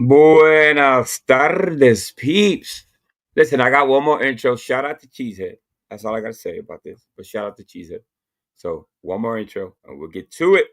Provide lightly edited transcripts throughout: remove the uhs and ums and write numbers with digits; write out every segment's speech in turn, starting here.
Buenas tardes, peeps. Listen, I got one more intro. Shout out to Cheesehead. That's all I got to say about this. But shout out to Cheesehead. So, one more intro, and we'll get to it.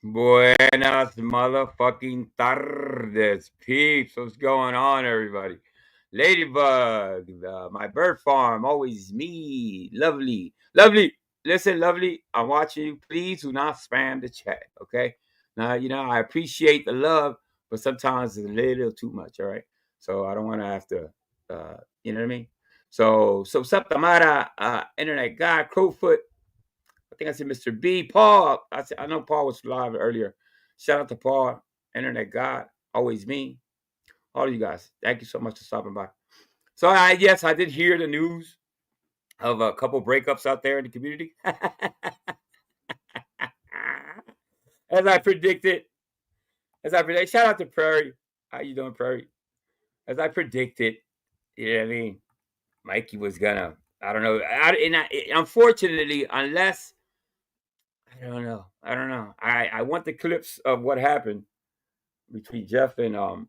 Buenas motherfucking tardes, peeps. What's going on, everybody? Ladybug, my bird farm, always me. Lovely. Lovely. Listen, lovely, I'm watching you. Please do not spam the chat, okay? Now, I appreciate the love, but sometimes it's a little too much, all right? So I don't want to have to, you know what I mean? So Tamara, internet guy, Crowfoot, I think I said Mr. B. Paul. I know Paul was live earlier. Shout out to Paul, internet god, always me. All of you guys, thank you so much for stopping by. So yes, I did hear the news of a couple breakups out there in the community. As I predicted, shout out to Prairie. How you doing, Prairie? As I predicted, you know what I mean? Mikey was gonna, I don't know. Unfortunately, unless I don't know. I want the clips of what happened between Jeff and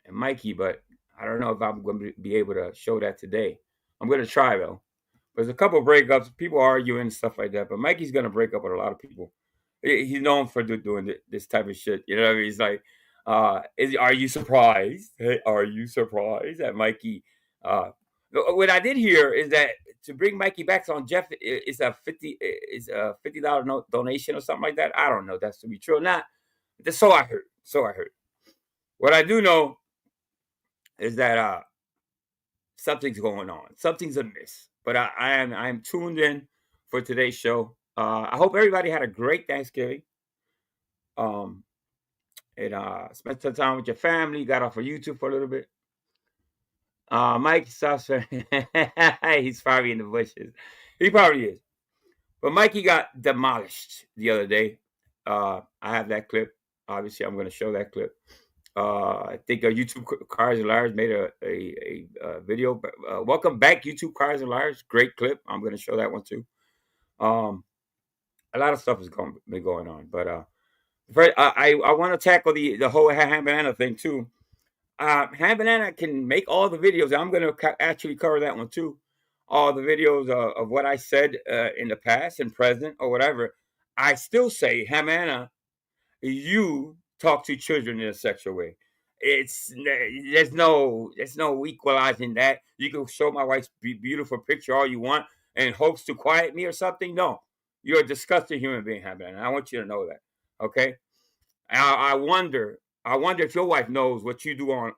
Mikey, but I don't know if I'm going to be able to show that today. I'm going to try though. There's a couple of breakups, people arguing and stuff like that, but Mikey's going to break up with a lot of people. He's known for doing this type of shit. You know what I mean? He's like, are you surprised? Hey, are you surprised that Mikey? What I did hear is that to bring Mikey back on Jeff is a $50 donation or something like that. I don't know if that's to be true or not. So I heard. What I do know is that something's going on. Something's amiss. But I'm tuned in for today's show. I hope everybody had a great Thanksgiving. And spent some time with your family. Got off of YouTube for a little bit. Mike stops. He's probably in the bushes. He probably is. But Mikey got demolished the other day. I have that clip. Obviously, I'm going to show that clip. I think YouTube Cars and Liars made a video. Welcome back, YouTube Cars and Liars. Great clip. I'm going to show that one too. A lot of stuff has been going on, but first, I want to tackle the whole Ham Banana thing too. Ham Banana can make all the videos. I'm going to actually cover that one too. All the videos of what I said in the past and present or whatever. I still say Ham Banana, you talk to children in a sexual way. There's no equalizing that. You can show my wife's beautiful picture all you want and hopes to quiet me or something. No, you're a disgusting human being, Haban. I want you to know that. Okay. I wonder if your wife knows what you do on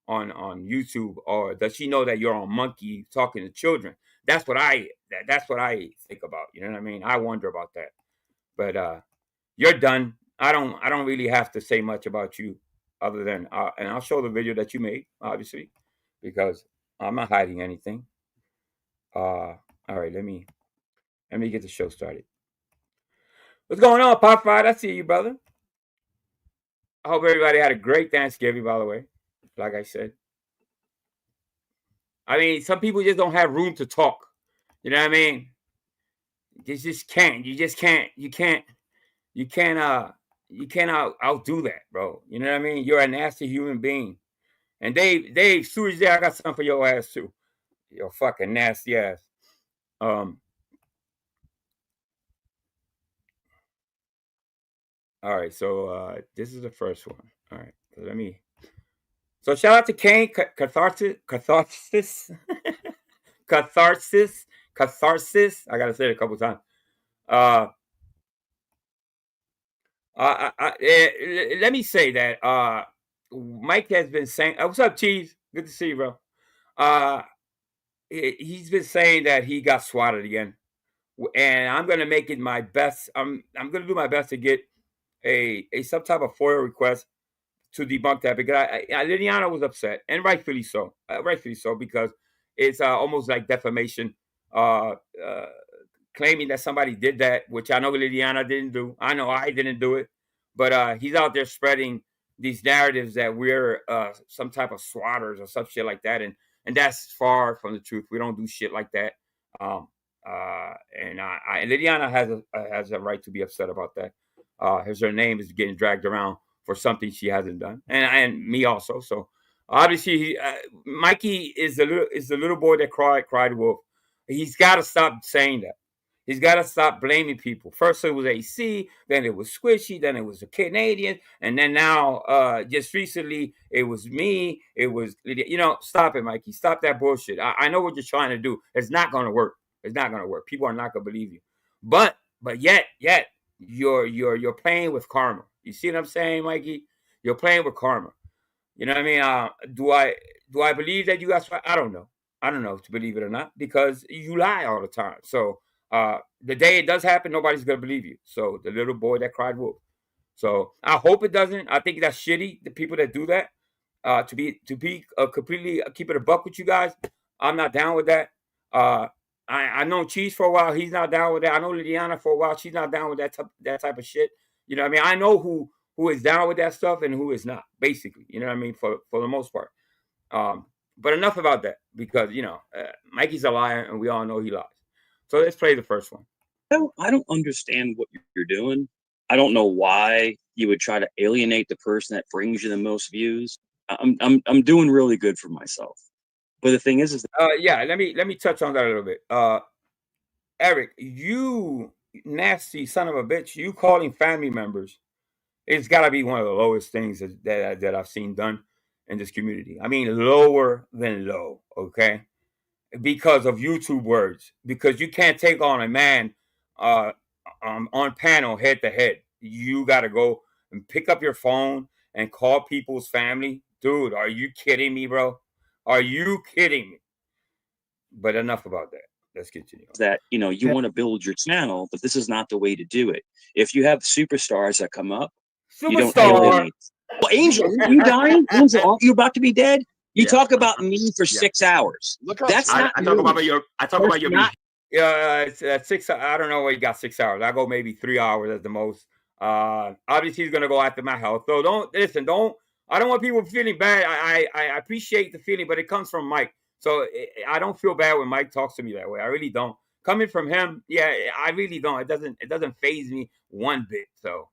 YouTube, or does she know that you're on Monkey talking to children? That's what I think about. You know what I mean? I wonder about that. But you're done. I don't really have to say much about you other than and I'll show the video that you made, obviously, because I'm not hiding anything. All right, let me get the show started. What's going on, Pop Fight? I see you, brother. I hope everybody had a great Thanksgiving, by the way. Like I said. I mean, some people just don't have room to talk. You know what I mean? You just can't. You can't outdo that, bro. You know what I mean? You're a nasty human being. And Dave, Susie, I got something for your ass too. Your fucking nasty ass. All right, so this is the first one. All right, so let me. So shout out to Kane, catharsis, catharsis. I gotta say it a couple times. Let me say that Mike has been saying, "What's up, Cheese? Good to see you, bro." He's been saying that he got swatted again, and I'm gonna make it my best. I'm gonna do my best to get a some type of FOIA request to debunk that, because Liliana was upset, and rightfully so. Rightfully so, because it's almost like defamation, uh, uh, claiming that somebody did that, which I know Liliana didn't do. I know I didn't do it, but he's out there spreading these narratives that we're some type of swatters or some shit like that, and that's far from the truth. We don't do shit like that. Um, and Liliana has a right to be upset about that. As her name is getting dragged around for something she hasn't done, and me also. So obviously, Mikey is the little boy that cried wolf. He's got to stop saying that. He's got to stop blaming people. First it was AC, then it was Squishy, then it was the Canadian, and then now, just recently, it was me. It was, stop it, Mikey. Stop that bullshit. I know what you're trying to do. It's not going to work. It's not going to work. People are not going to believe you. But yet, you're playing with karma. You see what I'm saying, Mikey? You're playing with karma. You know what I mean? Do I believe that you guys? I don't know. I don't know if to believe it or not, because you lie all the time. So the day it does happen, nobody's gonna believe you. So the little boy that cried wolf. So I hope it doesn't. I think that's shitty. The people that do that, to be completely keep it a buck with you guys. I'm not down with that. I know Cheese for a while. He's not down with that. I know Liliana for a while. She's not down with that type of shit. You know what I mean? I know who is down with that stuff and who is not. Basically, you know what I mean, for the most part. But enough about that, because Mikey's a liar and we all know he lies. So let's play the first one. I don't understand what you're doing. I don't know why you would try to alienate the person that brings you the most views. I'm doing really good for myself. But the thing is yeah, let me touch on that a little bit. Eric, you nasty son of a bitch, you calling family members, it's got to be one of the lowest things that I've seen done in this community. I mean, lower than low, okay? Because of YouTube words. Because you can't take on a man on panel head to head. You got to go and pick up your phone and call people's family. Dude, are you kidding me, bro? Are you kidding me? But enough about that. Let's continue. That, you want to build your channel, but this is not the way to do it. If you have superstars that come up, you don't alienate. Well, Angel, you dying? Angel, aren't you about to be dead? You talk about me for 6 hours. Look how That's not. I talk about your. Yeah, it's 6. I don't know where you got 6 hours. I go maybe 3 hours at the most. Obviously, he's gonna go after my health. So don't listen. I don't want people feeling bad. I appreciate the feeling, but it comes from Mike. So I don't feel bad when Mike talks to me that way. I really don't. Coming from him, yeah, I really don't. It doesn't faze me one bit. So.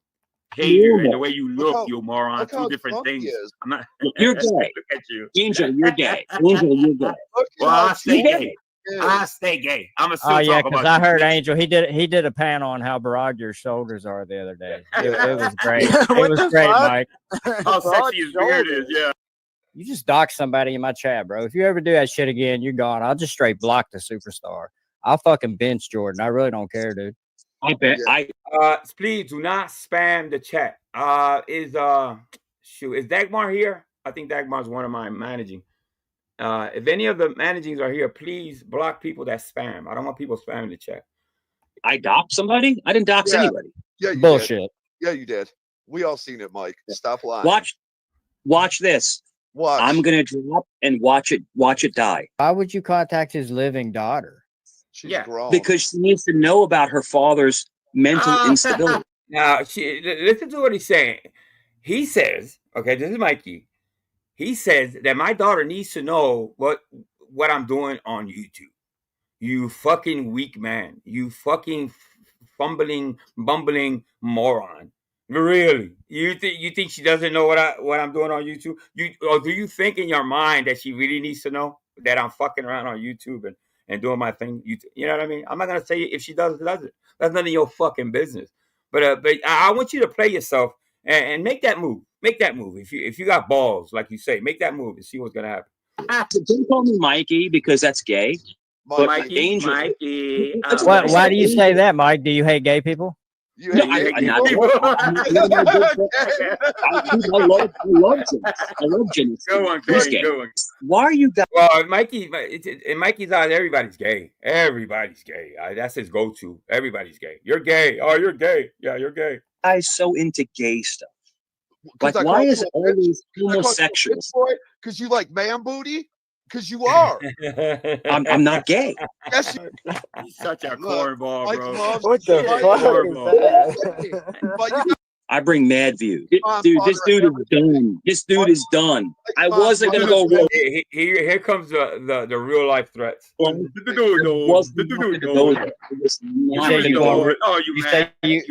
Behavior and the way you look, you moron. Two different things. I'm not. You're gay. Look at you. Angel, you're gay. Angel, you're gay. Well, I stay gay. I stay gay. I'm a still talk about. Because I heard Angel. He did a panel on how broad your shoulders are the other day. It was great. It was great, Mike. How sexy his beard is. Yeah. You just dox somebody in my chat, bro. If you ever do that shit again, you're gone. I'll just straight block the superstar. I'll fucking bench Jordan. I really don't care, dude. I bet. Please do not spam the chat. Is Dagmar here? I think Dagmar's one of my managing. If any of the managings are here, please block people that spam. I don't want people spamming the chat. I doxed somebody? I didn't dox anybody. Yeah, you bullshit. Did. Yeah, you did. We all seen it, Mike. Stop lying. Watch this. Watch. I'm gonna drop and watch it die. Why would you contact his living daughter? She's grown. Because she needs to know about her father's mental instability. Now, listen to what he's saying. He says, okay, this is Mikey. He says that my daughter needs to know what I'm doing on YouTube. You fucking weak man. You fucking bumbling moron. Really? You think she doesn't know what I'm doing on YouTube? Or do you think in your mind that she really needs to know that I'm fucking around on YouTube and doing my thing? You know what I mean? I'm not gonna say if she does it. That's none of your fucking business. But I want you to play yourself and make that move. Make that move. If you got balls, like you say, make that move and see what's gonna happen. Don't call me Mikey because that's gay. Mikey. Angel. Mikey. Why do you say that, Mike? Do you hate gay people? You hate I love Jimmy. Go on, go on. Why are you guys? Well, Mikey, in Mikey's eyes, everybody's gay. Everybody's gay. That's his go-to. Everybody's gay. You're gay. Oh, you're gay. Yeah, you're gay. Guys so into gay stuff. Like, why is it always homosexuals? Because you like man booty? Because you are. I'm not gay. Yes, He's such a cornball, bro. What the fuck? I bring mad views. Dude, this dude is done. This dude is done. I wasn't gonna go. Here comes the real life threats.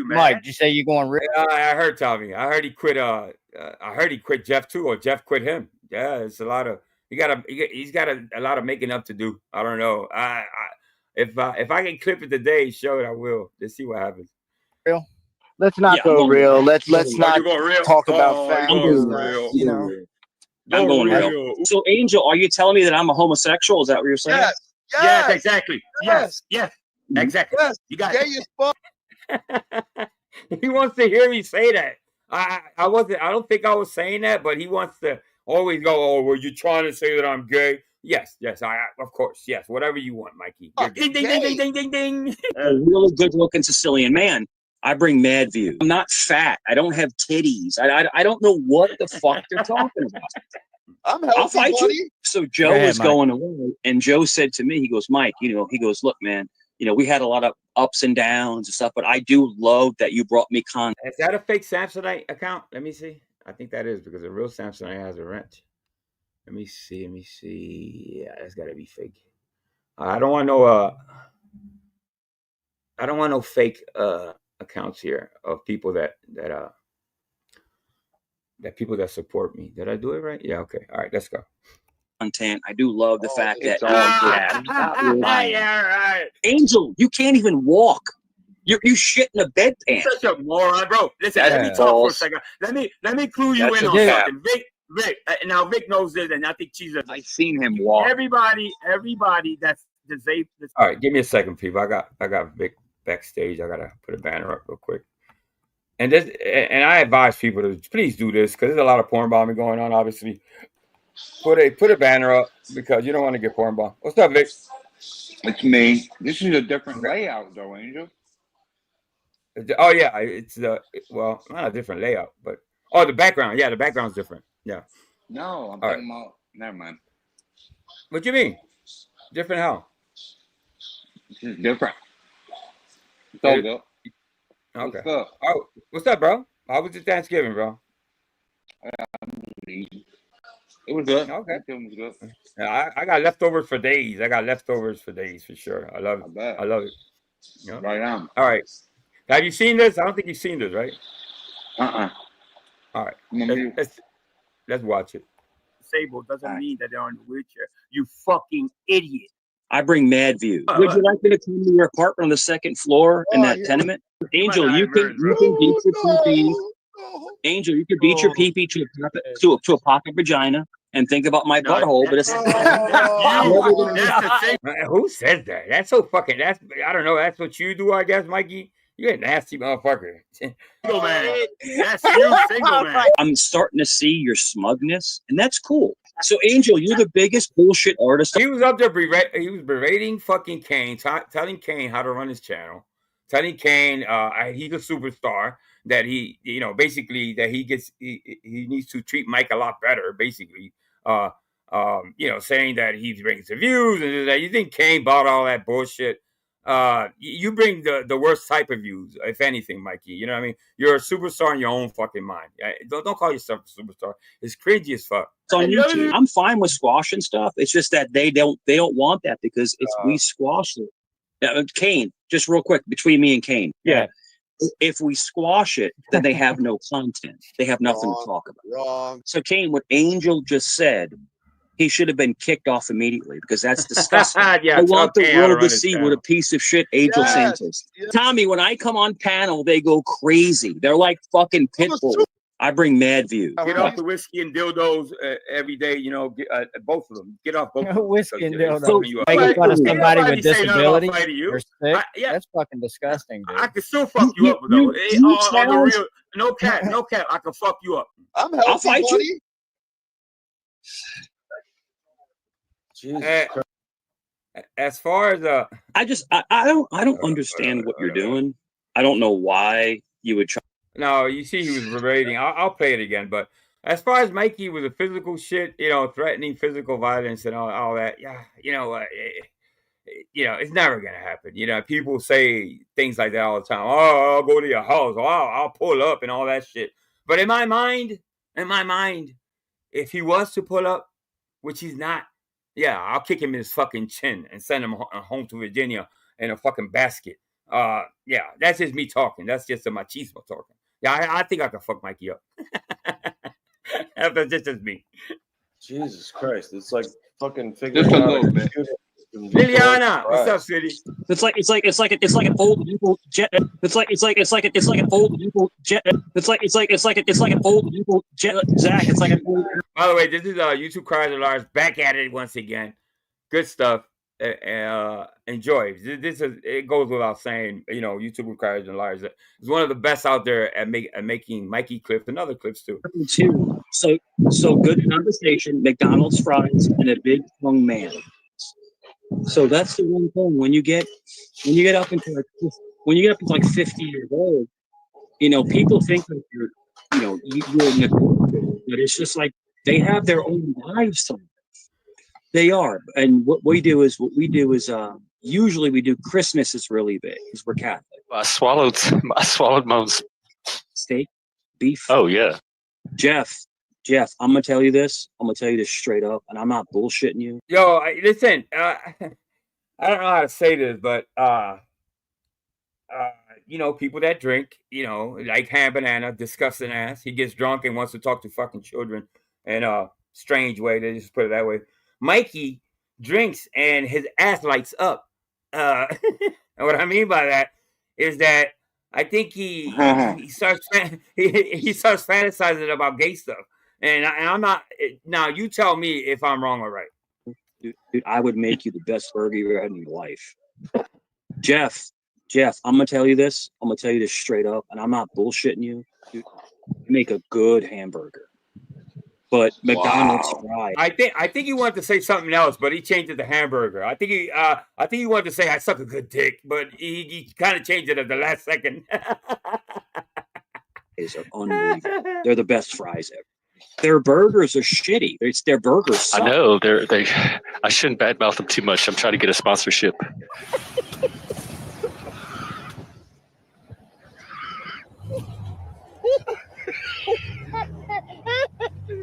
Mike, did you say you going real? I heard Tommy. I heard he quit. I heard he quit Jeff too, or Jeff quit him. Yeah, it's a lot of. He's got a lot of making up to do. I don't know. if I can clip it today, show it, I will. Let's see what happens. Real. Let's not go real. Let's not talk about facts. I'm going real. You know. I'm going real. So, Angel, are you telling me that I'm a homosexual? Is that what you're saying? Yes. Yes, exactly. Yes. Exactly. Yes. You got gay as fuck. He wants to hear me say that. I don't think I was saying that, but he wants to always go, oh, were you trying to say that I'm gay? Yes, of course, yes. Whatever you want, Mikey. Ding, ding, ding, ding, ding, ding, ding. A really good-looking Sicilian man. I bring mad view. I'm not fat. I don't have titties. I don't know what the fuck they're talking about. I'll fight you. So Joe is going away, and Joe said to me, he goes, Mike, he goes, look, man, we had a lot of ups and downs and stuff, but I do love that you brought me content. Is that a fake Samsonite account? Let me see. I think that is, because a real Samsonite has a wrench. Let me see. Yeah, that's gotta be fake. I don't want no fake accounts here of people that people that support me. Did I do it right? Yeah, okay. All right, let's go. Content. I do love the fact that yeah, right. Angel, you can't even walk. You shit in a bedpan. Such a moron, bro. Listen, let me talk for a second. Let me clue you in on something. Vic. Now Vic knows this, and I think Jesus. I seen him walk. Everybody that's disabled. All right, give me a second, people. I got Vic backstage. I gotta put a banner up real quick. And I advise people to please do this, because there's a lot of porn bombing going on. Obviously, put a banner up, because you don't want to get porn bombed. What's up, Vic? It's me. This is a different layout, though, Angel. Oh yeah, it's not a different layout, but the background. Yeah, the background's different. Yeah. No, I'm talking about. Never mind. What do you mean? Different how? This is different. It's all good. Okay. What's up, bro? How was your Thanksgiving, bro? It was good. Okay. It was good. Yeah, I got leftovers for days. For sure. I love it. I love it. You know? Right on. All right. Have you seen this? I don't think you've seen this, right? All right. Let's watch it. Disabled doesn't mean that they're in a wheelchair. You fucking idiot. I bring mad view. Would you like me to come to your apartment on the second floor in that tenement? Angel, you can beat your pee-pee. Angel, you can beat your pee-pee to a pocket vagina and think about my butthole, but it's who says that? That's so fucking. I don't know. That's what you do, I guess, Mikey. You're a nasty motherfucker. Single man. That's you, single man. I'm starting to see your smugness, and that's cool. So, Angel, you're the biggest bullshit artist. He was up there berating fucking Kane, telling Kane how to run his channel, telling Kane he's a superstar, that he, basically that he needs to treat Mike a lot better, basically. Saying that he brings the views and that. You think Kane bought all that bullshit? You bring the worst type of views, if anything, Mikey. You know what I mean? You're a superstar in your own fucking mind. Don't call yourself a superstar. It's cringy as fuck. It's on YouTube. I'm fine with squash and stuff. It's just that they don't want that, because if we squash it, Kane, just real quick between me and Kane. Yeah. If we squash it, then they have no content. They have nothing to talk about. Wrong. So Kane, what Angel just said, he should have been kicked off immediately, because that's disgusting. I want the world to see what a piece of shit Angel Santos. Tommy, when I come on panel, they go crazy. They're like fucking pit bulls. I bring mad views. Get off the whiskey and dildos every day. Both of them. Get off both of them. Whiskey and dildos. Making fun of somebody with disability or sick. That's fucking disgusting, dude. I can still fuck you up, though. On the real, no cap. I can fuck you up. I'll fight you. As far as I don't understand what you're doing. I don't know why you would try. No, you see, he was berating. I'll play it again. But as far as Mikey with the physical shit, threatening physical violence and all that, it's never gonna happen. People say things like that all the time. Oh, I'll go to your house. Oh, I'll pull up and all that shit. But in my mind, if he was to pull up, which he's not, I'll kick him in his fucking chin and send him home to Virginia in a fucking basket. That's just me talking. That's just a machismo talking. I think I can fuck Mikey up. That's just me. Jesus Christ. It's like fucking figuring Just a out little bit. Liliana, what's up, City? It's like an old people jet. It's like an old people jet. It's like an old people jet. Zach, it's like an old. By the way, this is YouTube Cries and Liars back at it once again. Good stuff. Enjoy. This is, it goes without saying, you know, YouTube Cries and Liars is one of the best out there at making Mikey clips and other clips too. So good conversation, McDonald's fries, and a big tongue man. So that's the one thing when you get up into like 50 years old, you know, people think that you're neglected, but it's just like they have their own lives to live. They are, and what we do is usually we do Christmas is really big because we're Catholic. I swallowed my own steak, beef. Oh yeah, Jeff, I'm gonna tell you this. I'm gonna tell you this straight up, and I'm not bullshitting you. Yo, listen, I don't know how to say this, but you know, people that drink, you know, like Ham Banana, disgusting ass. He gets drunk and wants to talk to fucking children in a strange way. They just put it that way. Mikey drinks and his ass lights up. And what I mean by that is that I think he starts fantasizing about gay stuff. And I'm not. Now you tell me if I'm wrong or right. Dude, I would make you the best burger you ever had in your life. Jeff, I'm gonna tell you this. I'm gonna tell you this straight up, and I'm not bullshitting you. Dude, you make a good hamburger. But McDonald's fries. I think he wanted to say something else, but he changed it to hamburger. I think he wanted to say I suck a good dick, but he kind of changed it at the last second. Are unbelievable. They're the best fries ever. Their burgers are shitty. Their burgers suck. I know. I shouldn't badmouth them too much. I'm trying to get a sponsorship.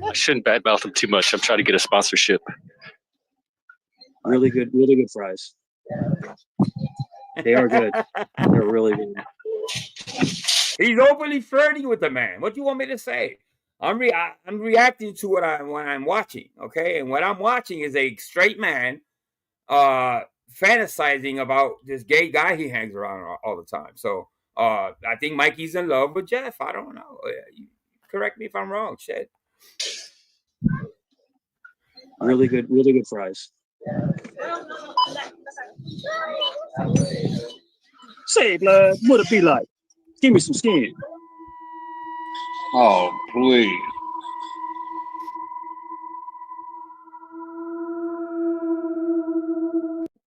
I shouldn't badmouth them too much. I'm trying to get a sponsorship. Really good fries. They are good. They're really good. He's openly flirting with the man. What do you want me to say? I'm reacting to what I'm watching, okay? And what I'm watching is a straight man fantasizing about this gay guy he hangs around all the time. So I think Mikey's in love with Jeff. I don't know. Correct me if I'm wrong, shit. Really good fries. Say, blood, what it be like? Give me some skin. Oh, please.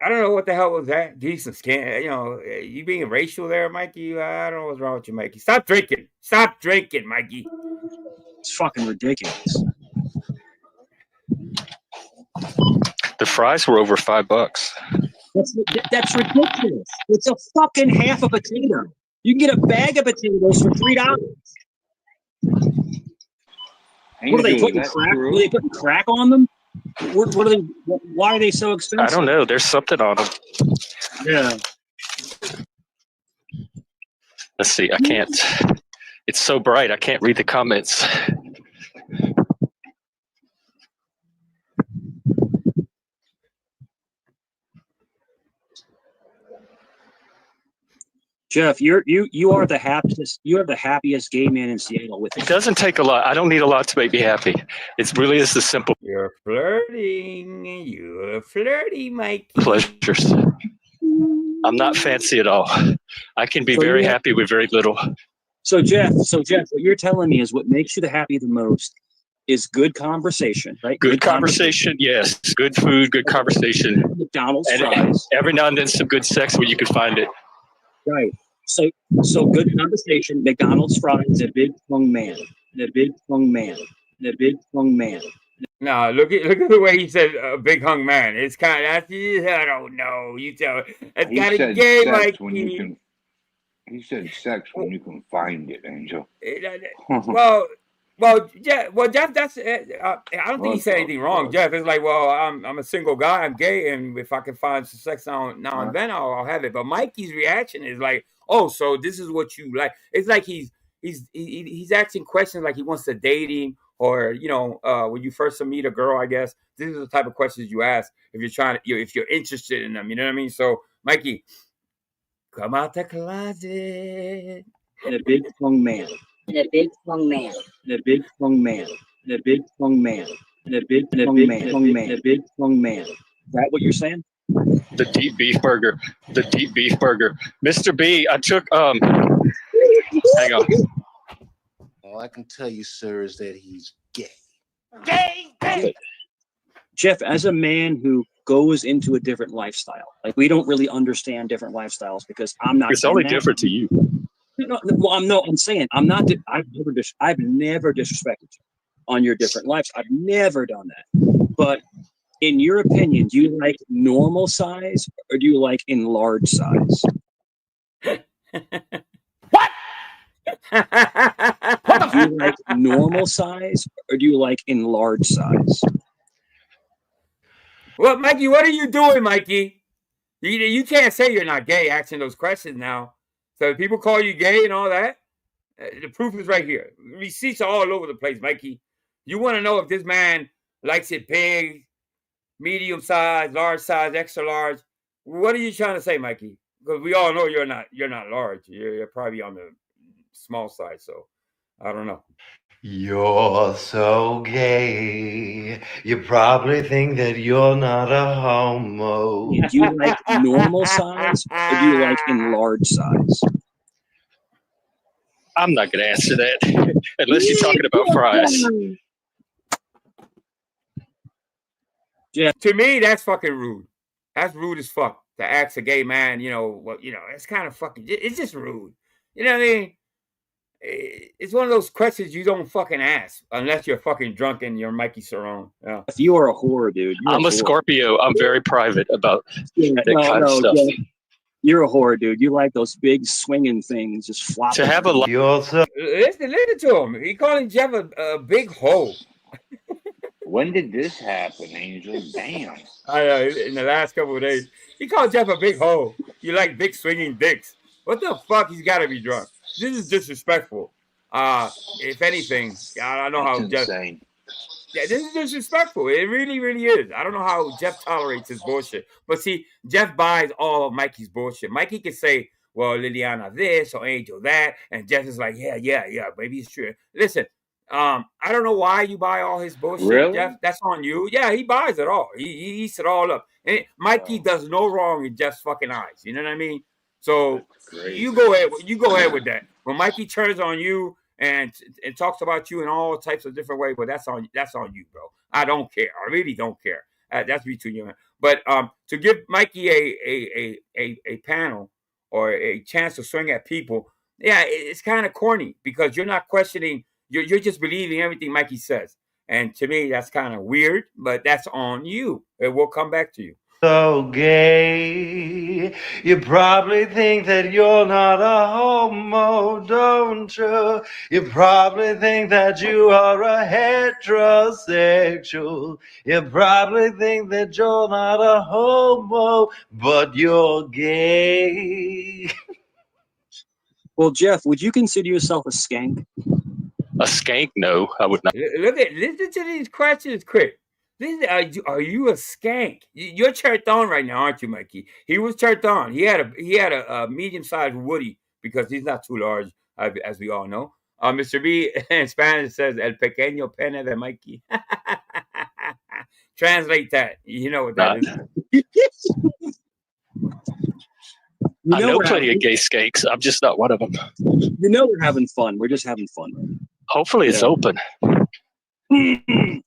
I don't know what the hell was that. Decent skin. You know, you being racial there, Mikey. I don't know what's wrong with you, Mikey. Stop drinking, Mikey. It's fucking ridiculous. The fries were over $5. That's ridiculous. It's a fucking half a potato. You can get a bag of potatoes for $3. What are they putting crack? Are they putting crack on them? What are they? Why are they so expensive? I don't know. There's something on them. Yeah. Let's see. I can't. It's so bright. I can't read the comments. Jeff, you are the happiest. You are the happiest gay man in Seattle. With it doesn't take a lot. I don't need a lot to make me happy. It really is the simple. You're flirting. You're flirty, Mike. Pleasures. I'm not fancy at all. I can be very happy with very little. So Jeff, what you're telling me is what makes you the happy the most is good conversation, right? Good conversation, yes. Good food, good conversation. McDonald's fries. Every now and then some good sex where you can find it. Right. So good conversation, McDonald's fries, a big tongue man. The big tongue man. The big tongue man. No, look at the way he said a big hung man. It's kind of, I don't know. You tell it's got a gay like he said sex when you can find it, Angel. Well, Jeff, that's I don't think he said anything wrong. Jeff is like, well, I'm a single guy, I'm gay, and if I can find some sex now and then, I'll have it. But Mikey's reaction is like, oh, so this is what you like. It's like he's he's asking questions like he wants to dating, or when you first meet a girl, I guess these are the type of questions you ask if you're trying to, if you're interested in them. You know what I mean? So, Mikey, come out the closet. And a big tongue man. And a big tongue man. And a big tongue man. And a big tongue man. And a big tongue man. And a big tongue man. Is that what you're saying? The deep beef burger. The deep beef burger. Mr. B, I took hang on. All I can tell you, sir, is that he's gay. Gay. Jeff, as a man who goes into a different lifestyle, like we don't really understand different lifestyles because I'm not. It's only different to you. No, well, I'm saying I'm not. I've never disrespected you on your different lives. I've never done that. But in your opinion, do you like normal size or do you like enlarged size? What? Do you like normal size or do you like enlarged size? Well, Mikey, what are you doing, Mikey? You can't say you're not gay asking those questions now. So people call you gay and all that. The proof is right here. Receipts are all over the place, Mikey. You want to know if this man likes it big, medium size, large size, extra large. What are you trying to say, Mikey? Because we all know you're not large. You're probably on the small side. So I don't know. You're so gay. You probably think that you're not a homo. Do you like normal size or do you like enlarged size? I'm not going to answer that unless you're talking about fries. Yeah. To me, that's fucking rude. That's rude as fuck to ask a gay man. It's kind of fucking. It's just rude. You know what I mean? It's one of those questions you don't fucking ask unless you're fucking drunk and you're Mikey Cerrone. Yeah. If you are a whore, dude. I'm a Scorpio. I'm very private about that kind of stuff. Yeah. You're a whore, dude. You like those big swinging things, just flopping. To have a listen to him. He calling Jeff a big hoe. When did this happen, Angel? Damn. I know, in the last couple of days. He called Jeff a big hoe. You like big swinging dicks. What the fuck? He's got to be drunk. This is disrespectful. If anything, I don't know how Jeff. Insane. Yeah, this is disrespectful. It really, really is. I don't know how Jeff tolerates his bullshit. But see, Jeff buys all of Mikey's bullshit. Mikey can say, well, Liliana this or Angel that. And Jeff is like, yeah, maybe it's true. Listen, I don't know why you buy all his bullshit, really? Jeff. That's on you. Yeah, he buys it all. He eats it all up. And Mikey does no wrong in Jeff's fucking eyes. You know what I mean? So you go ahead with that. When Mikey turns on you and talks about you in all types of different ways, but that's on you, bro. I don't care. I really don't care. That's between you and me. But to give Mikey a panel or a chance to swing at people, yeah, it's kind of corny because you're not questioning. You're just believing everything Mikey says, and to me that's kind of weird. But that's on you. It will come back to you. So gay, you probably think that you're not a homo, don't you? You probably think that you are a heterosexual. You probably think that you're not a homo, but you're gay. Well, Jeff, would you consider yourself a skank? A skank? No, I would not. Listen to these questions, quick. Are you a skank? You're turned on right now, aren't you, Mikey? He was turned on. He had a medium-sized Woody because he's not too large, as we all know. Mr. B in Spanish says "el pequeño pene de Mikey." Translate that. You know what that is. I know plenty of gay skanks. I'm just not one of them. You know we're having fun. We're just having fun. Hopefully it's open. It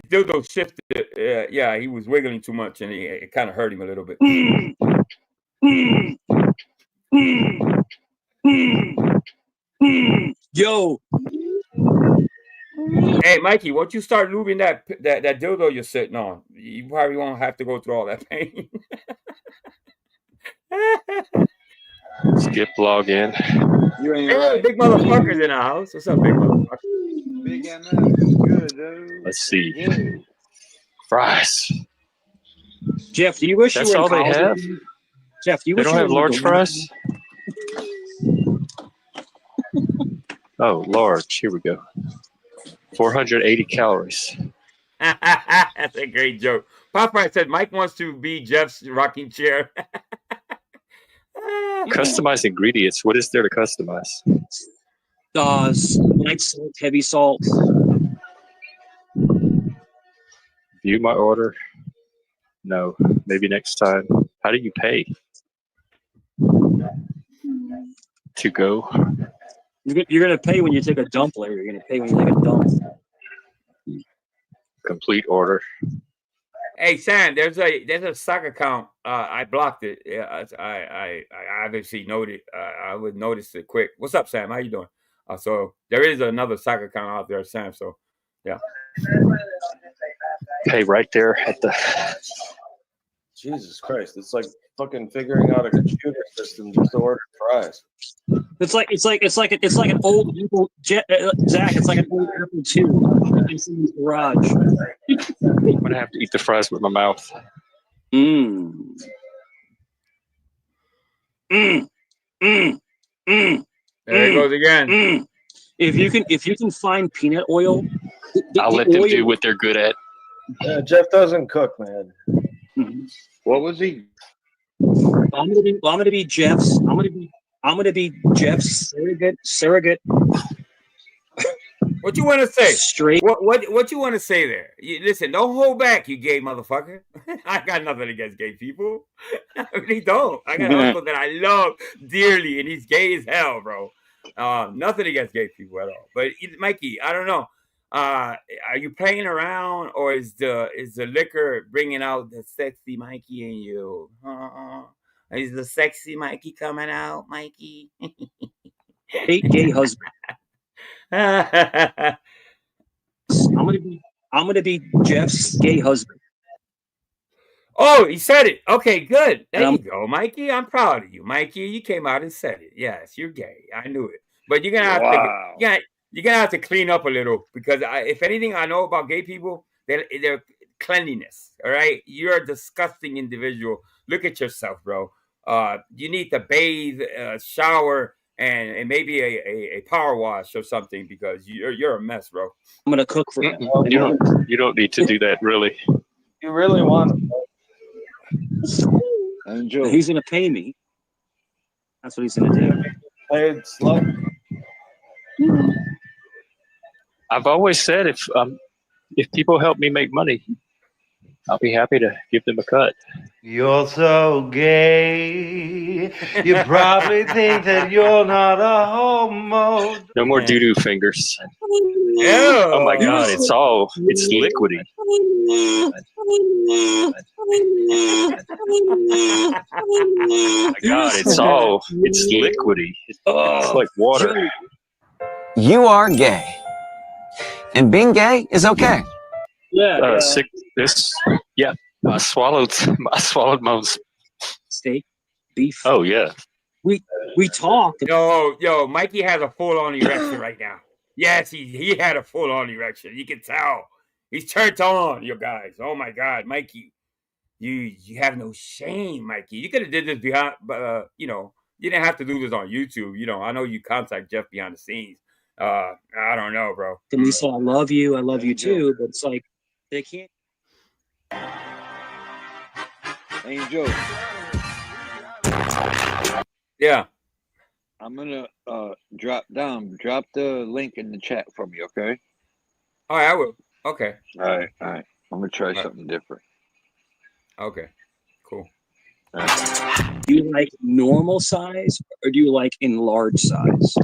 dildo shifted. Yeah, he was wiggling too much, and it kind of hurt him a little bit. Yo. Hey, Mikey, once you start lubing that dildo you're sitting on, you probably won't have to go through all that pain. Skip log in. You ain't hey, right. big motherfuckers in the house. What's up, big motherfucker? Big MF. Good, dude. Let's see. Good. Fries. Jeff, do you wish That's you were all in they college? have? Jeff, do you They wish don't you have were large fries? Oh, large. Here we go. 480 calories. That's a great joke. Popeye said Mike wants to be Jeff's rocking chair. Customize ingredients. What is there to customize? Light salt, heavy salt. View my order. No, maybe next time. How do you pay? To go. You're gonna pay when you take a dump later. You're gonna pay when you take a dump. Complete order. Hey Sam, there's a sock account. I blocked it. Yeah, I obviously noted. I would notice it quick. What's up, Sam? How you doing? So there is another sock account out there, Sam. So yeah. Pay right there at the. Jesus Christ! It's like fucking figuring out a computer system just to order fries. It's like an old Apple Zach. It's like an old Apple II in someone's garage. I'm gonna have to eat the fries with my mouth. There it goes again. If you can find peanut oil, I'll let them do what they're good at. Yeah, Jeff doesn't cook, man. What was he? I'm gonna be Jeff's. I'm gonna be Jeff's surrogate. What you want to say? Straight. What you want to say there? Listen, don't hold back, you gay motherfucker. I got nothing against gay people. I really don't. I got an uncle that I love dearly, and he's gay as hell, bro. Nothing against gay people at all. But Mikey, I don't know. Are you playing around, or is the liquor bringing out the sexy Mikey in you? Is the sexy Mikey coming out, Mikey? Gay husband. I'm gonna be Jeff's gay husband. Oh, he said it. Okay, good. There you go, Mikey. I'm proud of you, Mikey. You came out and said it. Yes, you're gay. I knew it. But you're gonna have to. You're gonna have to clean up a little, because if anything I know about gay people, they're cleanliness. All right, you're a disgusting individual. Look at yourself, bro. You need to bathe, shower, and maybe a power wash or something, because you're a mess, bro. I'm gonna cook for him. You don't need to do that, really. You really want Enjoy. He's gonna pay me. That's what he's gonna do. Paid slow. I've always said if people help me make money, I'll be happy to give them a cut. You're so gay. You probably think that you're not a homo. No more doo-doo fingers. Yeah. Oh my God, it's liquidy. Oh my God, it's liquidy. It's like water. You are gay. And being gay is okay. Yeah. I swallowed my own steak, beef. Oh yeah. We talked. Yo, Mikey has a full-on erection right now. Yes, he had a full-on erection. You can tell. He's turned on, you guys. Oh my God, Mikey. You have no shame, Mikey. You could have did this behind, but you didn't have to do this on YouTube. I know you contact Jeff behind the scenes. I don't know, bro. And we say, I love you too, but it's like they can't. Angel. Yeah. I'm gonna drop the link in the chat for me, okay? All right, I will. Okay. All right. I'm gonna try something different. Okay. Cool. Do you like normal size, or do you like enlarged size?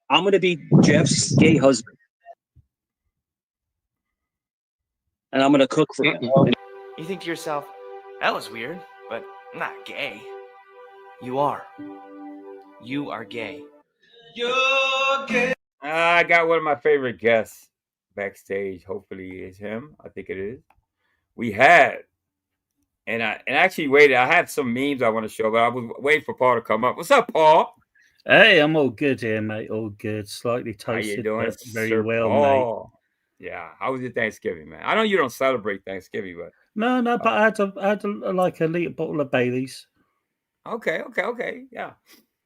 I'm gonna be Jeff's gay husband, and I'm gonna cook for him. You think to yourself, that was weird, but I'm not gay. You are. You are gay. You're gay. I got one of my favorite guests backstage. Hopefully it's him. I think it is. We had, and actually waited. I have some memes I want to show, but I was waiting for Paul to come up. What's up, Paul? Hey, I'm all good here, mate. All good. Slightly toasted. How you doing? But very Sir well, Paul. Mate. Yeah. How was your Thanksgiving, man? I know you don't celebrate Thanksgiving, but no. But I had like a little bottle of Bailey's. Okay. Yeah.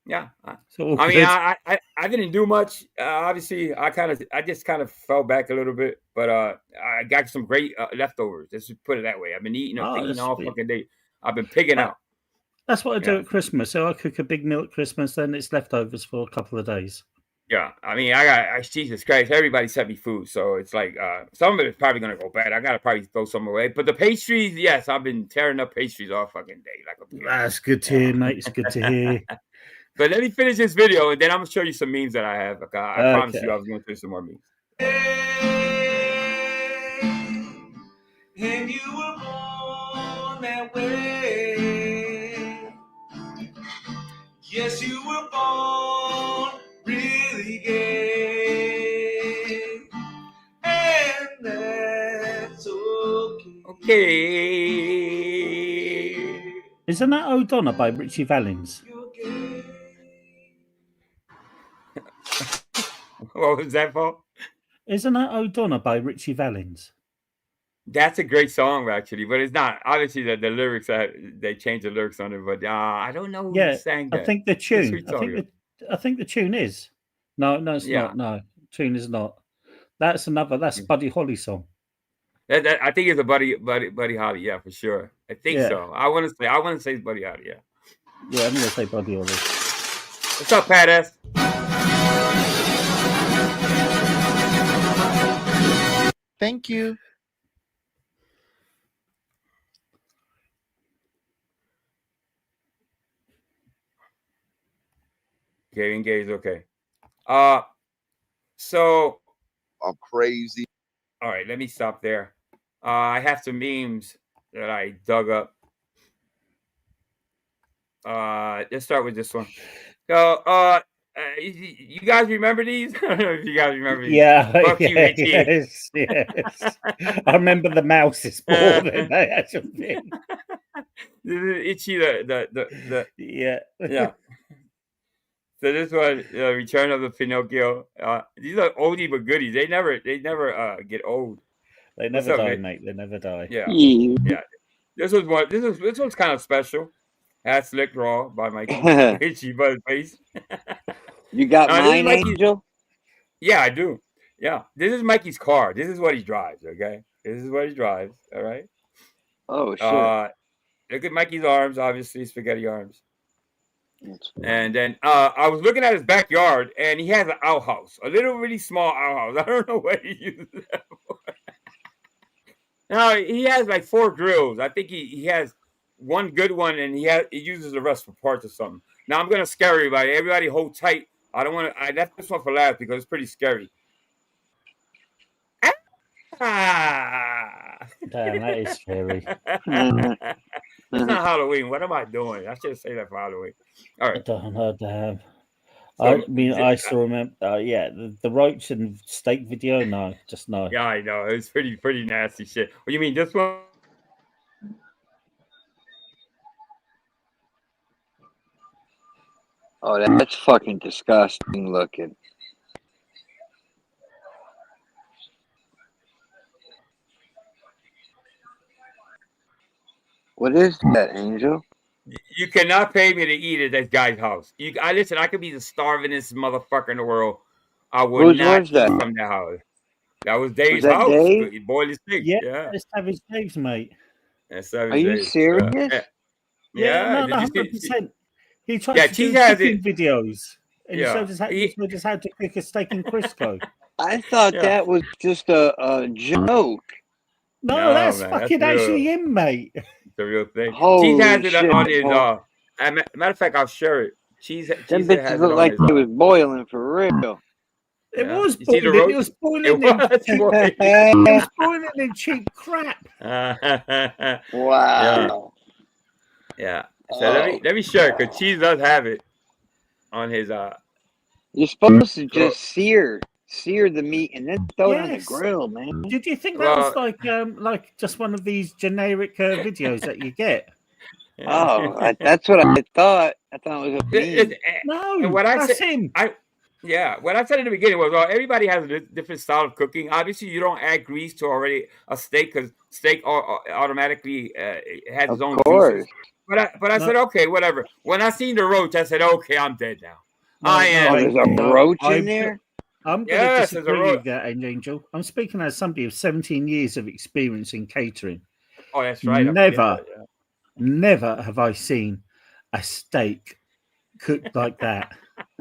Yeah. So I mean, good. I didn't do much. Obviously, I just kind of fell back a little bit, but I got some great leftovers. Let's just put it that way. I've been eating That's all sweet. fucking day. I've been pigging out. That's what I do Yeah. at Christmas. So I cook a big meal at Christmas, then it's leftovers for a couple of days. Yeah, I mean, Jesus Christ, everybody sent me food, so it's like some of it is probably gonna go bad. I gotta probably throw some away, but the pastries, yes, I've been tearing up pastries all fucking day. That's good to hear, mate. It's good to hear. But let me finish this video, and then I'm gonna show you some memes that I have. I promise you, I was gonna show you some more memes. And you were born that way. Yes, you were born really gay. And that's okay. Okay. Isn't that O'Donnell by Richie Valens? What was that for? Isn't that O'Donnell by Richie Valens? That's a great song, actually, but it's not. Obviously, the lyrics they changed the lyrics on it, but I don't know who sang that. I think the tune. I think the tune is. No, it's not. No, tune is not. That's Buddy Holly song. I think it's a Buddy Holly. Yeah, for sure. I think so. I want to say it's Buddy Holly. Yeah. Yeah, I'm gonna say Buddy Holly. What's up, Pat S? Thank you. Getting engaged, okay. So I'm crazy. All right, let me stop there. I have some memes that I dug up. Let's start with this one. So, you guys remember these? I don't know if you guys remember these. Yeah, yes. I remember the mouses more than they actually did. This is Itchy, the yeah. So this one, Return of the Pinocchio. These are oldie but goodies. They never get old. They never die, mate. They never die. Yeah. Yeah. This one's kind of special. That's Slick Raw by Mike Itchy by the face. You got mine, Angel? Yeah, I do. Yeah. This is Mikey's car. This is what he drives, okay? This is what he drives, all right? Oh, shit. Look at Mikey's arms, obviously, spaghetti arms. And then I was looking at his backyard, and he has an outhouse, a little really small outhouse. I don't know what he uses that for. Now, he has like 4 grills. I think he has one good one, and he uses the rest for parts or something. Now, I'm going to scare everybody. Everybody hold tight. I left this one for last because it's pretty scary. Damn, that is scary. It's not Halloween. What am I doing? I should say that for Halloween. All right. I don't know, damn. So, I mean, I still remember. The roach and steak video. No, just no. Yeah, I know. It's pretty nasty shit. What you mean this one? Oh, that's fucking disgusting looking. What is that, Angel? You cannot pay me to eat at that guy's house. Listen, I could be the starvingest motherfucker in the world. I would not eat from that house. That was Dave's house. Dave? Boiling steak. Yeah, that's Savage Dave's, mate. That's Savage Are you Dave's. serious? Yeah, no, 100%. He tried to do cooking videos. And he showed us how to cook a steak in Crisco. I thought that was just a joke. No, that's fucking actually him, mate. The real thing. Holy Cheese has it shit. on his. Matter of fact, I'll share it. Cheese Them has bitches it look on like his, it was boiling for real. It was You see the boiling. roast? It was boiling. It was It was boiling in cheap crap. Wow. Yeah. So let me share it because Cheese does have it on his. You're supposed to just sear the meat and then throw it on the grill, man. Did you think that was like just one of these generic videos that you get? Oh, that's what I thought. I thought it was a bean. No, what I that's said, him. What I said in the beginning was, everybody has a different style of cooking. Obviously, you don't add grease to a steak because steak automatically has its own juices. But I said, okay, whatever. When I seen the roach, I said, okay, I'm dead now. There's a roach in there? I'm going to disagree with that, Angel. I'm speaking as somebody of 17 years of experience in catering. Oh, that's right. Never have I seen a steak cooked like that.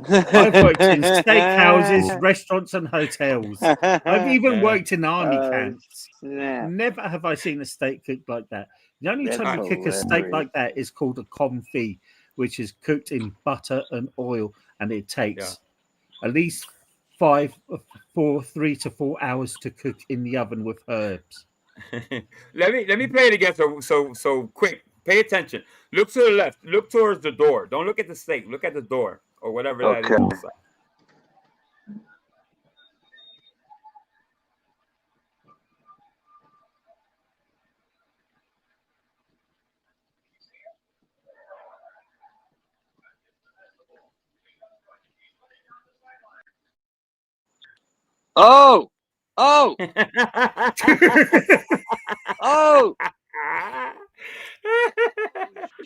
I've worked in steakhouses, restaurants, and hotels. I've even worked in army camps. Never have I seen a steak cooked like that. The only time you cook a steak like that is called a confit, which is cooked in butter and oil, and it takes at least 3 to 4 hours to cook in the oven with herbs. Let me play it again. So quick. Pay attention. Look to the left. Look towards the door. Don't look at the steak. Look at the door or whatever that is on the side. Oh!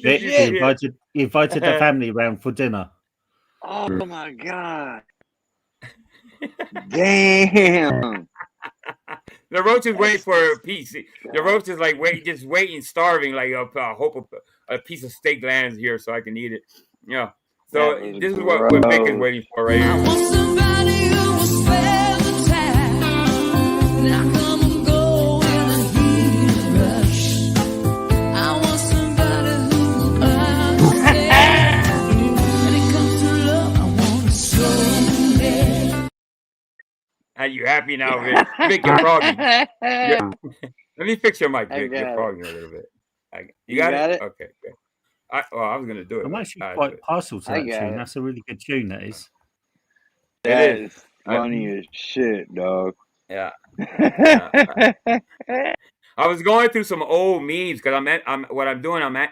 He invited the family round for dinner. Oh my God! Damn! The roach is waiting for a piece. The roach is like just waiting, starving, like hope a piece of steak lands here so I can eat it. Yeah. So this is what Vic is waiting for right here. Are you happy now, Vic? Vic, you're frogging. Let me fix your mic, Vic. You're frogging a little bit. You got it? Okay, good. I was going to do it. I'm actually quite partial to that tune. That's a really good tune, that is. That is funny as shit, dog. Yeah. I was going through some old memes because I'm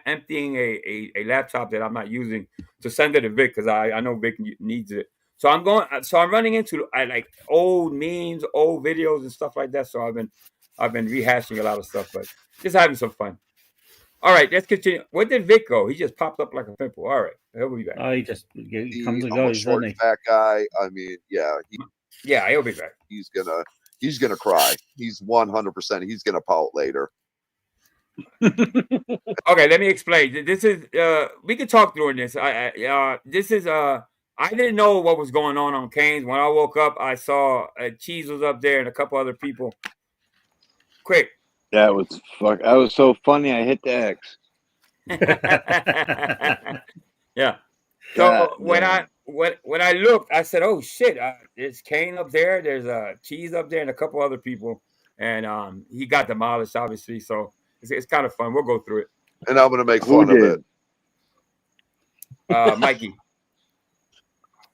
emptying a laptop that I'm not using to send it to Vic because I know Vic needs it. So I'm running into like old memes, old videos and stuff like that. So I've been rehashing a lot of stuff, but just having some fun. All right, let's continue. Where did Vic go? He just popped up like a pimple. All right, he'll be back. Oh, he comes and goes, short, doesn't he? Fat guy. I mean, he'll be back. He's gonna cry. He's 100%. He's gonna pout later. Okay, let me explain. This is we can talk during this. This is I didn't know what was going on Cane's. When I woke up, I saw Cheese was up there and a couple other people. Quick. That was so funny. I hit the X. Yeah. So when I looked, I said, "Oh shit! There's Cane up there. There's Cheese up there, and a couple other people." And he got demolished, obviously. So it's kind of fun. We'll go through it. And I'm gonna make fun of it. Mikey.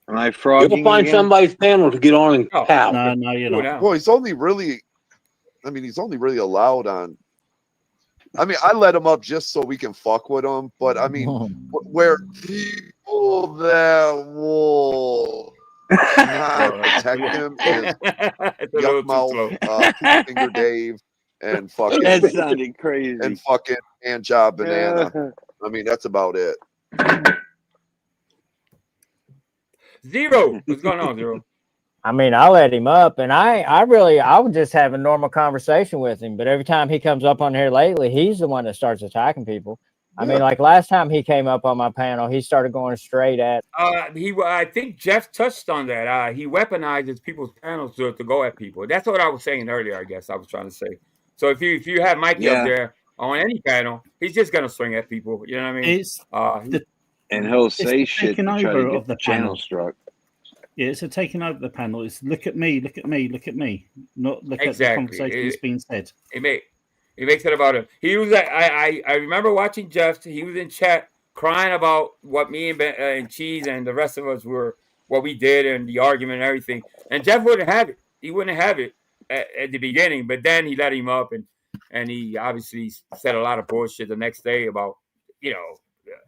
Am I frogging? You'll find somebody's panel to get on and pout. No, you're not. Well, he's only really allowed on. I mean, I let him up just so we can fuck with him, but I mean, where people that will not protect him is Yuck Mouth, Finger Dave, and fucking. That sounded crazy. And fucking hand job banana. I mean, that's about it. Zero. What's going on, Zero? I mean, I let him up, and I would just have a normal conversation with him. But every time he comes up on here lately, he's the one that starts attacking people. I mean, like last time he came up on my panel, he started going straight at. I think Jeff touched on that. He weaponizes people's panels to go at people. That's what I was saying earlier. I guess I was trying to say. So if you have Mikey up there on any panel, he's just gonna swing at people. You know what I mean? And he'll say shit to try to get the channel struck. Yeah, it's a taking over the panel. It's look at me, look at me, look at me. Not look at the conversation that's being said. It makes it about him. He was I remember watching Jeff. He was in chat crying about what me and Cheese and the rest of us were, what we did and the argument and everything. And Jeff wouldn't have it. He wouldn't have it at the beginning, but then he let him up and he obviously said a lot of bullshit the next day about,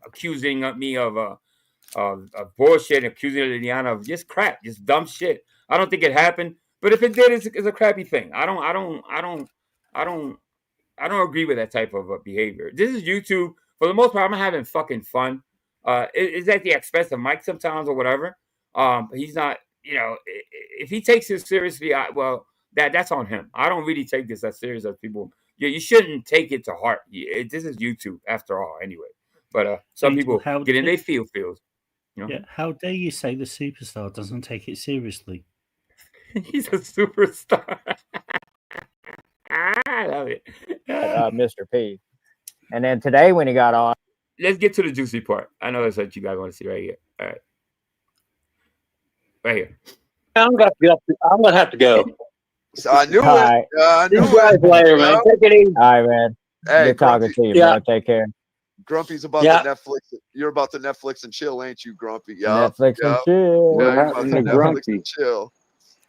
accusing me of bullshit, accusing Liliana of just crap, just dumb shit. I don't think it happened, but if it did, it's a crappy thing. I don't agree with that type of behavior. This is YouTube. for the most part, I'm having fucking fun. It's at the expense of Mike sometimes or whatever. He's not, you know, if he takes it seriously, that's on him. I don't really take this as serious as people. You shouldn't take it to heart. This is YouTube after all, anyway. But some people get in their feels. You know? Yeah, how dare you say the superstar doesn't take it seriously? He's a superstar. I love it. Mr. P. And then today when he got on, let's get to the juicy part. I know that's what you guys want to see right here. All right, right here. I'm gonna have to go. So I knew it. I knew it. Later, man. Take it easy. All right, man. Hey, good talking to you, bro. Take care. Grumpy's about to Netflix. You're about to Netflix and chill, ain't you, Grumpy? Yeah. Netflix and chill. Yeah, you're about to Netflix and chill.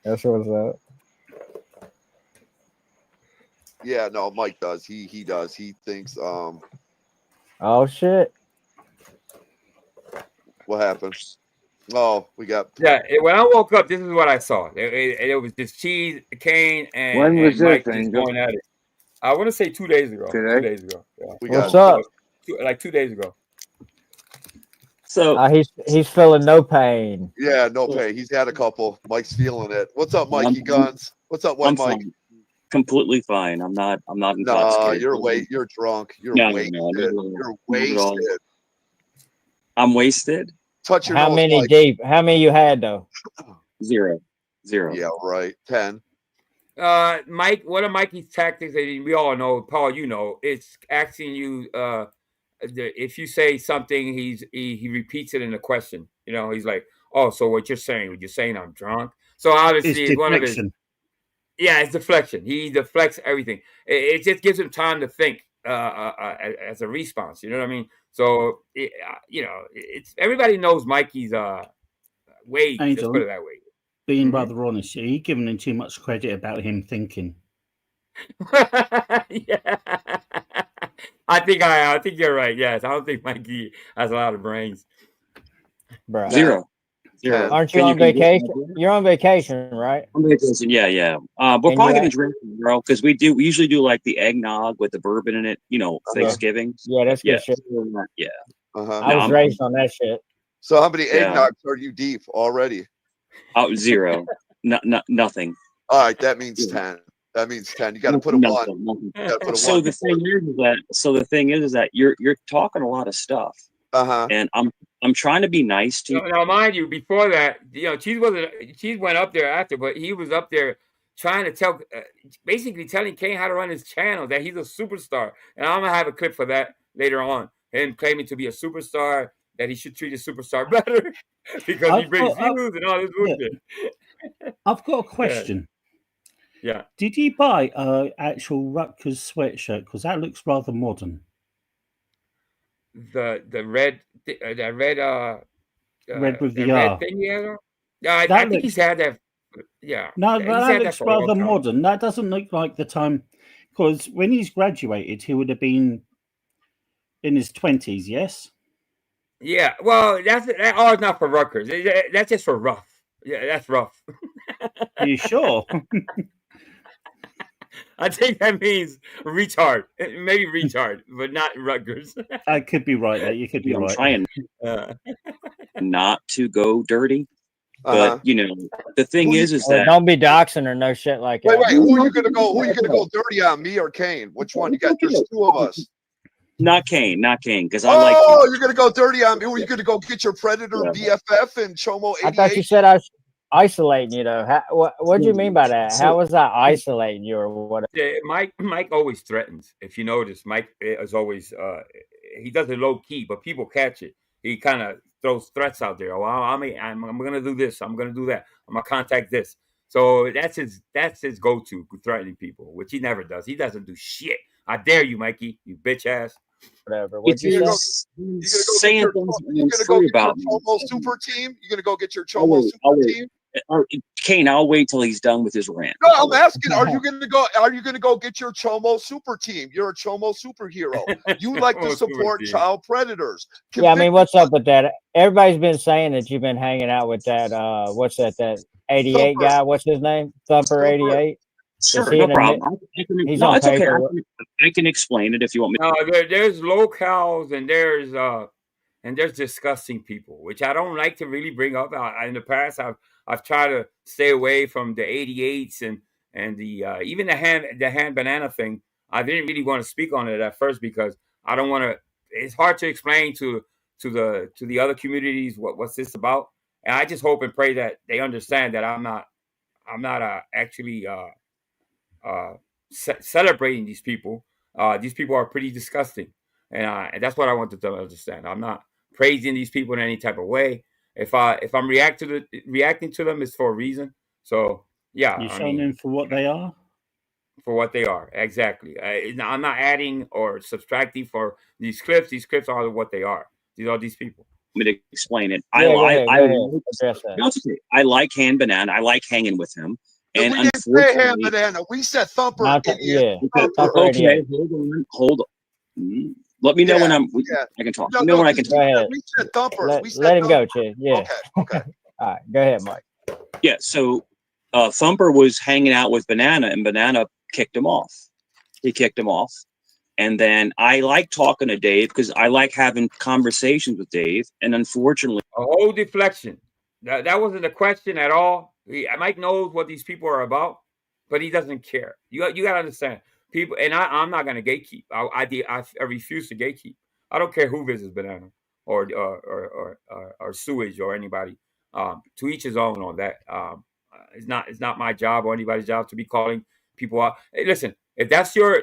That's what's up. Yeah, no, Mike does. He does. He thinks. Oh shit! What happened? Oh, we got. Yeah, when I woke up, this is what I saw. It was just Cheese, Kane, and When was Mike this, just Angel? going at it. I want to say 2 days ago. Today? 2 days ago. Yeah. What's up? Like 2 days ago. So he's feeling no pain. Yeah, no pain. He's had a couple. Mike's feeling it. What's up, Mikey Guns? What's up, White Mike? Fine. Completely fine. I'm not intoxicated. No, you're drunk. You're wasted. You're wasted. I'm wasted. Touch your How nose, many Mike. deep? How many you had though? Zero. Yeah, right. 10. Mike, one of Mikey's tactics, and we all know, Paul, you know, it's asking you if you say something, he repeats it in a question. You know, he's like, "Oh, so what you're saying? You're saying I'm drunk?" So obviously, It's one of his. deflection. Yeah, it's deflection. He deflects everything. It just gives him time to think as a response. You know what I mean? So you know, it's everybody knows Mikey's way. Let's Angel, put it that way. being rather honest, are you giving him too much credit about him thinking? Yeah, I think you're right. Yes, I don't think Mikey has a lot of brains. Bro. Zero. Aren't you on vacation? You're on vacation, right? I'm on vacation. Yeah. We're probably gonna drink, bro, because we usually do like the eggnog with the bourbon in it. You know, Thanksgiving. Yeah, that's good shit. Yeah. I was raised on that shit. So how many eggnogs are you deep already? Oh, zero. Nothing. All right, that means 10. That means 10. You got to put a one. So the thing is that you're talking a lot of stuff. And I'm trying to be nice to you. Now, mind you, before that, you know, Cheese went up there after, but he was up there trying to tell, basically telling Kane how to run his channel, that he's a superstar. And I'm gonna have a clip for that later on. Him claiming to be a superstar, that he should treat a superstar better because he brings views and all this bullshit. I've got a question. Yeah. Did you buy an actual Rutgers sweatshirt? Because that looks rather modern. The red red with the red R. thing, yeah. I think he's had that. Yeah. No, he's that had looks for a long rather time. modern. That doesn't look like the time, because when he's graduated, he would have been in his 20s. Yes. Yeah. Well, that R is not for Rutgers. That's just for rough. Yeah, that's rough. Are you sure? I think that means retard. Maybe retard, but not Rutgers. I could be right there. You could be I'm right. trying not to go dirty. But you know, the thing is that don't be doxing or no shit like that. Wait, who are you gonna go? Who are you gonna go dirty on? Me or Kane? Which one? You got there's two of us. Not Kane, because I you're gonna go dirty on me. Who are you gonna go get your Predator BFF and Chomo 88? I thought you said I was isolating you though. What do you mean by that? How was I isolating you or what? Yeah, Mike always threatens. If you notice, Mike is always he does it low key, but people catch it. He kind of throws threats out there. Oh, I'm gonna do this. I'm gonna do that. I'm gonna contact this. So that's his go-to, threatening people, which he never does. He doesn't do shit. I dare you, Mikey, you bitch ass. Whatever. You're gonna go get your Chomo super team. You're gonna go get your Chomo super team. Kane, I'll wait till he's done with his rant. No, I'm asking, are you gonna go get your Chomo super team? You're a Chomo superhero. You like to support child predators. Yeah, I mean, what's up with that? Everybody's been saying that you've been hanging out with that what's that 88 guy? What's his name? Thumper 88? Sure, no problem. He's no, on it's okay. paper. I can explain it if you want me. No, there's locals and there's disgusting people, which I don't like to really bring up. In the past, I've tried to stay away from the 88s and the even the hand banana thing. I didn't really want to speak on it at first because I don't want to. It's hard to explain to the other communities what's this about. And I just hope and pray that they understand that I'm not actually celebrating these people. These people are pretty disgusting, and that's what I want them to understand. I'm not praising these people in any type of way. If I'm reacting to them, it's for a reason. So yeah, You're showing them for what they are. For what they are, exactly. I'm not adding or subtracting for these clips. These clips are what they are. These are these people. Me to explain it. Yeah, I like Hand Banana. I like hanging with him. And we didn't say Hand Banana. We said Thumper. Okay, hold on. Let me know when I can talk. No, Let me know when I can talk. We said Thumper. Let him go, Chad. Yeah. Okay. All right, go ahead, Mike. Yeah, so Thumper was hanging out with Banana, and Banana kicked him off. He kicked him off. And then I like talking to Dave because I like having conversations with Dave. And unfortunately, a whole deflection. That wasn't a question at all. Mike knows what these people are about, but he doesn't care. You got to understand people. And I'm not going to gatekeep. I refuse to gatekeep. I don't care who visits Banana or sewage or anybody. To each his own on that. It's not my job or anybody's job to be calling people out. Hey, listen, if that's your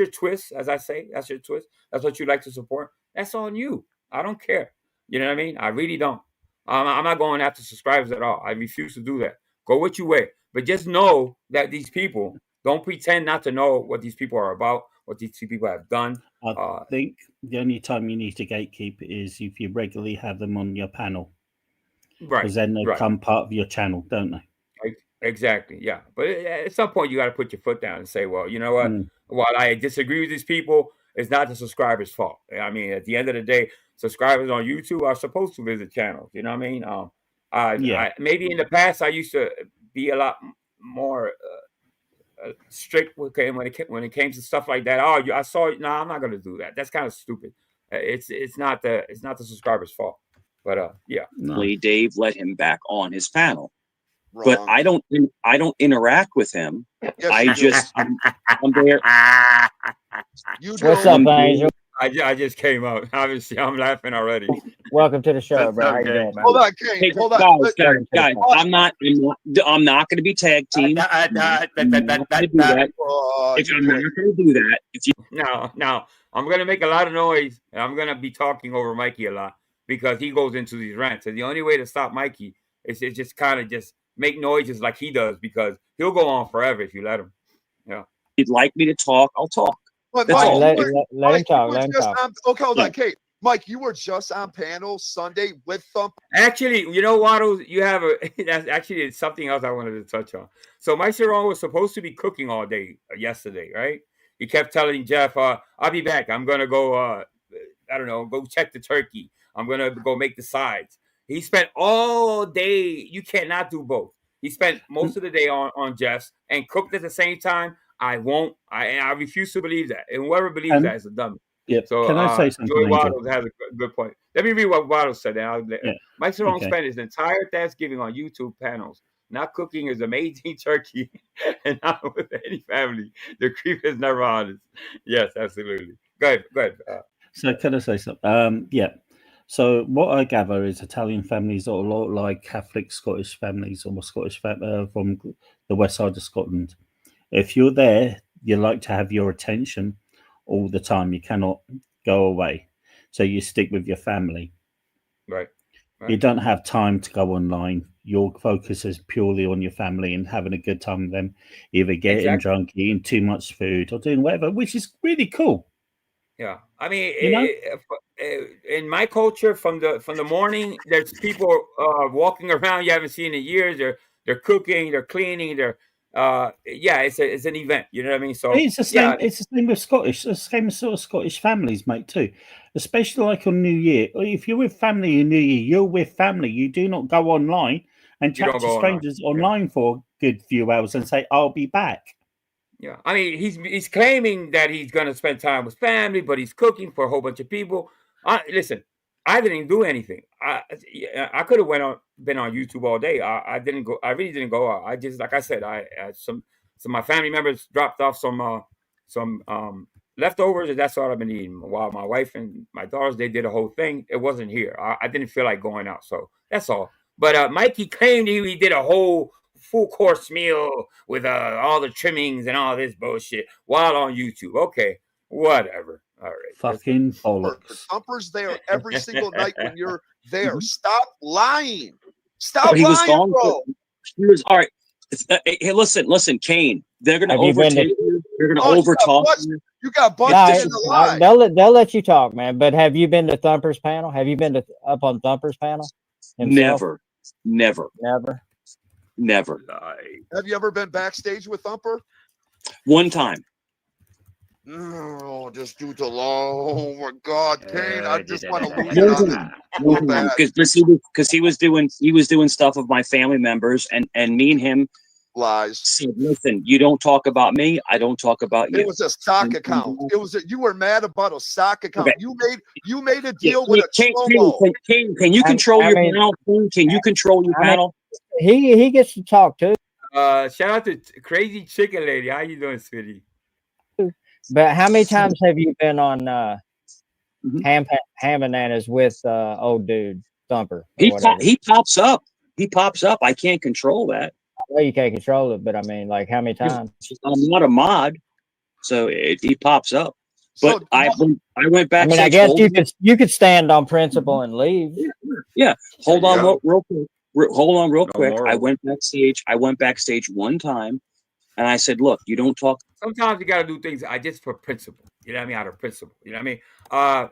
twist, as I say, that's your twist. That's what you like to support. That's on you. I don't care. You know what I mean? I really don't. I'm not going after subscribers at all. I refuse to do that. Go what you weigh. But just know that these people, don't pretend not to know what these people are about, what these two people have done. I think the only time you need to gatekeep is if you regularly have them on your panel. Right. Because then they become part of your channel, don't they? Exactly. Yeah. But at some point, you got to put your foot down and say, well, you know what? While I disagree with these people, it's not the subscribers' fault. I mean, at the end of the day, subscribers on YouTube are supposed to visit channels. You know what I mean? Maybe in the past, I used to be a lot more strict when it came to stuff like that. Oh, I saw it. No, I'm not going to do that. That's kind of stupid. It's not the subscribers' fault. But yeah. Dave let him back on his panel. But I don't interact with him. Yes, I'm there. What's up, Angel? I just came out. Obviously, I'm laughing already. Welcome to the show, bro. How you doing, man? Hold on, Kane. Hey, Hold on. Guys, I'm not going to be tag team. If I'm not going to do that, no, I'm going to make a lot of noise, and I'm going to be talking over Mikey a lot because he goes into these rants. And the only way to stop Mikey is to just kind of just make noises like he does, because he'll go on forever if you let him. Yeah. If you'd like me to talk, I'll talk. But Let him Mike, talk. Let him talk. Okay, hold on, Kate. Mike, you were just on panel Sunday with Thump. Actually, you know, Waddles, you have that's actually something else I wanted to touch on. So Mike Cerrone was supposed to be cooking all day yesterday, right? He kept telling Jeff, I'll be back. I'm going to go, I don't know, go check the turkey. I'm going to go make the sides. He spent all day. You cannot do both. He spent most of the day on Jeff's and cooked at the same time. I refuse to believe that. And whoever believes that is a dummy. Yeah. So, can I say something? Joey Waddles has a good point. Let me read what Waddles said. Mike Cerrone spent his entire Thanksgiving on YouTube panels, not cooking his amazing turkey and not with any family. The creep is never honest. Yes, absolutely. Go ahead. So can I say something? Yeah. So what I gather is Italian families are a lot like Catholic Scottish families or Scottish from the west side of Scotland. If you're there, you like to have your attention all the time. You cannot go away. So you stick with your family. Right. You don't have time to go online. Your focus is purely on your family and having a good time with them, either getting drunk, eating too much food, or doing whatever, which is really cool. Yeah, I mean, in my culture, from the morning, there's people walking around you haven't seen in years. They're cooking, they're cleaning, it's an event. You know what I mean? So it's the same. Yeah. It's the same with Scottish. It's the same sort of Scottish families, mate, too. Especially like on New Year. If you're with family in New Year, you're with family. You do not go online and chat to strangers online for a good few hours and say, "I'll be back." Yeah, I mean, he's claiming that he's gonna spend time with family, but he's cooking for a whole bunch of people. Listen, I didn't do anything. I could have been on YouTube all day. I didn't go. I really didn't go out. I just, like I said, some my family members dropped off some leftovers, and that's all I've been eating. While my wife and my daughters, they did a whole thing. It wasn't here. I didn't feel like going out, so that's all. But Mikey claimed he did a whole full course meal with all the trimmings and all this bullshit while on YouTube. Okay, whatever. All right. Fucking bollocks. Thumper's there every single night when you're there. Stop lying. Stop But he was lying, gone. bro. He was all right. Hey, listen, Kane. They're gonna overtake you. They're gonna overtalk you. You got busted in the lie. They'll let you talk, man. But have you been to Thumper's panel? Have you been up on Thumper's panel? Himself? Never. Have you ever been backstage with Thumper? One time. No, just due to law. Oh my God, Kane! I just want to lose it. Because he was doing stuff with my family members, and me and him lies. Said, listen, you don't talk about me. I don't talk about you. It was a stock account. You were mad about a stock account. Okay. You made a deal with a Kane, can you control your panel? Can you control your panel? He gets to talk too. Shout out to Crazy Chicken Lady. How you doing, sweetie? But how many times have you been on Ham Bananas with old dude Thumper? He pops up. He pops up. I can't control that. Well, you can't control it, but I mean, like, how many times? I'm not a mod, so he pops up. But so, I went back. I mean, I guess you could stand on principle and leave. Yeah. Hold on real quick. Hold on real quick. I went backstage one time, and I said, "Look, you don't talk." Sometimes you got to do things just for principle. You know what I mean? Out of principle. You know what I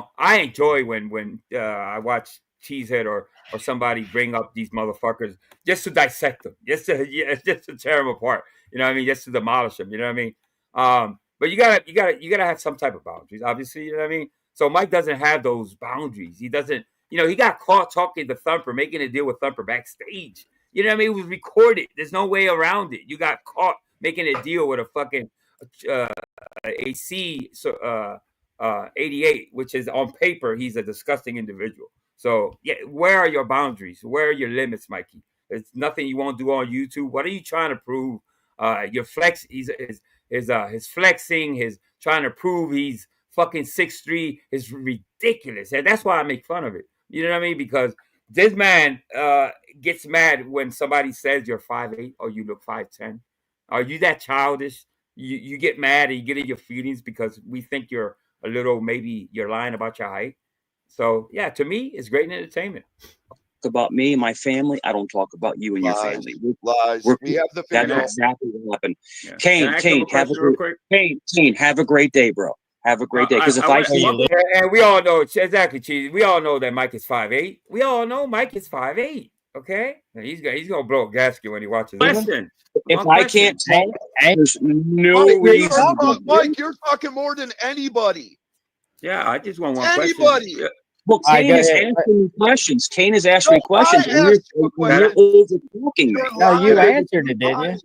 mean? I enjoy when I watch Cheesehead or somebody bring up these motherfuckers just to dissect them, just to tear them apart. You know what I mean? Just to demolish them. You know what I mean? But you gotta have some type of boundaries. Obviously, you know what I mean. So Mike doesn't have those boundaries. He doesn't. He got caught talking to Thumper, making a deal with Thumper backstage. You know what I mean? It was recorded. There's no way around it. You got caught making a deal with a fucking AC 88, which is on paper, he's a disgusting individual. So yeah, where are your boundaries? Where are your limits, Mikey? There's nothing you won't do on YouTube. What are you trying to prove? Your flex, his flexing, his trying to prove he's fucking 6'3" is ridiculous, and that's why I make fun of it. You know what I mean? Because this man gets mad when somebody says you're 5'8" or you look 5'10". Are you that childish? You get mad and you get in your feelings because we think you're a little, maybe you're lying about your height. So yeah, to me, it's great entertainment. About me and my family, I don't talk about you and your family. Lies. We have the that's exactly what happened. Yeah. Kane, have a great day, bro. Have a great day. Because if I see you, and we all know exactly, Cheese. We all know that Mike is 5'8". We all know Mike is 5'8". Okay, and he's gonna blow a gasket when he watches this. Listen, if I can't talk, there's no reason. Mike, you're talking more than anybody. Yeah, I just want one anybody. question. Well, Kane is asking me questions. Kane is asking me questions. And you're over-talking me. No, you answered it, didn't you?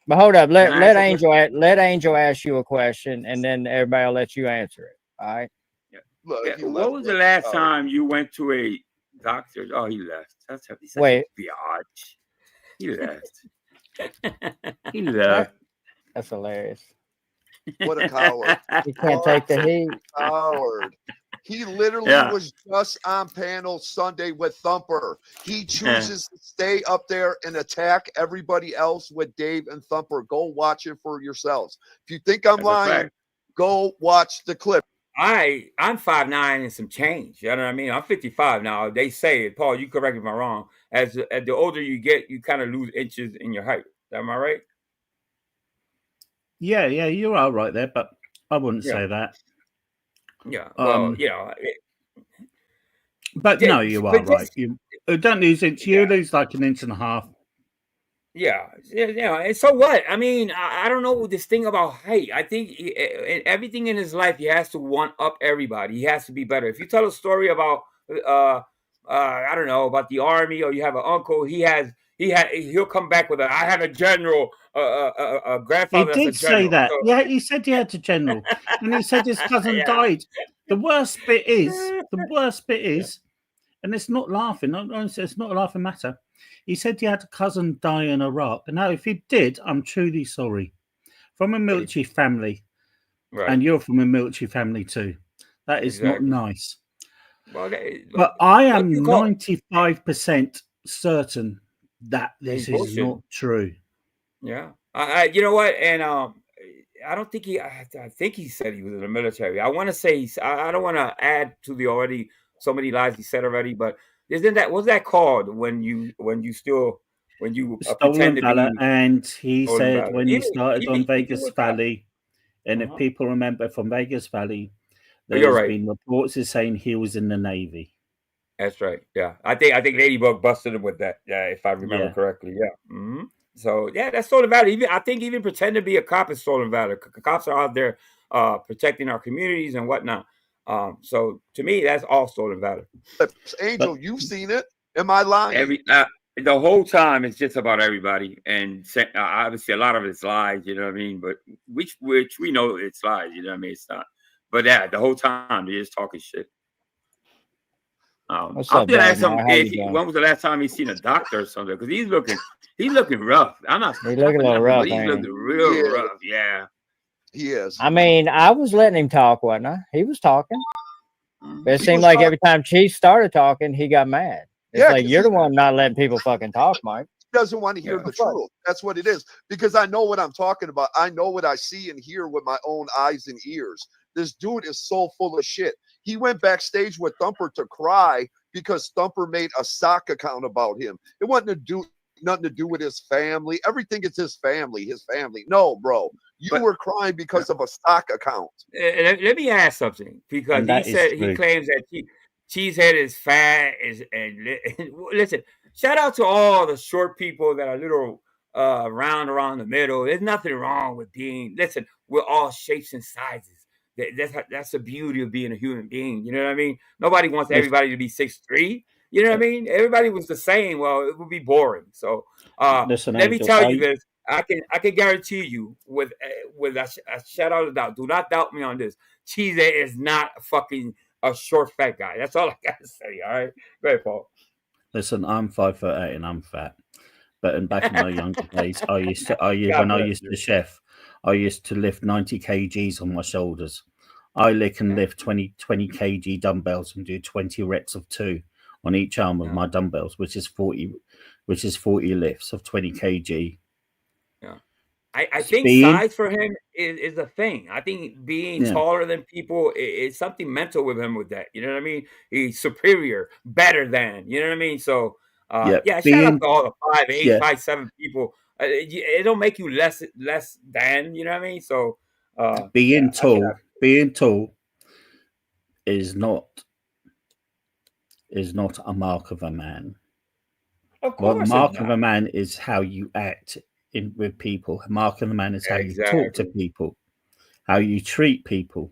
But hold up, let Angel ask you a question, and then everybody will let you answer it. All right. Yeah. What was the last time you went to a doctor? Oh, he left. That's wait. Biatch. He left. He left. That's hilarious. What a coward! He can't take the heat. Coward. He literally was just on panel Sunday with Thumper. He chooses to stay up there and attack everybody else with Dave and Thumper. Go watch it for yourselves. If you think I'm lying, go watch the clip. I'm 5'9" and some change. You know what I mean? I'm 55 now. They say it. Paul, you correct me if I'm wrong. As the older you get, you kind of lose inches in your height. Am I right? Yeah, you're all right there, but I wouldn't say that. Yeah, well, but no, you are right. You don't lose inch. You lose like an inch and a half. Yeah. And so what? I mean, I don't know this thing about height. I think everything in his life, he has to one up everybody. He has to be better. If you tell a story about I don't know, about the army, or you have an uncle, he'll come back with I had a general, a He grandfather that's a did say general. that. So, Yeah, he said he had a general, and he said his cousin yeah. died. The worst bit is, and it's not laughing. It's not a laughing matter. He said he had a cousin die in Iraq. Now, if he did, I'm truly sorry. From a military family, Right. and you're from a military family too. That is not nice. Well, But I am 95% certain that this is not true. Yeah, you know what? And I don't think I think he said he was in the military. I want to say I don't want to add to the already so many lies he said already. But what's that called when you Stolen pretend to valor, be? and he said valor. when he started on Vegas was that. Valley, and if people remember from Vegas Valley, You're there's right. been reports of saying he was in the Navy. That's right. Yeah, I think Ladybug busted him with that. Yeah, if I remember correctly. Yeah. Mm-hmm. So yeah, that's stolen valor. I think even pretending to be a cop is stolen valor. Cops are out there protecting our communities and whatnot. So to me, that's all stolen valor. Angel, you've seen it. Am I lying? The whole time it's just about everybody, and obviously a lot of it's lies. You know what I mean? But which we know it's lies. You know what I mean? It's not. But yeah, the whole time they're just talking shit. I'm gonna ask him when was the last time he's seen a doctor or something, because he's looking rough. I'm not. He's looking a little rough. He's looking real rough. Yeah, he is. I mean, I was letting him talk, wasn't I? He was talking. But it seemed like every time Chief started talking, he got mad. It's like you're the one not letting people fucking talk, Mike. He doesn't want to hear the truth. That's what it is. Because I know what I'm talking about. I know what I see and hear with my own eyes and ears. This dude is so full of shit. He went backstage with Thumper to cry because Thumper made a sock account about him. It wasn't nothing to do with his family. Everything is his family. No, bro. You were crying because of a stock account. Let me ask something, because he claims that Cheesehead is fat. Listen, shout out to all the short people that are little round around the middle. There's nothing wrong with being. Listen, we're all shapes and sizes. That's the beauty of being a human being. You know what I mean? Nobody wants everybody to be 6'3". You know what I mean? Everybody was the same. Well, it would be boring. So let me tell you this. I can guarantee you with a shout out of doubt. Do not doubt me on this. Cheesehead is not fucking a short fat guy. That's all I gotta say. All right, go ahead, Paul. Listen, I'm 5'8" and I'm fat. But back in my younger days, when I used to chef, I used to lift 90 kgs on my shoulders. I can lift 20 kg dumbbells and do 20 reps of 2 on each arm of my dumbbells, which is 40 lifts of 20 kg. Yeah, I think size for him is a thing. I think being taller than people is something mental with him with that. You know what I mean? He's superior, better than. You know what I mean? So shout out to all the 5'8", 5'7" people. It don't make you less than. You know what I mean? So being tall is not a mark of a man. Of course, the mark of a man is how you act with people. A mark of a man is how you talk to people, how you treat people.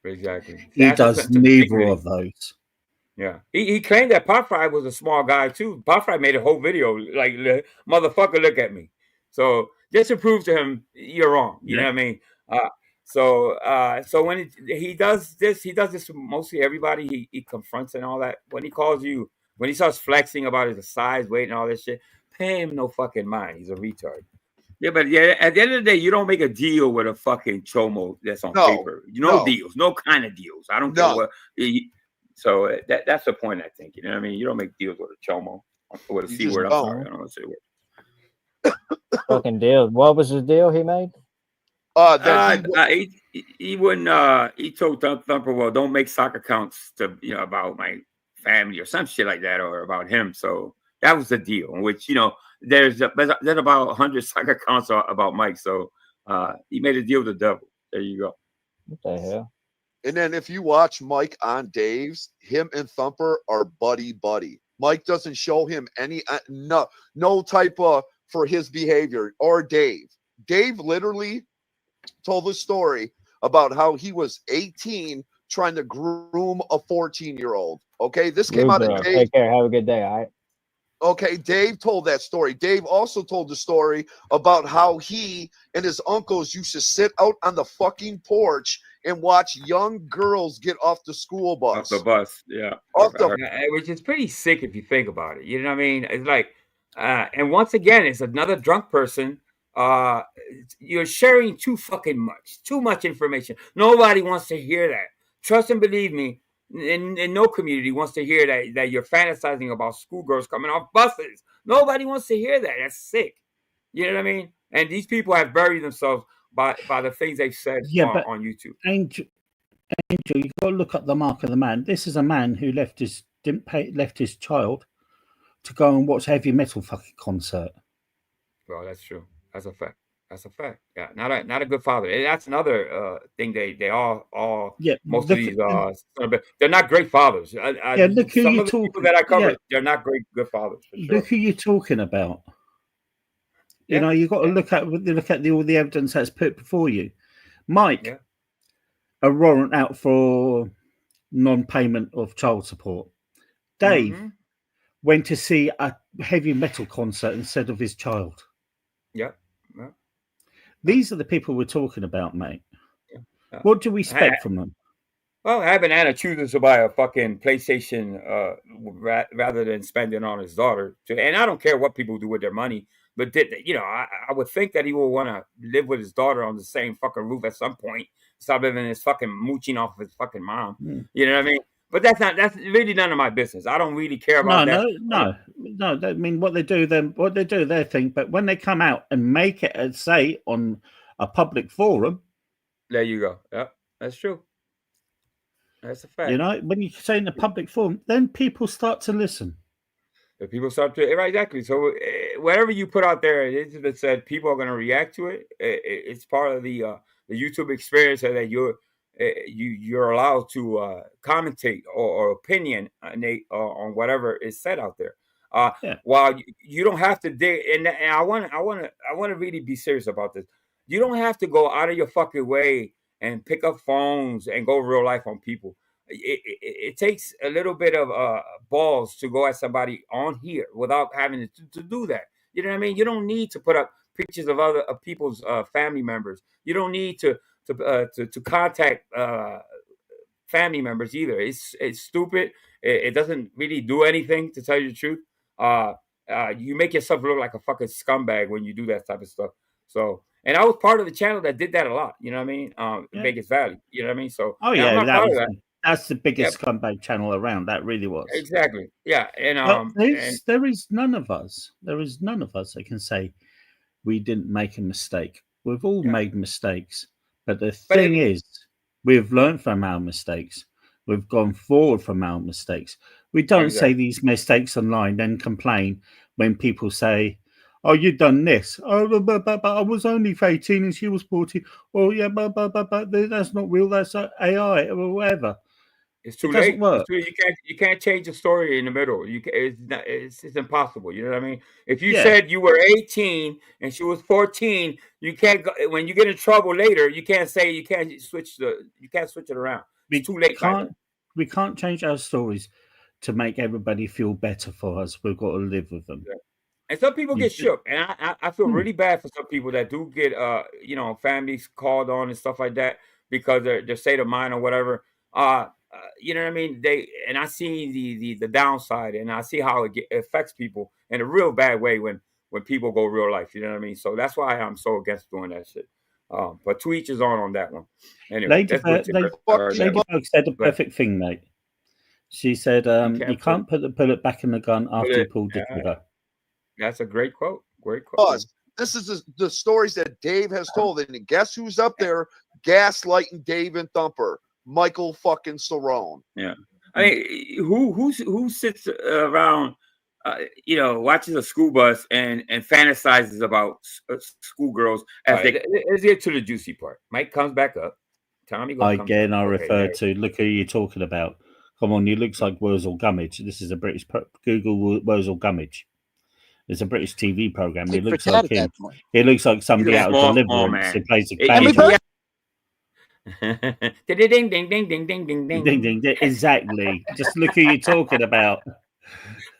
Exactly. He does neither of those. Yeah, he claimed that Pot Fry was a small guy too. Pot Fry made a whole video like, motherfucker, look at me. So just to prove to him you're wrong. You know what I mean? So when he does this to mostly everybody. He confronts and all that. When he starts flexing about his size, weight, and all this shit, pay him no fucking mind. He's a retard. Yeah, but at the end of the day, you don't make a deal with a fucking chomo that's on paper. No deals, no kind of deals. I don't care what. So that's the point, I think. You know what I mean? You don't make deals with a chomo. With a C word. I'm sorry. I don't want to say word. Fucking deal. What was the deal he made? He wouldn't. He told Thumper, "Well, don't make sock accounts to about my family or some shit like that, or about him." So that was the deal. In which there's about 100 sock accounts about Mike. So he made a deal with the devil. There you go. What the hell? And then if you watch Mike on Dave's, him and Thumper are buddy. Mike doesn't show him any no type of for his behavior, or Dave. Dave literally told the story about how he was 18 trying to groom a 14-year-old. Okay, this came out of Dave. Take care. Have a good day. All right. Okay, Dave told that story. Dave also told the story about how he and his uncles used to sit out on the fucking porch and watch young girls get off the school bus. Off the bus, yeah. Which is pretty sick if you think about it. You know what I mean? It's like, and once again, it's another drunk person. You're sharing too much information. Nobody wants to hear that. Trust and believe me. In no community wants to hear that you're fantasizing about schoolgirls coming off buses. Nobody wants to hear that. That's sick. You know what I mean? And these people have buried themselves by the things they've said on YouTube. Angel, you got to look at the mark of the man. This is a man who left his child to go and watch a heavy metal fucking concert. Well, that's true. That's a fact. That's a fact. Yeah, not a good father. And that's another thing. They all most of these they're not great fathers. Look who you're talking. People that I covered, they're not good fathers. For sure. Look who you're talking about. You know, you got to look at all the evidence that's put before you. Mike, a warrant out for non-payment of child support. Dave went to see a heavy metal concert instead of his child. Yeah. These are the people we're talking about, mate. What do we expect from them? Well, Banana chooses to buy a fucking PlayStation rather than spending on his daughter. And I don't care what people do with their money, but I would think that he will want to live with his daughter on the same fucking roof at some point. Stop living his fucking mooching off of his fucking mom. You know what I mean? But that's really none of my business. I don't really care about that. No. I mean, what they do, their thing. But when they come out and make it and say on a public forum, there you go. Yeah, that's true. That's a fact. You know, when you say in a public forum, then people start to listen. If people start to right, exactly. So whatever you put out there, it's been said, people are going to react to it. It's part of the YouTube experience that you're allowed to commentate or opinion on whatever is said out there. While you don't have to dig, and I want to really be serious about this. You don't have to go out of your fucking way and pick up phones and go real life on people. It takes a little bit of balls to go at somebody on here without having to do that. You know what I mean? You don't need to put up pictures of people's family members. You don't need to contact family members either. It's stupid. It doesn't really do anything, to tell you the truth. You make yourself look like a fucking scumbag when you do that type of stuff. So, and I was part of the channel that did that a lot. You know what I mean? Vegas Valley. You know what I mean? So, that's the biggest scumbag channel around. That really was exactly. Yeah, and there is none of us that can say we didn't make a mistake. We've all made mistakes. But the thing is, we've learned from our mistakes. We've gone forward from our mistakes. We don't say these mistakes online, then complain when people say, "Oh, you've done this. Oh, but I was only 18 and she was 14. Oh, yeah, but that's not real. That's AI or whatever." It's too late. You can't change the story in the middle. It's impossible. You know what I mean? If you said you were 18 and she was 14, you can't go, when you get in trouble later. You can't say you can't switch it around. It's too late. We can't change our stories to make everybody feel better for us. We've got to live with them. Yeah. And some people get shook, and I feel really bad for some people that do get families called on and stuff like that because their state of mind or whatever. You know what I mean? I see the downside, and I see how it affects people in a real bad way when people go real life. You know what I mean? So that's why I'm so against doing that shit. But to each his own on that one. Anyway, Ladybug said the perfect thing, mate. She said, "You can't put the bullet back in the gun after you pulled the trigger." That's a great quote. Great quote. This is the stories that Dave has told, and guess who's up there gaslighting Dave and Thumper? Michael fucking Cerrone. Yeah, I mean, who sits around, watches a school bus and fantasizes about schoolgirls as they let's get to the juicy part. Mike comes back up. Tommy goes again. I refer to look who you're talking about. Come on, you looks like Wurzel Gummidge. This is a British Google Wurzel Gummidge. It's a British TV program. He looks like him. He looks like somebody out of Deliverance who plays a Ding ding ding ding ding ding ding Ding, ding, ding. Exactly. Just look who you're talking about.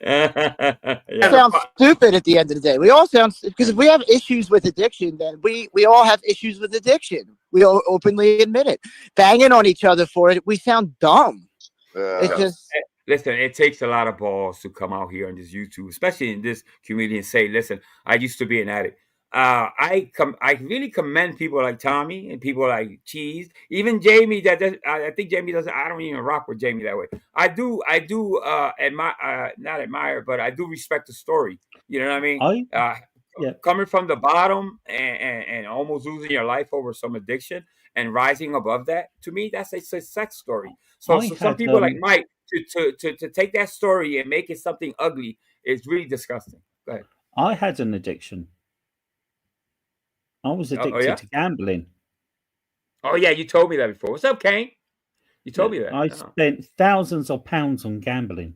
Sounds stupid at the end of the day. We all sound, because if we have issues with addiction, then we all have issues with addiction. We all openly admit it. Banging on each other for it, we sound dumb. It's just. Listen, it takes a lot of balls to come out here on this YouTube, especially in this community, and say, "Listen, I used to be an addict." I really commend people like Tommy and people like Cheese, even Jamie. I think Jamie doesn't. I don't even rock with Jamie that way. I do admire, not admire, but I do respect the story. You know what I mean? Coming from the bottom and almost losing your life over some addiction and rising above that, to me, that's a success story. So some people like Mike to take that story and make it something ugly is really disgusting. Go ahead. I had an addiction. I was addicted to gambling. Oh yeah, you told me that before. What's up, Kane? You told me that. I spent thousands of pounds on gambling,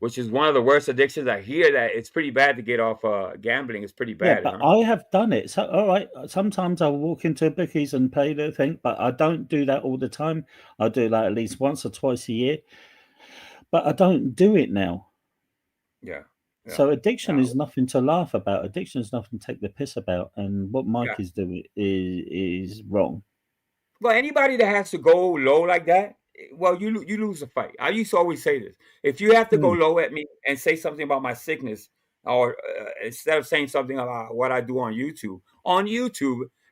which is one of the worst addictions. I hear that it's pretty bad to get off gambling. It's pretty bad. Yeah, but I have done it. So all right, sometimes I'll walk into bookies and pay the thing, but I don't do that all the time. I do like at least once or twice a year, but I don't do it now. Yeah. So addiction is nothing to laugh about. Addiction is nothing to take the piss about. And what Mike is doing is wrong. Well, anybody that has to go low like that, well, you lose a fight. I used to always say this: if you have to go low at me and say something about my sickness, or instead of saying something about what I do on YouTube,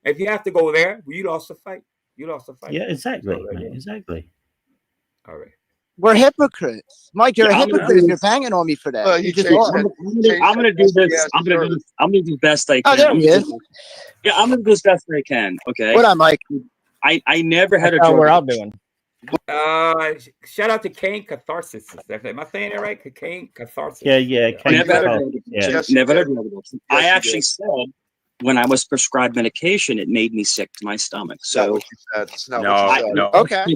if you have to go there, you lost the fight. You lost the fight. Yeah, exactly, mate, exactly. All right. We're hypocrites, Mike. You're a hypocrite. If you're banging on me for that. You just I'm gonna do this. I'm gonna do the best I can. Oh, there he is. Yeah, I'm gonna do as best I can. Okay. What up, Mike? I never had a drug. We're all doing. Shout out to Kane Catharsis. Am I saying it right? Kane Catharsis. Yeah. Never had a drug addiction. Never had a drug addiction. I actually said when I was prescribed medication, it made me sick to my stomach. So no. Okay.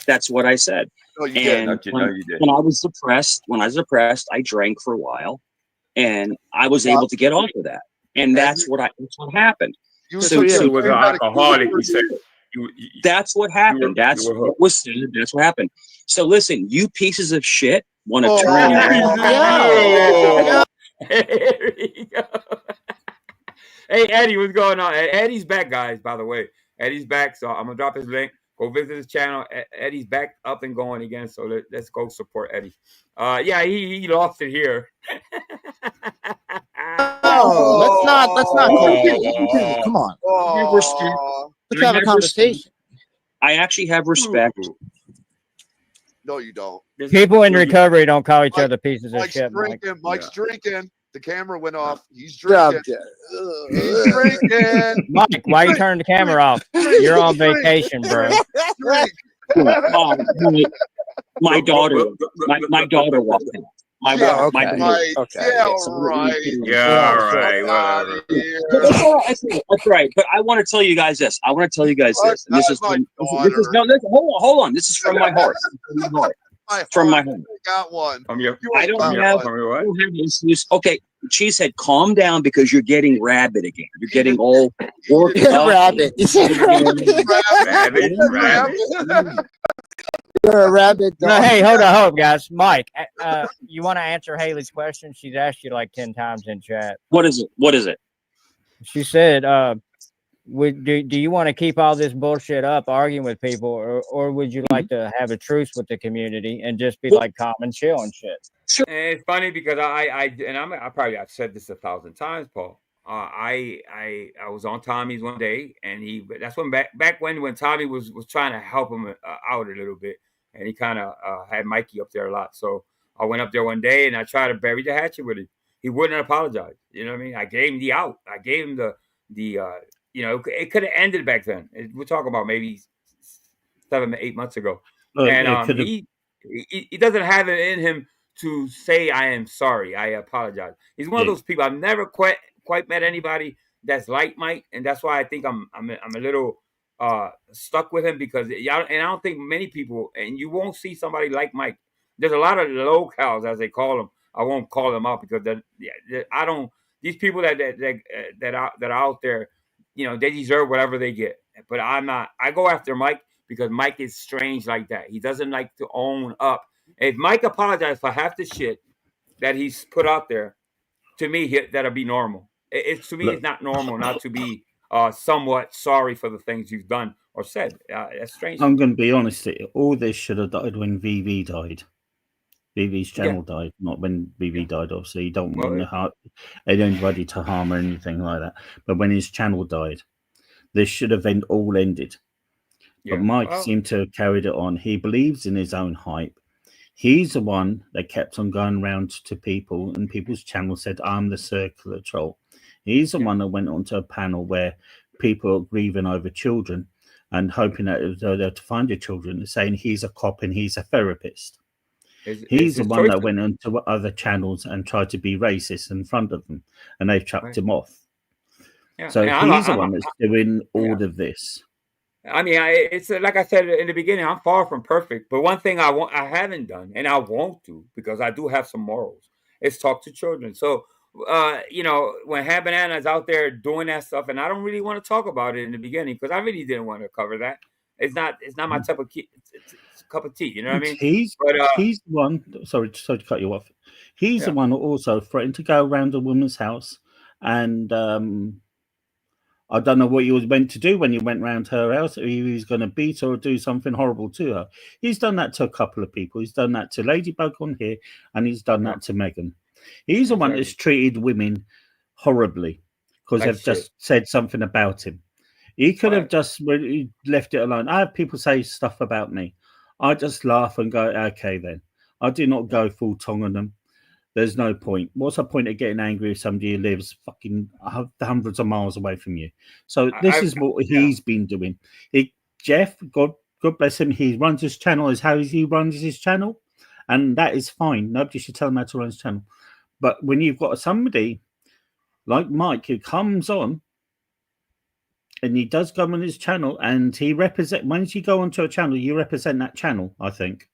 That's what I said. No, you and did. When I was depressed, I drank for a while, and I was able to get off of that. And that's what happened. You was an alcoholic. You said. That's what happened. That's what was said. That's what happened. So listen, you pieces of shit want to turn your There we go. Hey Eddie, what's going on? Eddie's back, guys. By the way, Eddie's back. So I'm gonna drop his link. Go visit his channel. Eddie's back up and going again. So let's go support Eddie. Yeah, he lost it here. Let's not go. Come on. Let's have a conversation. I actually have respect. No, you don't. People in recovery don't call each other pieces of shit. Mike's drinking. The camera went off. He's drinking. He's drinking. Mike, why you turning the camera off? You're on vacation, bro. My daughter walked in. My daughter. Whatever. That's right. But I want to tell you guys this. And this is hold on. This is from my heart. From my heart. Got one. I don't have issues. Okay, Cheesehead, calm down because you're getting rabid again. You're getting all worked up. Rabbit. You're a rabbit. No, hey, hold on, guys. Mike, you want to answer Haley's question? She's asked you like 10 times in chat. What is it? She said, do you want to keep all this bullshit up, arguing with people, or would you like to have a truce with the community and just be like calm and chill and shit? And it's funny because I've said this 1,000 times, Paul. I was on Tommy's one day, and that's when back when Tommy was trying to help him out a little bit, and he kind of had Mikey up there a lot. So I went up there one day and I tried to bury the hatchet with him. He wouldn't apologize. You know what I mean? I gave him the out. I gave him the it could have ended back then. We're talking about maybe 7 to 8 months ago. And he doesn't have it in him to say, I am sorry, I apologize. He's one of those people. I've never quite met anybody that's like Mike, and that's why I think I'm a little stuck with him, because I don't think many people, and you won't see somebody like Mike. There's a lot of locals, as they call them. I won't call them out because these people that are out there, they deserve whatever they get. but I'm not. I go after Mike because Mike is strange like that. He doesn't like to own up. If Mike apologized for half the shit that he's put out there, to me, that'll be normal. To me, it's not normal not to be somewhat sorry for the things you've done or said. That's strange. I'm going to be honest. All this should have died when VV died. VV's channel died, not when VV died. Obviously, you don't want anybody to harm or anything like that. But when his channel died, this should have all ended. Yeah. But Mike seemed to have carried it on. He believes in his own hype. He's the one that kept on going around to people, and people's channel said, "I'm the circular troll." He's the one that went onto a panel where people are grieving over children and hoping that they're to find your children, saying he's a cop and he's a therapist. He's the one that went onto other channels and tried to be racist in front of them, and they've chucked him off. Yeah. So he's the one that's doing all of this. I mean, it's like I said in the beginning, I'm far from perfect. But one thing I haven't done, and I won't do, because I do have some morals, is talk to children. So, you know, when Ham Banana is out there doing that stuff, and I don't really want to talk about it in the beginning because I really didn't want to cover that. It's not my type of it's a cup of tea. You know what I mean? He's the one. Sorry to cut you off. He's the one who also threatened to go around a woman's house, and I don't know what he was meant to do when he went round her house. He was going to beat her or do something horrible to her. He's done that to a couple of people. He's done that to Ladybug on here, and he's done that to Megan. He's the one that's treated women horribly because they've just said something about him. He could have just really left it alone. I have people say stuff about me. I just laugh and go, okay, then. I do not go full tongue on them. There's no point. What's the point of getting angry with somebody who lives fucking hundreds of miles away from you? So this is what he's been doing. Jeff, God bless him, he runs his channel as how he runs his channel, and that is fine. Nobody should tell him how to run his channel. But when you've got somebody like Mike who comes on, and he does come on his channel, and he once you go onto a channel, you represent that channel, I think.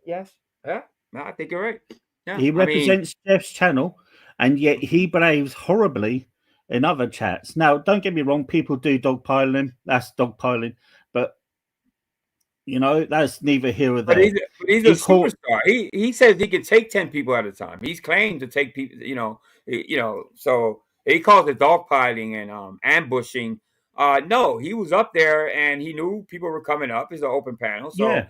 Yes. Yeah. I think you're right. Yeah. He represents Jeff's channel, and yet he behaves horribly in other chats. Now, don't get me wrong, people do dogpiling. That's dogpiling. But, you know, that's neither here or there. But he's a superstar. He says he can take 10 people at a time. He's claimed to take people, you know, so he calls it dogpiling and ambushing. No, he was up there and he knew people were coming up. It's an open panel. So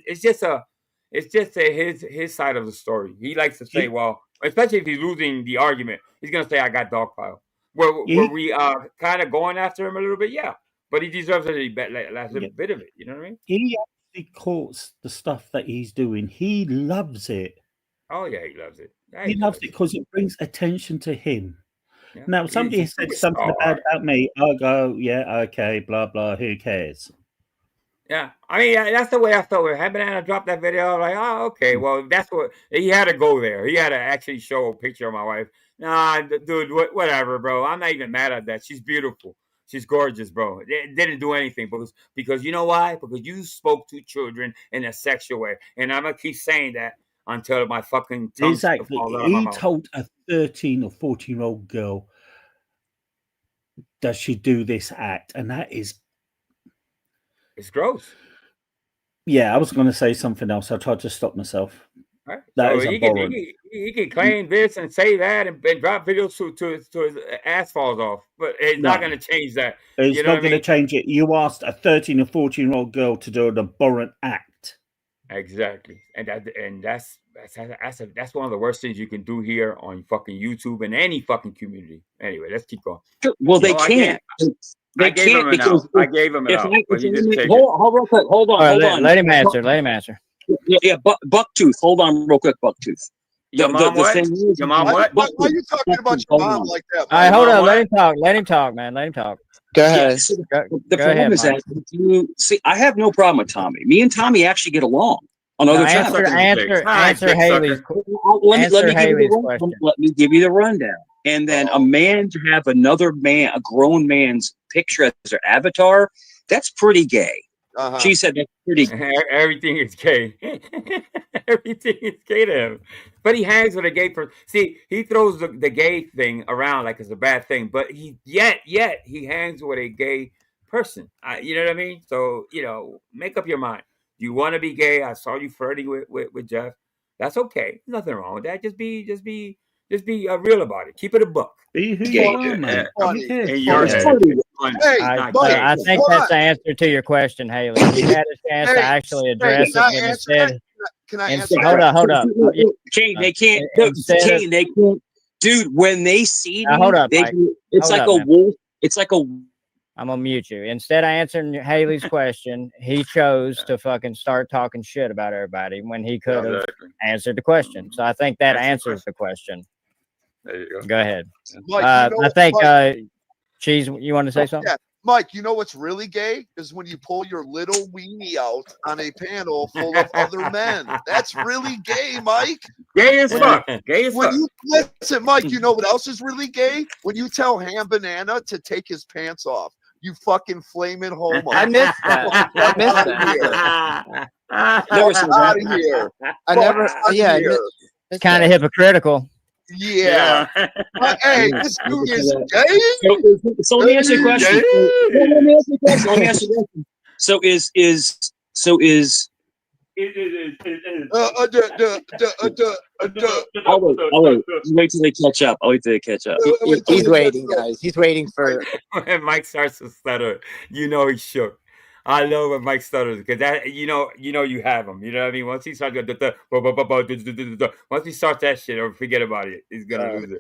it's just his side of the story. He likes to say, well, especially if he's losing the argument, he's going to say, I got dogpile. Were we kind of going after him a little bit? Yeah. But he deserves a little bit of it. You know what I mean? He actually courts the stuff that he's doing. He loves it. Oh, yeah, he loves it. Yeah, he loves it because it brings attention to him. Yeah. Now, somebody said something bad about me. I'll go, yeah, okay, blah, blah, who cares? Yeah, I mean, that's the way I felt. When Banana dropped that video, I'm like, oh, okay, well, that's what he had to go there. He had to actually show a picture of my wife. Nah, dude, whatever, bro. I'm not even mad at that. She's beautiful. She's gorgeous, bro. It didn't do anything because you know why? Because you spoke to children in a sexual way, and I'm gonna keep saying that until my fucking tongue falls out of my mouth. He told a 13 or 14-year-old girl, does she do this act? And that is... It's gross. Yeah, I was going to say something else. I tried to stop myself. Right. That so is he can claim this and say that and drop videos to his ass falls off, but it's not going to change that. It's not going to change it. You asked a 13 or 14-year-old girl to do an abhorrent act. Exactly, and that's one of the worst things you can do here on fucking YouTube and any fucking community. Anyway, let's keep going. Well, they can't. I gave him an out. I gave him an out. But he just hold real quick. Hold on. Let him answer. Let him answer. Yeah, Bucktooth. Hold on real quick, Bucktooth. Your mom what? Your mom what? Why are you talking about your mom like that? All right, hold on. Let him talk. Let him talk, man. Let him talk. Go ahead. The problem is that see, I have no problem with Tommy. Me and Tommy actually get along on other channels. Answer Haley's question. Let me give you the rundown. And then a man to have another man, a grown man's picture as their avatar, that's pretty gay. She said that's pretty. Everything is gay. Everything is gay to him. But he hangs with a gay person. See, he throws the gay thing around like it's a bad thing, but yet he hangs with a gay person. You know what I mean? So, make up your mind. You want to be gay? I saw you flirting with Jeff. That's okay. Nothing wrong with that. Just be real about it. Keep it a buck. Be who you are, man. I think that's the answer to your question, Haley. He had a chance to actually address it, but instead. Can I answer? Hold up. Kane, they can't. Kane, they can't. Dude, when they see me, hold up, it's like a wolf. It's like a. I'm gonna mute you. Instead of answering Haley's question, he chose to fucking start talking shit about everybody when he could have answered the question. So I think that answers the question. There you go. Go ahead. Mike, I think Cheese, you want to say something? Yeah. Mike, you know what's really gay is when you pull your little weenie out on a panel full of other men. That's really gay, Mike. Gay as fuck. Gay as fuck. Listen, Mike, you know what else is really gay? When you tell Ham Banana to take his pants off. You fucking flaming homo. I missed that. I missed that. Never said that. Out of here. I never. Yeah. It's kind of hypocritical. Yeah. Hey, this dude is gay. So let me answer the question. Let me answer the question. So is. I'll wait. Wait till they catch up. He's waiting, guys. He's waiting for. When Mike starts to stutter, he's shook. I love when Mike stutters because that you have him. You know what I mean? Once he starts once he starts that shit, or forget about it, he's gonna lose it.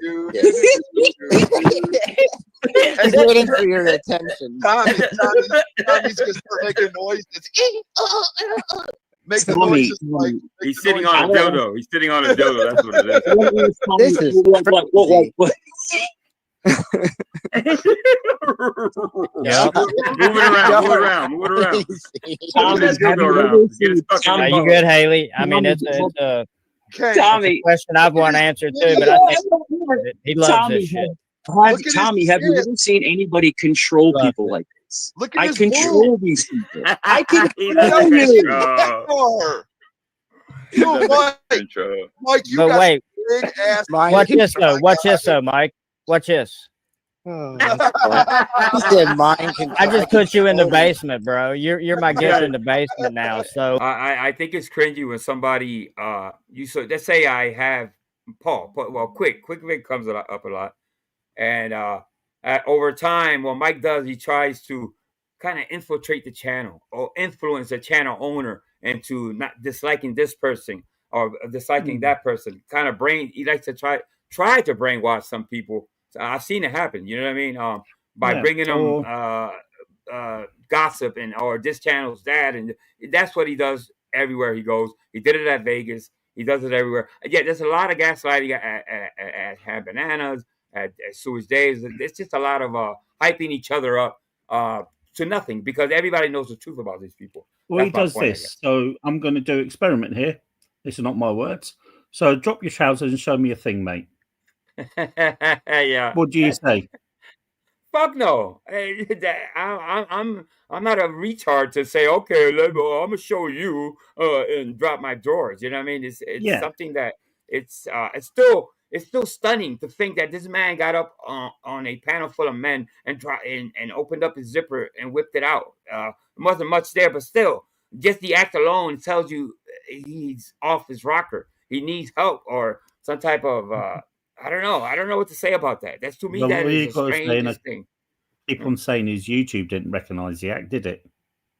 He's waiting for your attention. Tommy's gonna start making noises. Make the noises like he's sitting on a dildo. He's sitting on a dildo. That's what it is. This is what? Yeah. Move it around. Are you good, Haley? I mean, it's a question I've wanted to answer too, but I think he loves this shit. Tommy, have you ever seen anybody control people like this? I control these people. I can control you. Mike, you got big ass. Watch this though, Mike. Watch this. He said mine can. I just put you in the basement, bro. You're my gift in the basement now. So I think it's cringy when somebody let's say I have Paul. Well, quick Vic comes up a lot, and over time, what Mike does, he tries to kind of infiltrate the channel or influence the channel owner into not disliking this person or disliking that person. He likes to try to brainwash some people. So I've seen it happen. You know what I mean? By bringing them gossip or this channel's that, and that's what he does everywhere he goes. He did it at Vegas. He does it everywhere. Yeah, there's a lot of gaslighting at Ham Bananas, at Sewage Days. It's just a lot of hyping each other up to nothing because everybody knows the truth about these people. Well, he does this. So I'm going to do an experiment here. These are not my words. So drop your trousers and show me a thing, mate. Yeah. What do you say? Fuck no. I'm not a retard to say, okay, I'm gonna show you and drop my drawers. You know what I mean? It's something that it's still stunning to think that this man got up on a panel full of men and opened up his zipper and whipped it out. There wasn't much there, but still, just the act alone tells you he's off his rocker. He needs help or some type of I don't know what to say about that. That's to me that is the strangest thing. Keep on saying his YouTube didn't recognize the act, did it?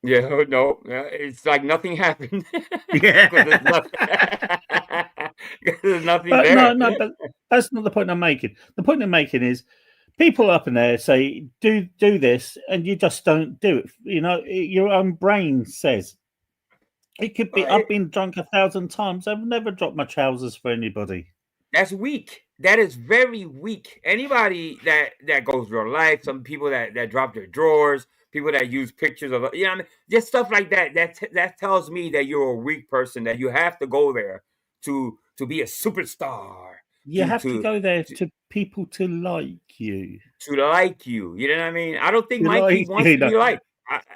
Yeah, no, it's like nothing happened. Yeah, there's nothing there. No, but that's not the point I'm making. The point I'm making is people up in there say do this, and you just don't do it. You know, your own brain says it could be. I've been drunk 1,000 times. I've never dropped my trousers for anybody. That's weak. That is very weak. Anybody that goes real life, some people that drop their drawers, people that use pictures of, you know what I mean? Just stuff like that. That tells me that you're a weak person, that you have to go there to be a superstar. You have to go there to people to like you. To like you. You know what I mean? I don't think Mikey wants to be liked.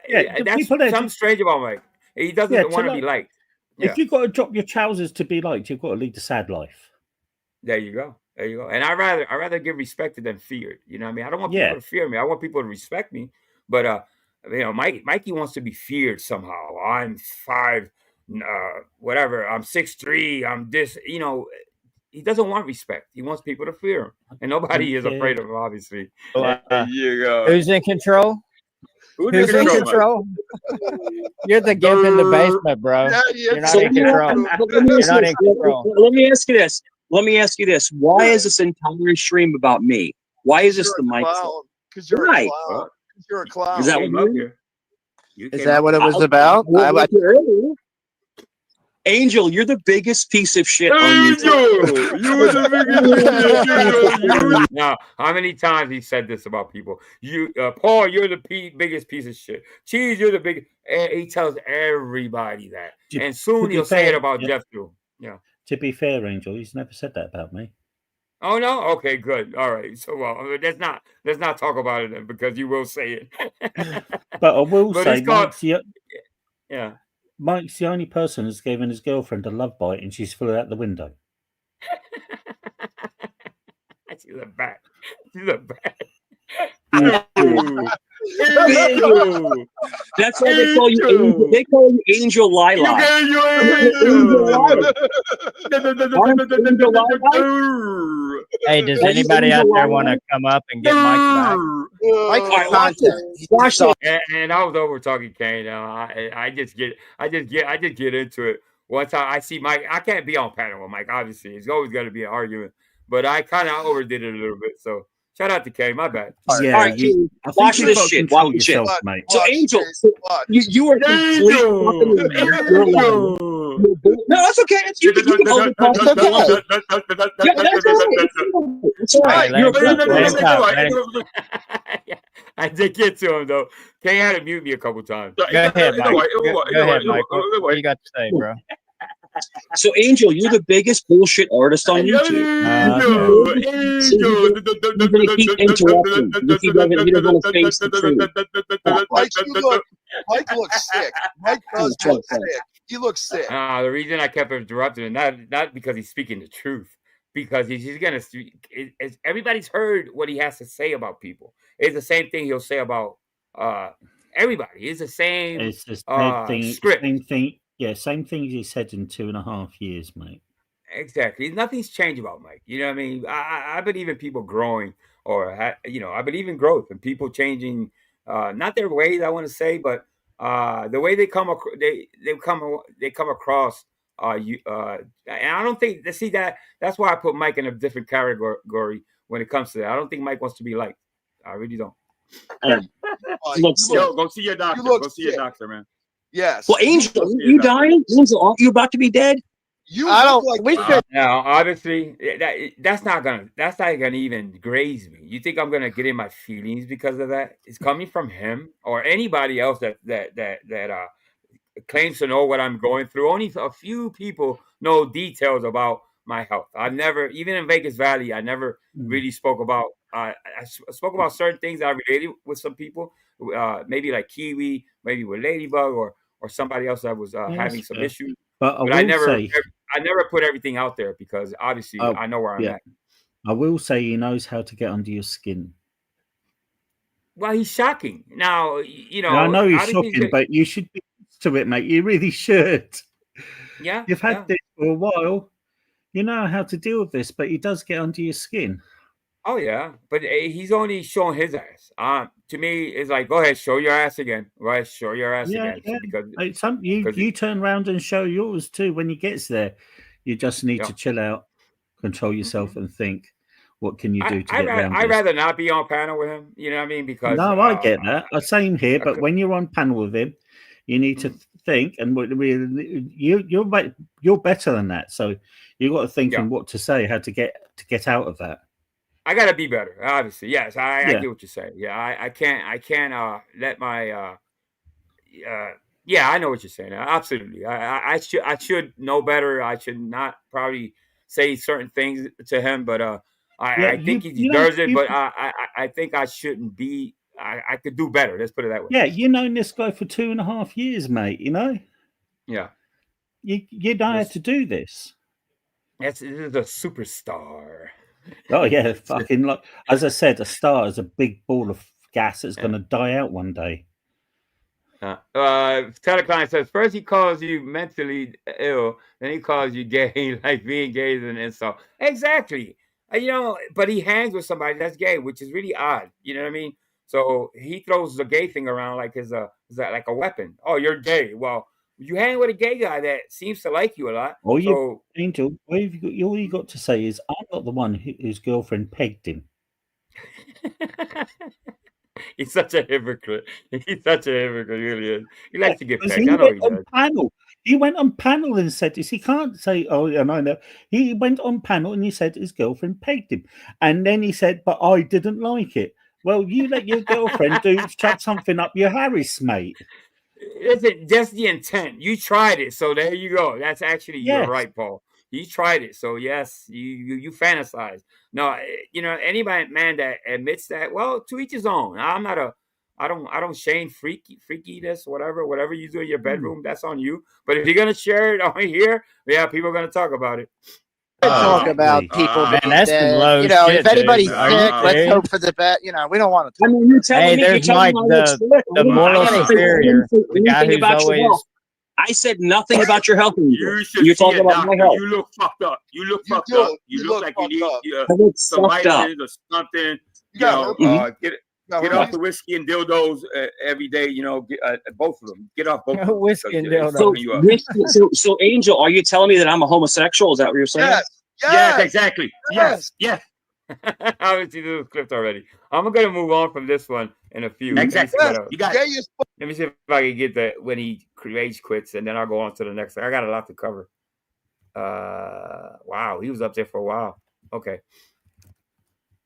That's something strange about Mike. He doesn't want to be liked. If you've got to drop your trousers to be liked, you've got to lead a sad life. There you go. There you go. And I rather give respect than feared. You know what I mean? I don't want people to fear me. I want people to respect me. But Mikey wants to be feared somehow. I'm 5, whatever. I'm 6'3". I'm this. You know, he doesn't want respect. He wants people to fear him, and nobody is afraid of him. Obviously. There you go. Who's in control? Who's in control? You're the gimp in the basement, bro. You're not in control. You're not in control. Let me ask you this. Why is this entire stream about me? Why is this the Mike? Because you're a clown. Because you're a clown. Is that what it was about? Angel, you're the biggest piece of shit on YouTube. You're the biggest. Now, how many times he said this about people? Paul, you're the biggest piece of shit. Cheese, you're the biggest. He tells everybody that, and soon he'll say it about Jeff too. Yeah. To be fair, Angel, he's never said that about me. Oh no? Okay, good. All right. So let's not talk about it then, because you will say it. But I will say, yeah. Mike's the only person who's given his girlfriend a love bite, and she's flew out the window. She's a bat. She's a bat. That's why they call you Angel. They call you Angel Lilac. Hey, does anybody out there want to come up and get Mike back? And I was over talking Kane. I just get into it. Once I see Mike, I can't be on panel with Mike. Obviously, it's always going to be an argument. But I kind of overdid it a little bit. So shout out to Kane. My bad. Yeah, all right, watch this shit. Watch this shit. Mate. So Angel, you are completely no, that's okay. You can hold the talk. I did get to him though. Kane had to mute me a couple times. Go ahead, Mike. Go ahead, Mike. What you got to say, bro? So, Angel, you're the biggest bullshit artist on YouTube. You're going to keep interrupting. He doesn't want to face the truth. Mike looks sick. Mike does look sick. He looks sick. The reason I kept interrupting him, not because he's speaking the truth, because he's going to. Everybody's heard what he has to say about people. It's the same thing he'll say about everybody. It's the same. It's the same thing. Script. Same thing. Yeah, same thing he said in 2.5 years, mate. Exactly. Nothing's changed about Mike. You know what I mean? I believe in people growing, or I believe in growth and people changing. Not their ways, I want to say, but the way they come across. They come across. And I don't think that's why I put Mike in a different category when it comes to that. I don't think Mike wants to be liked. I really don't. Go see your doctor. Go see your doctor, man. Yes. Well, Angel, you dying? Angel, aren't you about to be dead? I don't. We should. Now, obviously, that's not gonna even graze me. You think I'm gonna get in my feelings because of that? It's coming from him or anybody else that claims to know what I'm going through. Only a few people know details about my health. I've never, even in Vegas Valley, I never really spoke about. I spoke about certain things that I related with some people, maybe like Kiwi, maybe with Ladybug or somebody else that was having some issues. But I never put everything out there because obviously I know where I'm at. I will say he knows how to get under your skin. Well, he's shocking. Now, I know he's shocking, but you should be used to it, mate. You really should. Yeah. You've had this for a while. You know how to deal with this, but he does get under your skin. Oh yeah, but he's only showing his ass. To me, it's like, go ahead, show your ass again. Right, show your ass again. Yeah. Because you turn around and show yours too when he gets there. You just need to chill out, control yourself, and think, what can you do to get around I'd rather not be on panel with him. You know what I mean? Because I get that. Same here, but when you're on panel with him, you need to think, and you're better than that. So you got to think and what to say, how to get out of that. I gotta be better, obviously. Yes, I get what you're saying. Yeah, I can't let my I know what you're saying. Absolutely. I should know better. I should not probably say certain things to him, but I think he deserves it. But I think I shouldn't be. I could do better. Let's put it that way. Yeah, you known this guy for 2.5 years, mate. You know. Yeah. You know how to do this. This is a superstar. Oh yeah, fucking like as I said, a star is a big ball of gas that's going to die out one day. Telecline says first he calls you mentally ill, then he calls you gay. Like being gay is an insult. Exactly. You know, but he hangs with somebody that's gay, which is really odd. You know what I mean? So he throws the gay thing around like is like a weapon. Oh, you're gay. Well, you hang with a gay guy that seems to like you a lot. Angel, all you got to say is I'm not the one whose girlfriend pegged him. He's such a hypocrite. He's such a hypocrite, he really is. He likes to get pegged. I know he does. Panel. He went on panel and said this. He can't say, oh, yeah, I know. He went on panel and he said his girlfriend pegged him. And then he said, but I didn't like it. Well, you let your girlfriend chuck something up your Harris, mate. Listen, just the intent. You tried it, so there you go. That's actually you're right, Paul. You tried it, so yes, you fantasize. No, you know, anybody man that admits that, well, to each his own. I don't shame freakiness, whatever you do in your bedroom, that's on you. But if you're gonna share it on here, yeah, people are gonna talk about it. Talk about people being dead. You know, if anybody's sick, let's hope for the best. You know, we don't want to. I mean, you're telling me, there's Mike, the moral superior, the guy who's always. I said nothing about your health. You're talking about my health. You look fucked up. You look fucked up. You look like you need some vitamins or something. You know, get off the whiskey and dildos every day. You know, both of them. Get off both of them. Whiskey and dildos. So, Angel, are you telling me that I'm a homosexual? Is that what you're saying? Yes, exactly. Yes. I haven't seen this clip already. I'm gonna move on from this one in a few. Exactly. You got. Let me see if I can get that when he rage quits, and then I'll go on to the next. I got a lot to cover. Wow, he was up there for a while. Okay.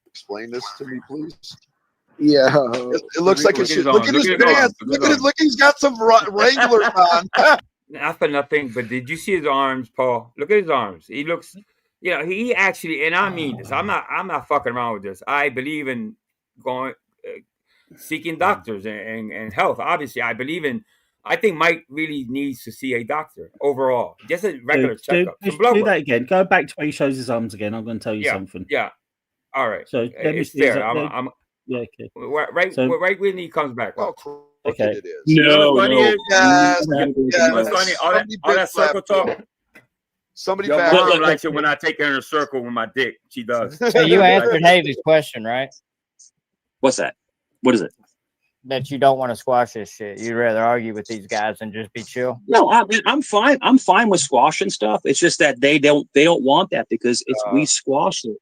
Explain this to me, please. Yeah. It looks like it should. Look at his pants. Look, he's got some Wranglers on. Not for nothing, but did you see his arms, Paul? Look at his arms. He looks. You know, he actually, and I mean this. I'm not fucking around with this. I believe in going, seeking doctors and health. Obviously, I believe in. I think Mike really needs to see a doctor overall, just a regular checkup. Do that again. Go back to where he shows his arms again. I'm going to tell you something. Yeah. All right. So it's there. Okay. Right when he comes back. Oh, okay. It is. No. Yes. Funny. All that circle talk. Somebody Your mom likes it when I take her in a circle with my dick. She does. So you answered Haley's question, right? What's that? What is it? That you don't want to squash this shit. You'd rather argue with these guys than just be chill. No, I'm fine. I'm fine with squashing stuff. It's just that they don't want that because if we squash it.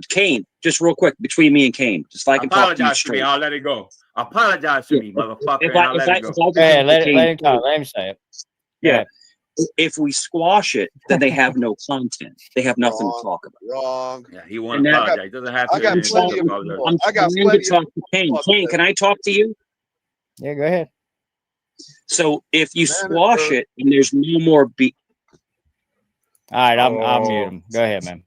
Kane, just real quick between me and Kane, just like I can talk to you straight. I'll let it go. Apologize to me, motherfucker. Let him talk. Let him say it. Yeah. If we squash it, then they have no content. They have nothing to talk about. Wrong. Yeah, he won't apologize. He doesn't have to. I'm trying to talk to Kane. Kane, can I talk to you? Yeah, go ahead. So if you squash it and there's no more beat. All right, I'll mute him. Go ahead, man.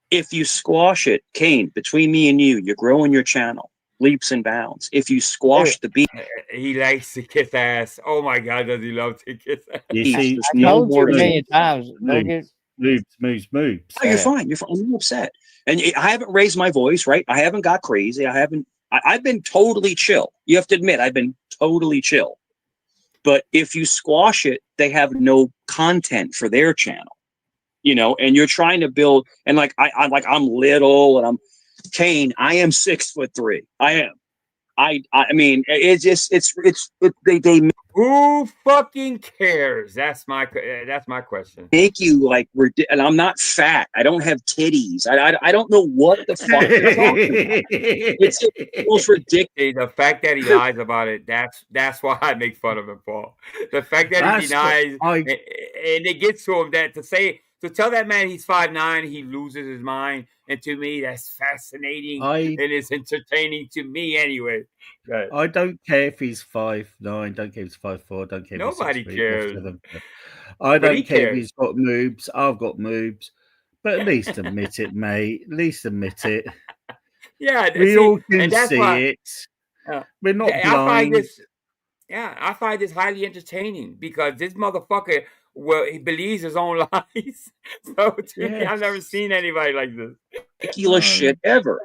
If you squash it, Kane, between me and you're growing your channel leaps and bounds. If you squash the beat, he likes to kiss ass. Oh my God, does he love to kiss ass? You see, I told you a million times. Moves. Oh, you're fine. You're fine. I'm not upset, and I haven't raised my voice. Right? I haven't got crazy. I've been totally chill. You have to admit, I've been totally chill. But if you squash it, they have no content for their channel. You know, and you're trying to build, and I'm little, and I'm Kane. I am 6'3". I am. I mean, it's just they. Who fucking cares? That's my question. Make you like, and I'm not fat. I don't have titties. I don't know what the fuck you're talking about. It's almost ridiculous. The fact that he lies about it, that's why I make fun of him, Paul. The fact that he denies, and it gets to him to tell that man he's 5'9", he loses his mind. And to me, that's fascinating and it's entertaining to me anyway. Right. I don't care if he's 5'9", don't care if he's 5'4", don't care if he's Nobody cares. I don't care if he's got moves. I've got moves. But at least admit it, mate. At least admit it. Yeah. We all can see it. We're not I blind. I find this highly entertaining because this motherfucker, he believes his own lies. So to me, I've never seen anybody like this. Ridiculous shit ever.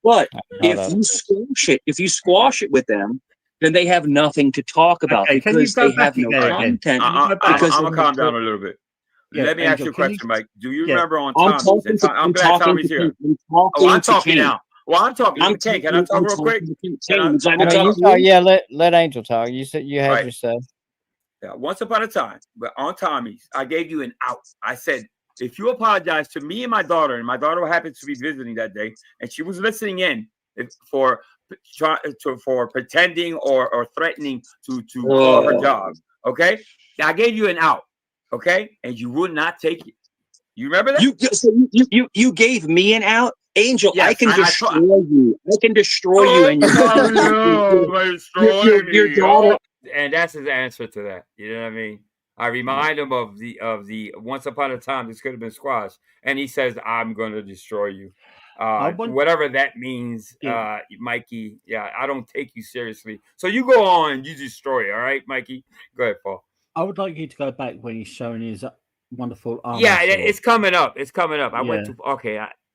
But if you squash it with them, then they have nothing to talk about because they have no content. I'm gonna calm down a little bit. Let me ask you a question, Mike. Do you remember on Tommy's? I'm glad Tommy's here. I'm talking now. Well, I'm talking. Can I talk real quick? Let Angel talk. You said you had your say. Yeah, once upon a time, but on Tommy's, I gave you an out. I said, if you apologize to me and my daughter happened to be visiting that day, and she was listening in for pretending or threatening to call her job, okay? I gave you an out, okay? And you would not take it. You remember that? You gave me an out? Angel, yes, I can destroy you. I can destroy you and your daughter. And that's his answer to that. You know what I mean? I remind him of the once upon a time this could have been squashed, and he says, "I'm going to destroy you," whatever that means, Mikey. Yeah, I don't take you seriously. So you go on, you destroy. All right, Mikey. Go ahead, Paul. I would like you to go back when he's showing his wonderful arm. Yeah, it's coming up. It's coming up. I went to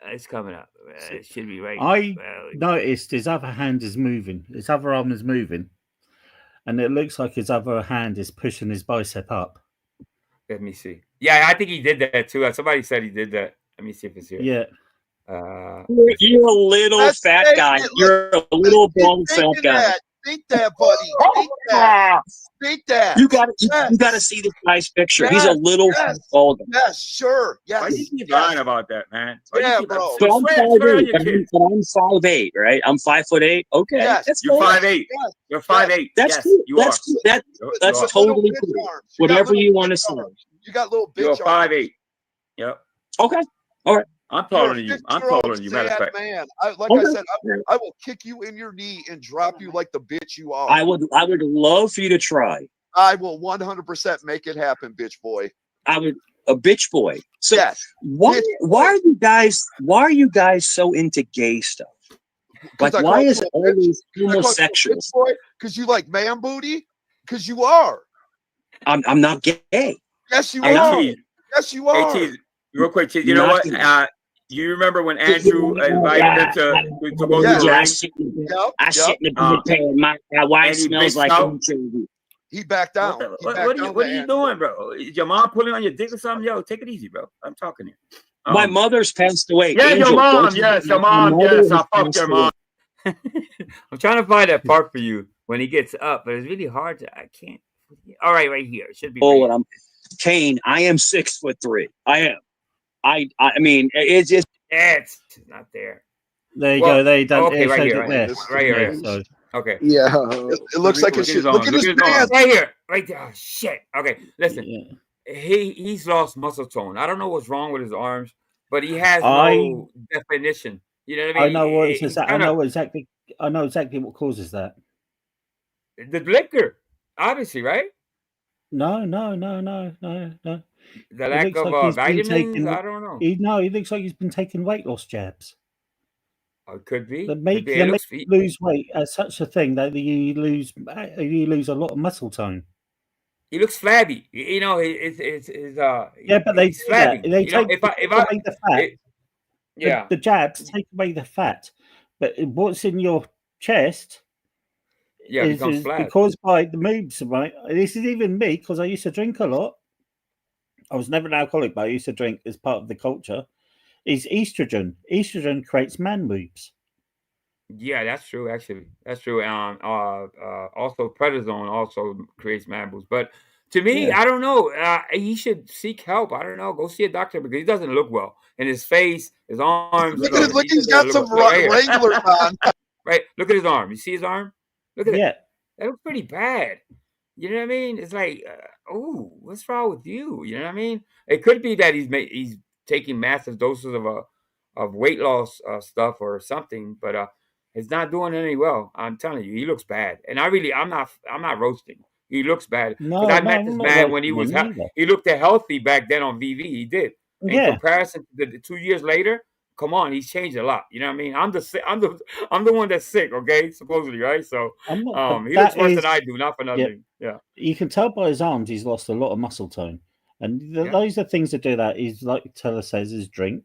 it's coming up. It should be right. I noticed his other hand is moving. His other arm is moving. And it looks like his other hand is pushing his bicep up. Let me see. Yeah, I think he did that too. Somebody said he did that. Let me see if it's here. Yeah. You're a little fat guy. You're a little bald fat guy. Beat that, buddy. Beat that. Beat that. You got to see this guy's picture. He's a little bald guy. Yes, sure. Yes. Why you keep lying about that, man? Yeah, bro. So I'm 5'8", but I'm 5'8", right? I'm 5'8". Okay. Yes. You're 5'8". You're 5'8". That's yes, cool. You that's are. Cool. That's totally cool. Whatever you want to say. You got little bitch. You're 5'8". Yep. Okay. All right. I'm taller than you. I'm taller than you. Matter of fact, man. I said, I will kick you in your knee and drop you like the bitch you are. I would love for you to try. I will 100% make it happen, bitch boy. A bitch boy. So yes. Why are you guys so into gay stuff? Like, why is it always homosexual? Because you like man booty? Because you are. I'm not gay. Yes, you are. Yes, you are. Hey, real quick, you know what? You remember when Andrew invited him to go to the ring? I shit in the bed. My wife smells like he backed down. What are you doing, bro? Is your mom pulling on your dick or something? Yo, take it easy, bro. I'm talking to you. My mother's passed away. Yeah, Angel, your mom. Yes, your mom. Yes, I fucked your mom. I'm trying to find that part for you when he gets up, but it's really hard to. I can't. All right here. It should be. Oh, and I'm Kane. I am 6'3". I am. I mean, it's just it's not there. There you go. They done. Okay, right here. So. Okay. Yeah. It looks like it should. Look at his pants. Right here. Right there. Oh, shit. Okay. Listen. Yeah. He's lost muscle tone. I don't know what's wrong with his arms, but he has no definition. You know what I mean? I know exactly what causes that. The liquor, obviously, right? No. The lack of vitamins. I don't know. He looks like he's been taking weight loss jabs. It could be. They make you lose weight as such a thing that you lose a lot of muscle tone. He looks flabby. You know, it's yeah, but they flabby. They take away the fat. Yeah, the jabs take away the fat, but what's in your chest is caused by the moves, right? This is even me because I used to drink a lot. I was never an alcoholic, but I used to drink as part of the culture. Is estrogen. Estrogen creates man boobs. Yeah, that's true. Actually, that's true. Also, prednisone also creates man boobs. But to me, I don't know. He should seek help. I don't know. Go see a doctor because he doesn't look well. And his face, his arms. Look, he's got some Wranglers on. Right. Look at his arm. You see his arm? Look at that. That looks pretty bad. You know what I mean? It's like, what's wrong with you? You know what I mean? It could be that he's taking massive doses of weight loss stuff or something, but it's not doing any well. I'm telling you, he looks bad, and I'm not roasting. He looks bad. No, I met this man when he was he looked healthy back then on VV. He did. In comparison to the 2 years later, come on, he's changed a lot. You know what I mean? I'm the one that's sick, okay, supposedly, right? So he looks worse than I do, not for nothing. Yeah. You can tell by his arms he's lost a lot of muscle tone. And those are things that do that. Is like Teller says, is drink.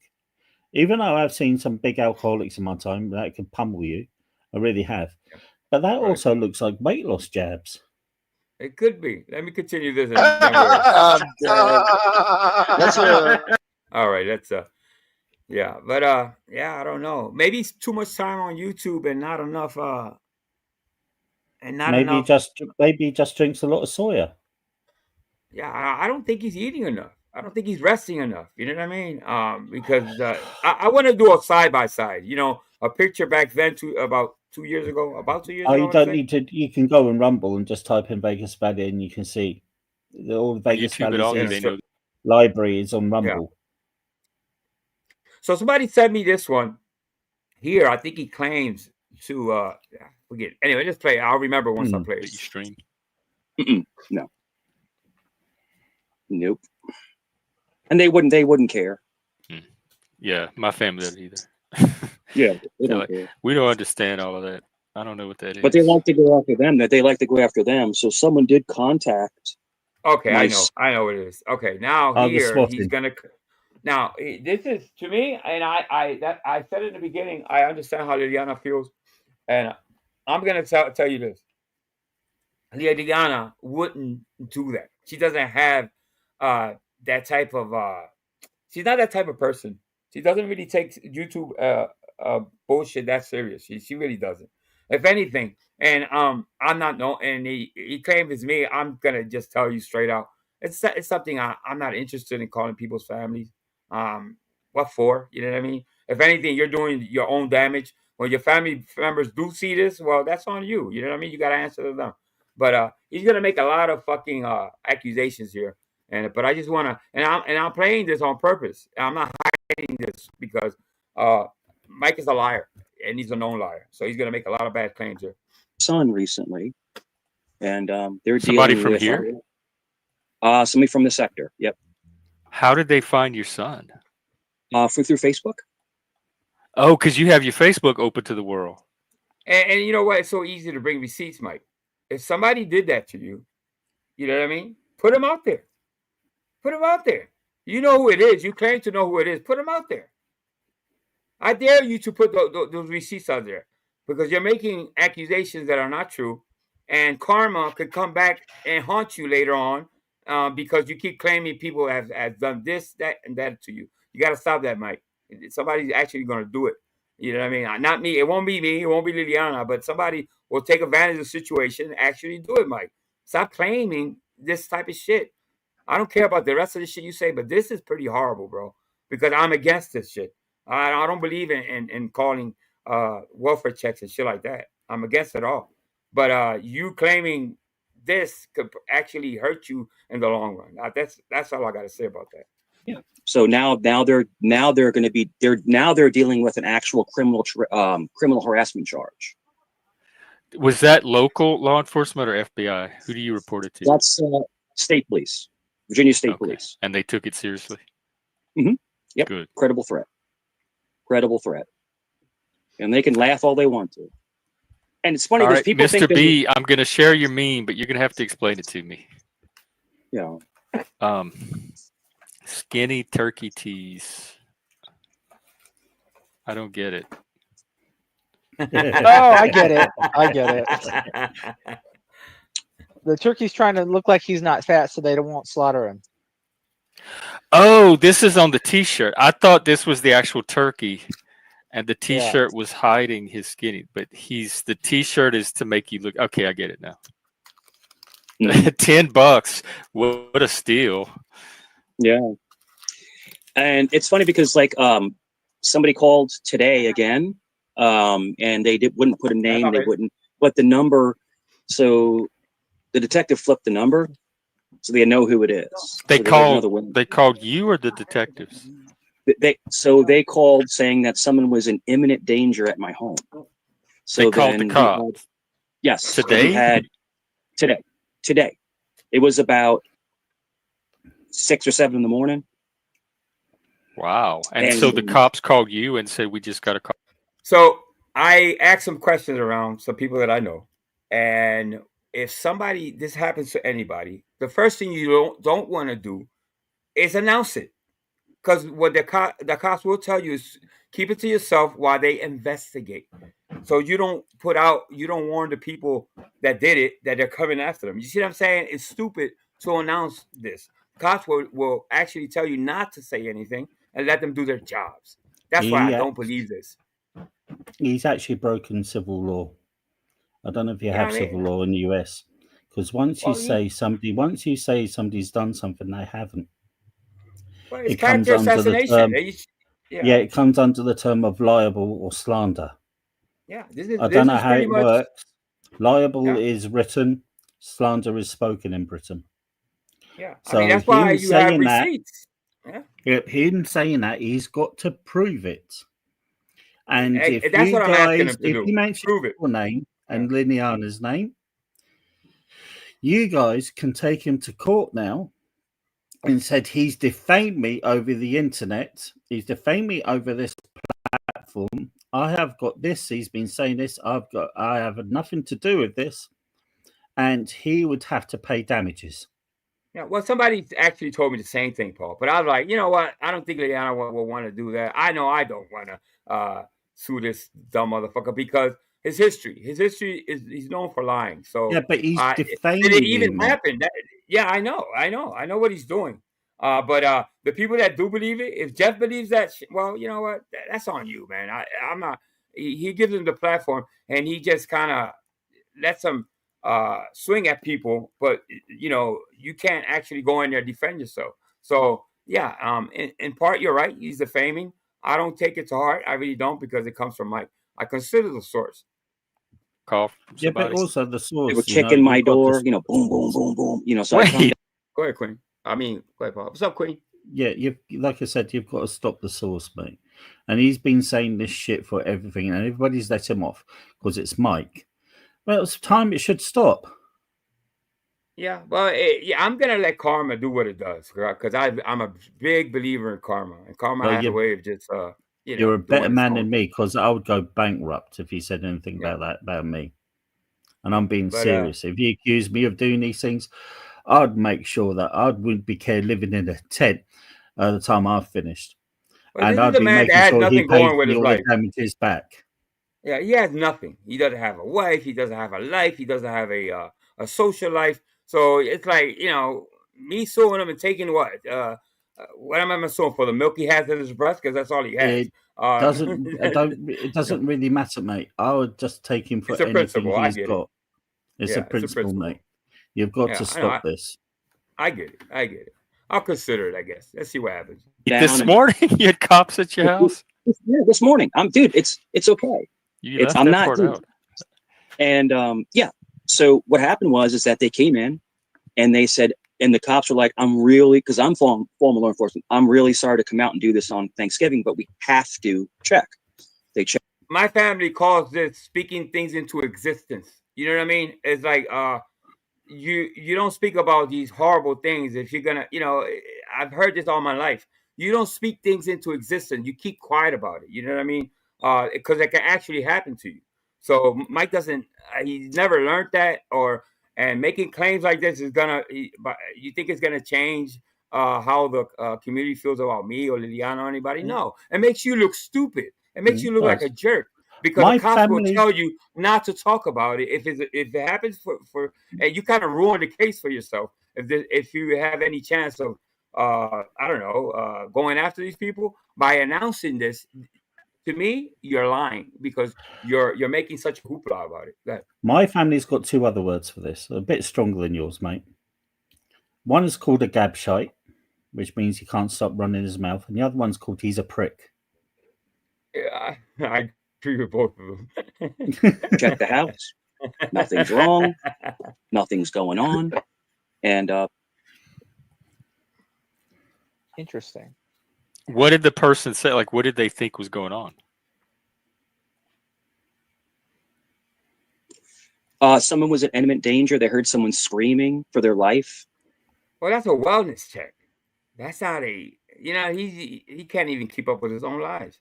Even though I've seen some big alcoholics in my time that can pummel you, I really have. But that also looks like weight loss jabs. It could be. Let me continue this. All right, that's yeah, but yeah, I don't know. Maybe it's too much time on YouTube and not enough maybe he just drinks a lot of soya. Yeah, I don't think he's eating enough. I don't think he's resting enough. You know what I mean? Because I want to do a side by side. You know, a picture back then about 2 years ago. About 2 years ago. You don't need to. You can go and Rumble and just type in Vegas Valley, and you can see all the Vegas Valley library is on Rumble. So somebody sent me this one here. I think he claims to forget. Anyway, just play it. I'll remember once I play it. Stream. No. Nope. And they wouldn't care. Yeah, my family doesn't either. Yeah, we don't understand all of that. I don't know what that is. But they like to go after them. They like to go after them. So someone did contact. Okay, I know what it is. Okay, now here he's gonna. Now this is to me, and I said in the beginning. I understand how Liliana feels, and I'm gonna tell you this. Liliana wouldn't do that. She doesn't have that type of. She's not that type of person. She doesn't really take YouTube bullshit that serious. She really doesn't. If anything, and I'm not and he claims it's me. I'm gonna just tell you straight out. It's something I'm not interested in calling people's families. What for? You know what I mean? If anything, you're doing your own damage. When your family members do see this, well, that's on you. You know what I mean? You got to answer to them. But he's gonna make a lot of fucking accusations here. But I just wanna, and I'm playing this on purpose. I'm not hiding this because Mike is a liar and he's a known liar. So he's gonna make a lot of bad claims here. Son recently, and they're somebody dealing from with, here. Somebody from the sector. Yep. How did they find your son? Through Facebook. Oh, because you have your Facebook open to the world. And you know what? It's so easy to bring receipts, Mike. If somebody did that to you, you know what I mean? Put them out there. Put them out there. You know who it is. You claim to know who it is. Put them out there. I dare you to put those receipts out there because you're making accusations that are not true, and karma could come back and haunt you later on because you keep claiming people have done this, that, and that to you. You got to stop that, Mike. Somebody's actually going to do it. You know what I mean? Not me. It won't be me. It won't be Liliana, but somebody will take advantage of the situation and actually do it, Mike. Stop claiming this type of shit. I don't care about the rest of the shit you say, but this is pretty horrible, bro, because I'm against this shit. I don't believe in calling welfare checks and shit like that. I'm against it all. But you claiming this could actually hurt you in the long run. That's all I got to say about that. Yeah. So now they're going to be they're dealing with an actual criminal harassment charge. Was that local law enforcement or FBI? Who do you report it to? That's state police, Virginia State Police, and they took it seriously. Mm-hmm. Yep. Good. Credible threat, and they can laugh all they want to. And it's funny because people think Mr. B, I'm going to share your meme, but you're going to have to explain it to me. Yeah. Skinny turkey tees. I don't get it. Oh, I get it. The turkey's trying to look like he's not fat, so they won't slaughter him. Oh, this is on the T-shirt. I thought this was the actual turkey, and the T-shirt was hiding his skinny. But the T-shirt is to make you look. Okay, I get it now. $10. What a steal! Yeah, and it's funny because somebody called today again, and they wouldn't put a name. They wouldn't, but the number. So the detective flipped the number, so they know who it is. They called you or the detectives? They called saying that someone was in imminent danger at my home. So they called the cops. Yes, today. Today, it was about 6 or 7 in the morning. Wow. And so the cops called you and said, we just got a call. So I asked some questions around some people that I know. And if this happens to anybody, the first thing you don't want to do is announce it. Because what the cops will tell you is keep it to yourself while they investigate. So you don't warn the people that did it that they're coming after them. You see what I'm saying? It's stupid to announce this. Cops will actually tell you not to say anything and let them do their jobs. That's why I don't believe this. He's actually broken civil law. I don't know if you have civil law in the US, because once you say somebody's done something they haven't, well, it's it comes under the term. It comes under the term of liable or slander. Yeah, I don't know how it works. Liable is written, slander is spoken in Britain. Yeah, so I mean that's why you have receipts. Him saying that, he's got to prove it. And if that's what I'm asking him to if do. you mention your name and Liliana's name, you guys can take him to court now and said he's defamed me over the internet. He's defamed me over this platform. I have got this. He's been saying this. I have nothing to do with this, and he would have to pay damages. Yeah, well, somebody actually told me the same thing, Paul. But I was like, you know what? I don't think Liliana will want to do that. I know I don't want to sue this dumb motherfucker because his history is he's known for lying. So yeah, but he's defaming. Did it even happen? I know what he's doing. But the people that do believe it, if Jeff believes that, well, you know what? That's on you, man. I'm not. He gives him the platform, and he just kind of lets him swing at people, but you can't actually go in there and defend yourself. So yeah, in part you're right. He's defaming. I don't take it to heart. I really don't, because it comes from Mike. I consider the source. Call. Yeah, but also the source. They were checking my door. Boom, boom, boom, boom. So go ahead, Queen. Go ahead, Paul. What's up, Queen? Yeah, like I said, you've got to stop the source, mate. And he's been saying this shit for everything, and everybody's let him off because it's Mike. Well, it's time it should stop. Yeah, well, I'm gonna let karma do what it does, because I'm a big believer in karma, and karma has a way of just you're a better man than me, because I would go bankrupt if he said anything about that about me. And I'm being serious. If he accused me of doing these things, I'd make sure that I wouldn't be living in a tent at the time I've finished, and I'd be making sure he pays me all the damages back. Yeah, he has nothing. He doesn't have a wife. He doesn't have a life. He doesn't have a social life. So it's like, me suing him and taking what am I suing for? The milk he has in his breast, because that's all he has. It doesn't really matter, mate. I would just take him for anything he's got. It's a principle, mate. You've got to stop this. I get it. I'll consider it, I guess. Let's see what happens. This morning, you had cops at your house? Yeah, this morning. Dude, it's okay. I'm not. And so what happened is that they came in and they said, and the cops were like, because I'm former law enforcement, I'm really sorry to come out and do this on Thanksgiving, but we have to check. They check. My family calls this speaking things into existence. You know what I mean? It's like you don't speak about these horrible things if you're gonna, I've heard this all my life. You don't speak things into existence. You keep quiet about it. You know what I mean? Because it can actually happen to you. So Mike he's never learned that, and making claims like this is you think it's gonna change how the community feels about me or Liliana or anybody? No, it makes you look stupid. It makes you look like a jerk, because the cops will tell you not to talk about it if it happens for and you kind of ruin the case for yourself if you have any chance of going after these people by announcing this. To me, you're lying, because you're making such a hoopla about it. My family's got two other words for this, a bit stronger than yours, mate. One is called a gabshite, which means he can't stop running his mouth, and the other one's called he's a prick. Yeah, I agree with both of them. Check the house. Nothing's wrong. Nothing's going on. And interesting. What did the person say? Like, what did they think was going on? Someone was in imminent danger. They heard someone screaming for their life. Well, that's a wellness check. That's not you know, he can't even keep up with his own lies.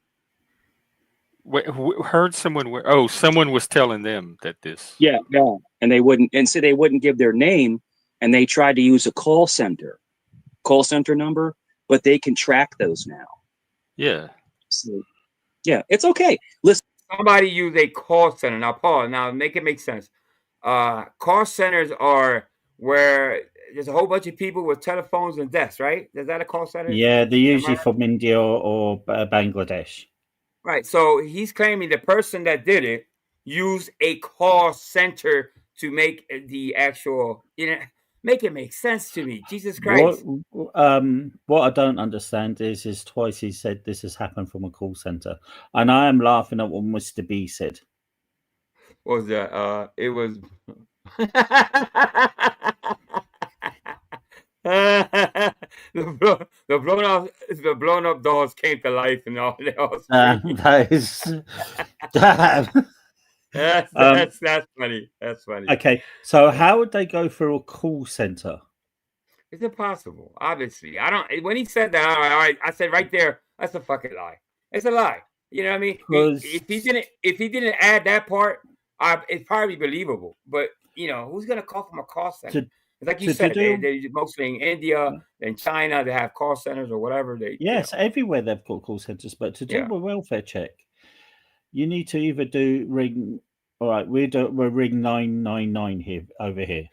Heard someone? Someone was telling them that this. Yeah, and they wouldn't, and so they wouldn't give their name, and they tried to use a call center number, but they can track those now. Yeah. So, yeah, it's okay. Listen, somebody use a call center now. Paul, now make it make sense. Call centers are where there's a whole bunch of people with telephones and desks, right? Is that a call center? Yeah, they're usually from India or Bangladesh. Right. So he's claiming the person that did it used a call center to make the actual, make it make sense to me. Jesus Christ. What I don't understand is twice he said this has happened from a call center, and I am laughing at what Mr. B said. What was that? It was. the blown up dolls came to life and all. That is that's funny. That's funny. Okay, so how would they go through a call center? It's impossible. Obviously, I don't. When he said that, all right, I said right there, that's a fucking lie. It's a lie. You know what I mean? If he didn't add that part, it's probably believable. But who's gonna call from a call center? Like you said, they mostly in India and China, they have call centers or whatever. Yes, everywhere they've got call centers. But to do a welfare check, you need to either do ring. All right, we're ring 999 over here,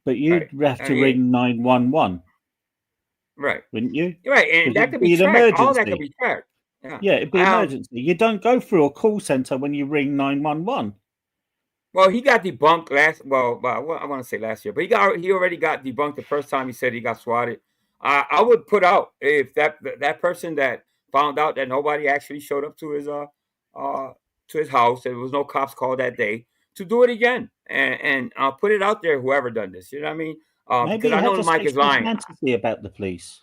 but you'd have to ring 911, right? Wouldn't you? Right, and that could be tracked. All that could be tracked. Yeah, it'd be emergency. You don't go through a call center when you ring 911. Well, he got debunked last. Well, I want to say last year, but he already got debunked the first time he said he got swatted. I would put out if that person that found out that nobody actually showed up to his house, there was no cops called that day, to do it again and put it out there. Whoever done this, you know what I mean? Because I know Mike is lying. Fantasy about the police.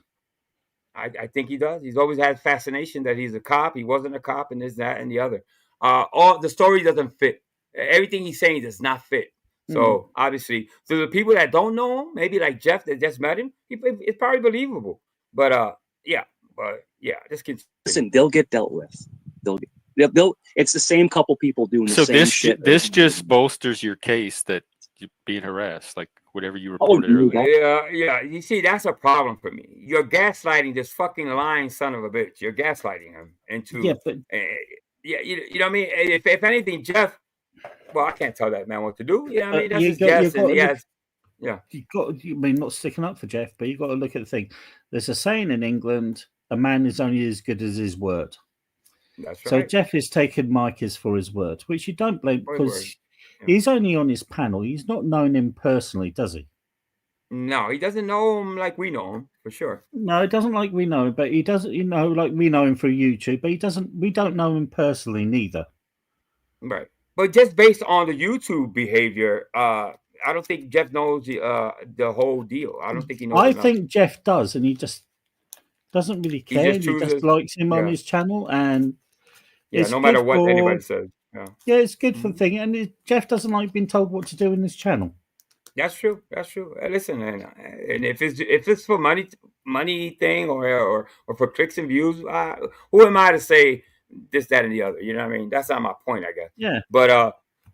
I think he does. He's always had fascination that he's a cop. He wasn't a cop, and this, that, and the other. All the story doesn't fit. Everything he's saying does not fit. So obviously, to the people that don't know him, maybe like Jeff that just met him, it's probably believable. But just continue. Listen, they'll get dealt with. They'll. It's the same couple people doing the same shit. This just bolsters your case that you're being harassed, like whatever you reported earlier. Yeah. You see, that's a problem for me. You're gaslighting this fucking lying son of a bitch. You're gaslighting him into. Yeah, but you know what I mean. If anything, Jeff. Well, I can't tell that man what to do. Yeah, I mean, that's his guess. You mean not sticking up for Jeff, but you got to look at the thing. There's a saying in England: a man is only as good as his word. That's right. So Jeff is taking Mike as for his word, which you don't blame because he's only on his panel. He's not known him personally, does he? No, he doesn't know him like we know him for sure. No, it doesn't like we know him, but he doesn't. Like we know him through YouTube, but he doesn't. We don't know him personally, neither. Right. But just based on the YouTube behavior, I don't think Jeff knows the whole deal. I don't think he knows. I think Jeff does, and he just doesn't really care. He just likes him on his channel, and no matter what anybody says. Yeah, it's good for the thing, and Jeff doesn't like being told what to do in this channel. That's true. That's true. Listen, and if it's for money thing or for clicks and views, who am I to say this, that, and the other? You know what I mean? That's not my point, I guess. Yeah. But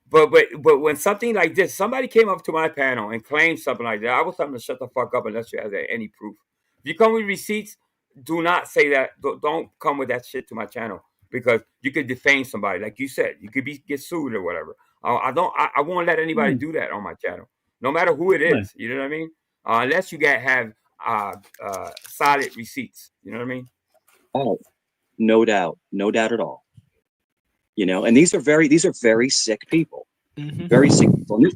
when something like this, somebody came up to my panel and claimed something like that, I was telling them to shut the fuck up unless you have any proof. If you come with receipts, do not say that. Don't come with that shit to my channel because you could defame somebody. Like you said, you could get sued or whatever. I won't let anybody do that on my channel, no matter who it is. You know what I mean? Unless you have solid receipts. You know what I mean? Oh, no doubt at all. And these are very sick people, very sick people. And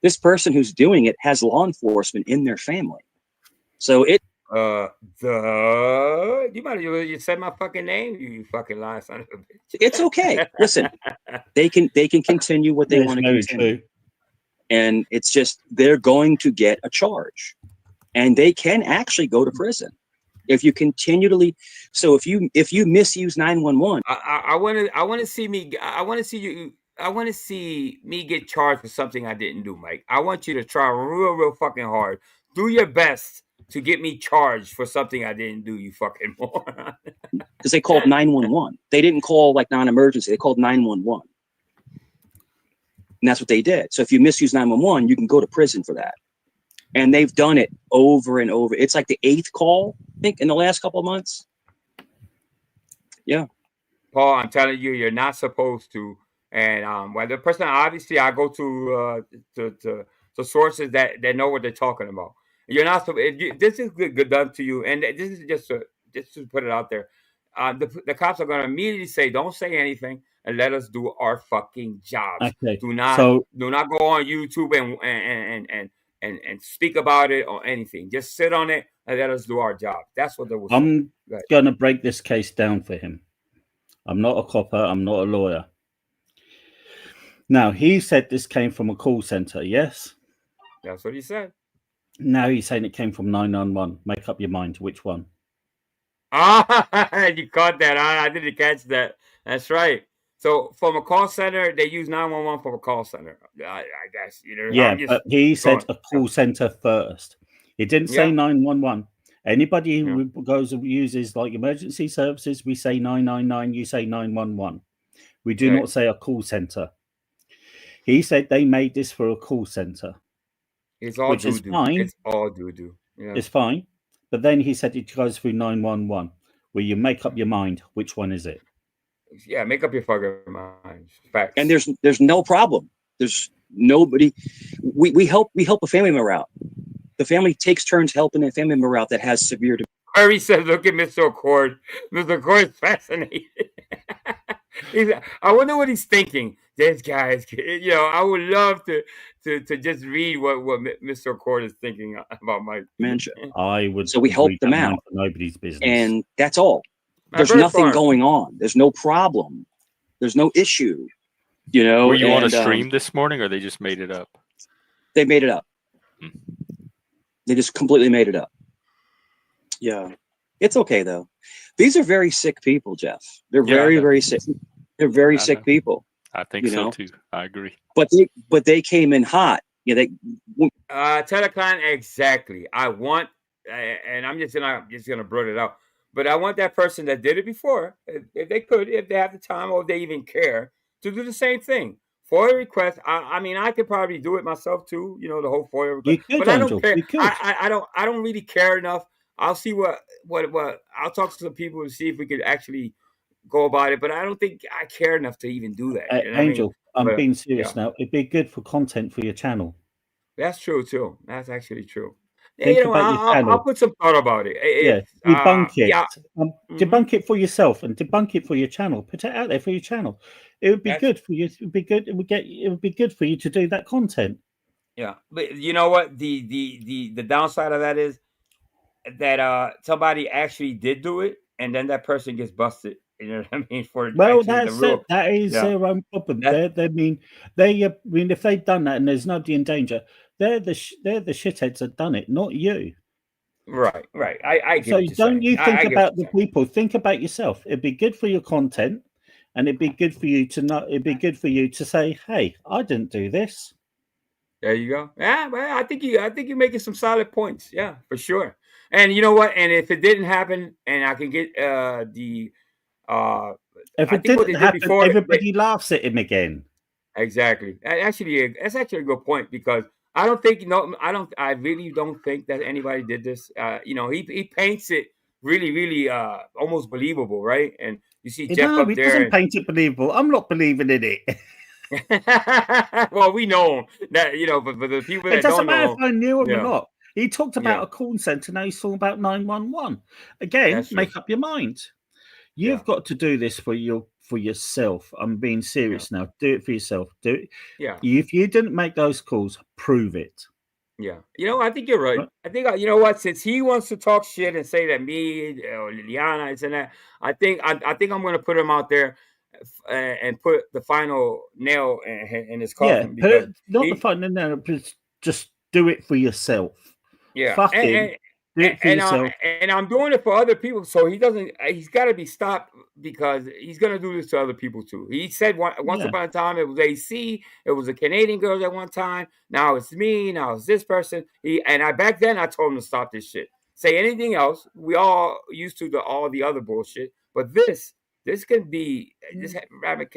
this person who's doing it has law enforcement in their family. So it. You said my fucking name, you fucking lying son of a bitch. It's okay. Listen, they can continue what they want to continue. And it's just they're going to get a charge, and they can actually go to prison if you continually. So if you misuse 911, I want to see me get charged for something I didn't do, Mike. I want you to try real fucking hard. Do your best to get me charged for something I didn't do, you fucking moron. Because they called 911. They didn't call like non-emergency. They called 911. And that's what they did. So if you misuse 911, you can go to prison for that. And they've done it over and over. It's like the 8th call, I think, in the last couple of months. Yeah. Paul, I'm telling you, you're not supposed to. And well, the person, obviously, I go to sources that know what they're talking about. You're not supposed. This is good done to you, and this is just to put it out there. The cops are going to immediately say, "Don't say anything, and let us do our fucking jobs. Okay. Do not go on YouTube and speak about it or anything. Just sit on it and let us do our job." That's what they will say. I'm going to break this case down for him. I'm not a copper. I'm not a lawyer. Now, he said this came from a call center, yes? That's what he said. Now he's saying it came from 911. Make up your mind. Which one? You caught that. I didn't catch that. That's right. So from a call center, they use 911 from a call center. I guess. Yeah, but he said a call center first. He didn't say 911. Anybody who goes and uses like emergency services, we say 999, you say 911. We do not say a call center. He said they made this for a call center. It's all which is fine. It's all doo-doo. Yeah. It's fine. But then he said it goes through 911, where you make up your mind. Which one is it? Yeah, make up your fucking mind. Facts. And there's no problem. There's nobody. We help a family member out. The family takes turns helping a family member out that has severe. Harry says, "Look at Mr. Accord. Mr. Accord is fascinated." I wonder what he's thinking. This guy's, I would love to just read what Mr. Accord is thinking about Mike. I would. So we help them out. Nobody's business, and that's all. There's nothing going on. There's no problem. There's no issue. Were you on a stream this morning, or they just made it up? They made it up. They just completely made it up. Yeah, it's okay though. These are very sick people, Jeff. They're very sick. They're very sick people. I think so too. I agree. But they came in hot. Yeah, Telecon, exactly. I want, and I'm just gonna blurt it out. But I want that person that did it before, if they could, if they have the time or if they even care, to do the same thing. FOIA request. I mean, I could probably do it myself too. The whole FOIA request. But I don't care. I don't really care enough. I'll see what I'll talk to some people to see if we could actually go about it. But I don't think I care enough to even do that. Angel, I'm being serious now. It'd be good for content for your channel. That's true too. That's actually true. I'll put some thought about it. Debunk it. Debunk it for yourself and debunk it for your channel. Put it out there for your channel. It would be good for you. It would be good. It would be good for you to do that content. Yeah, but you know what? The downside of that is that somebody actually did do it, and then that person gets busted. You know what I mean? That is their own problem. If they've done that and there's nobody in danger, they're the shitheads that done it, not you. Right. I get so don't you think about the people? Think about yourself. It'd be good for your content, and it'd be good for you to know. It'd be good for you to say, "Hey, I didn't do this." There you go. Yeah, well, I think you're making some solid points. Yeah, for sure. And you know what? And if it didn't happen, and I can get if it didn't happen, everybody laughs at him again. Exactly. That's actually a good point, because I really don't think that anybody did this. He paints it really almost believable, right? And you see Jeff up there. He doesn't paint it believable. I'm not believing in it. Well, we know that, but for the people that don't know, it doesn't matter if I knew him or not. He talked about a call center. Now he's talking about 911. Again, make up your mind. You've got to do this for yourself. I'm being serious now. Do it for yourself. Do it. Yeah. If you didn't make those calls, prove it. Yeah. I think you're right. I think, you know what? Since he wants to talk shit and say that me or Liliana is in that, I think I'm going to put him out there and put the final nail in his coffin. Yeah, not the final nail, but just do it for yourself. Yeah. Fuck him. And I'm doing it for other people, so he's got to be stopped, because he's going to do this to other people too. He said once upon a time it was AC, it was a Canadian girl at one time, now it's me, now it's this person. Back then I told him to stop this shit. say anything else. We all used to all the other bullshit, but this can be just rabbit.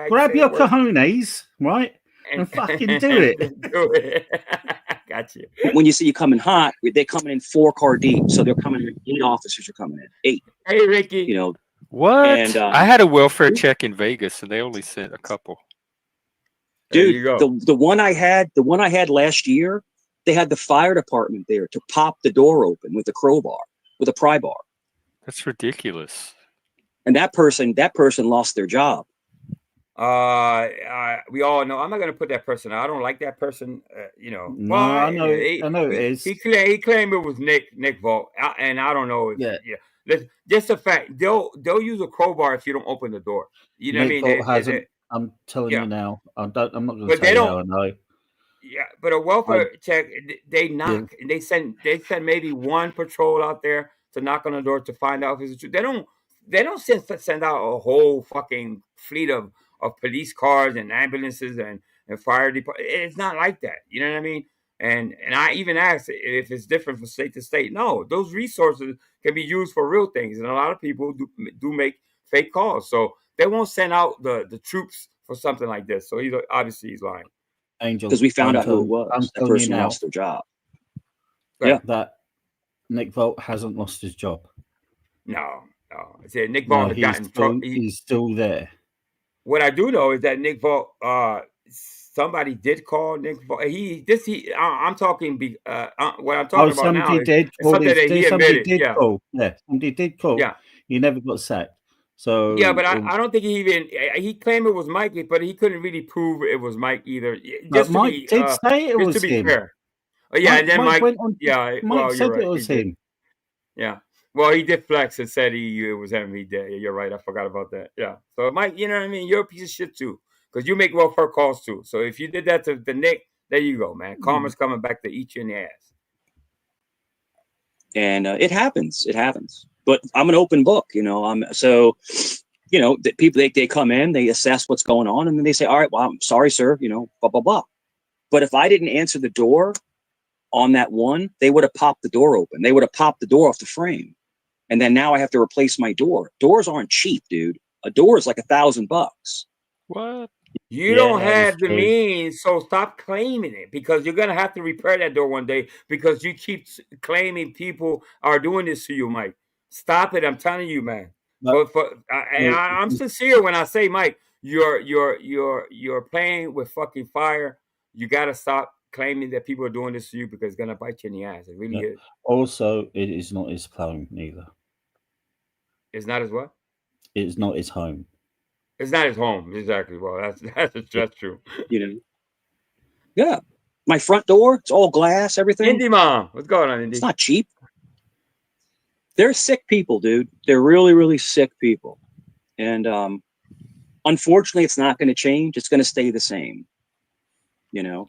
Grab your cojones, right, and fucking do it. Do it. Gotcha. When you see you coming hot, they're coming in 4-car deep, so they're coming in. 8 officers are coming in. 8. Hey, Ricky. You know what? And I had a welfare check in Vegas, and they only sent a couple. Dude, the one I had last year, they had the fire department there to pop the door open with a crowbar, with a pry bar. That's ridiculous. And that person lost their job. We all know. I'm not gonna put that person out. I don't like that person. You know. No, well, I know it is. He claimed it was Nick Vault, and I don't know. Just the fact they'll use a crowbar if you don't open the door. You know Nick what I mean? Vault hasn't. I'm telling you now. I'm not going to But say they no. don't. No. Yeah, but a welfare check, they knock. And they send maybe one patrol out there to knock on the door to find out if it's true. They don't send out a whole fucking fleet of police cars and ambulances and fire department. It's not like that. You know what I mean? And I even asked if it's different from state to state. No, those resources can be used for real things, and a lot of people do make fake calls. So they won't send out the troops for something like this. So he's lying. Angel, because we found out who it was. That person lost their job. Yeah, that Nick Vault hasn't lost his job. No. I said Nick Vault has gotten trouble. He's still there. What I do know is that Nick Vault, somebody did call Nick Vault. I'm talking. What I'm talking about now is something that he admitted. Somebody did call. Yeah, he never got sacked. So yeah, but I don't think he claimed it was Mike, but he couldn't really prove it was Mike either. Just Mike did say it was to be him. fair. Yeah, and then Mike went on, Mike said right. it was him. Yeah. Well, he did flex and said it was him. He did. You're right. I forgot about that. Yeah. So, Mike, you know what I mean? You're a piece of shit, too, because you make welfare calls, too. So, if you did that to the Nick, there you go, man. Karma's coming back to eat you in the ass. And it happens. It happens. But I'm an open book, you know. The people, they come in, they assess what's going on, and then they say, all right, well, I'm sorry, sir, you know, blah, blah, blah. But if I didn't answer the door on that one, they would have popped the door open. They would have popped the door off the frame. And then now I have to replace my door. Doors aren't cheap, dude. A door is like $1,000. What? You don't have the means, so stop claiming it, because you're gonna have to repair that door one day because you keep claiming people are doing this to you, Mike. Stop it! I'm telling you, man. I'm sincere when I say, Mike, you're playing with fucking fire. You gotta stop claiming that people are doing this to you because it's gonna bite you in the ass. It really is. Also, it is not his home either. It's not his what? It's not his home. It's not his home, exactly. Well, that's true. You know. Yeah. My front door, it's all glass, everything. Indy Mom, what's going on, Indy? It's not cheap. They're sick people, dude. They're really, really sick people. And unfortunately, it's not going to change. It's going to stay the same. You know.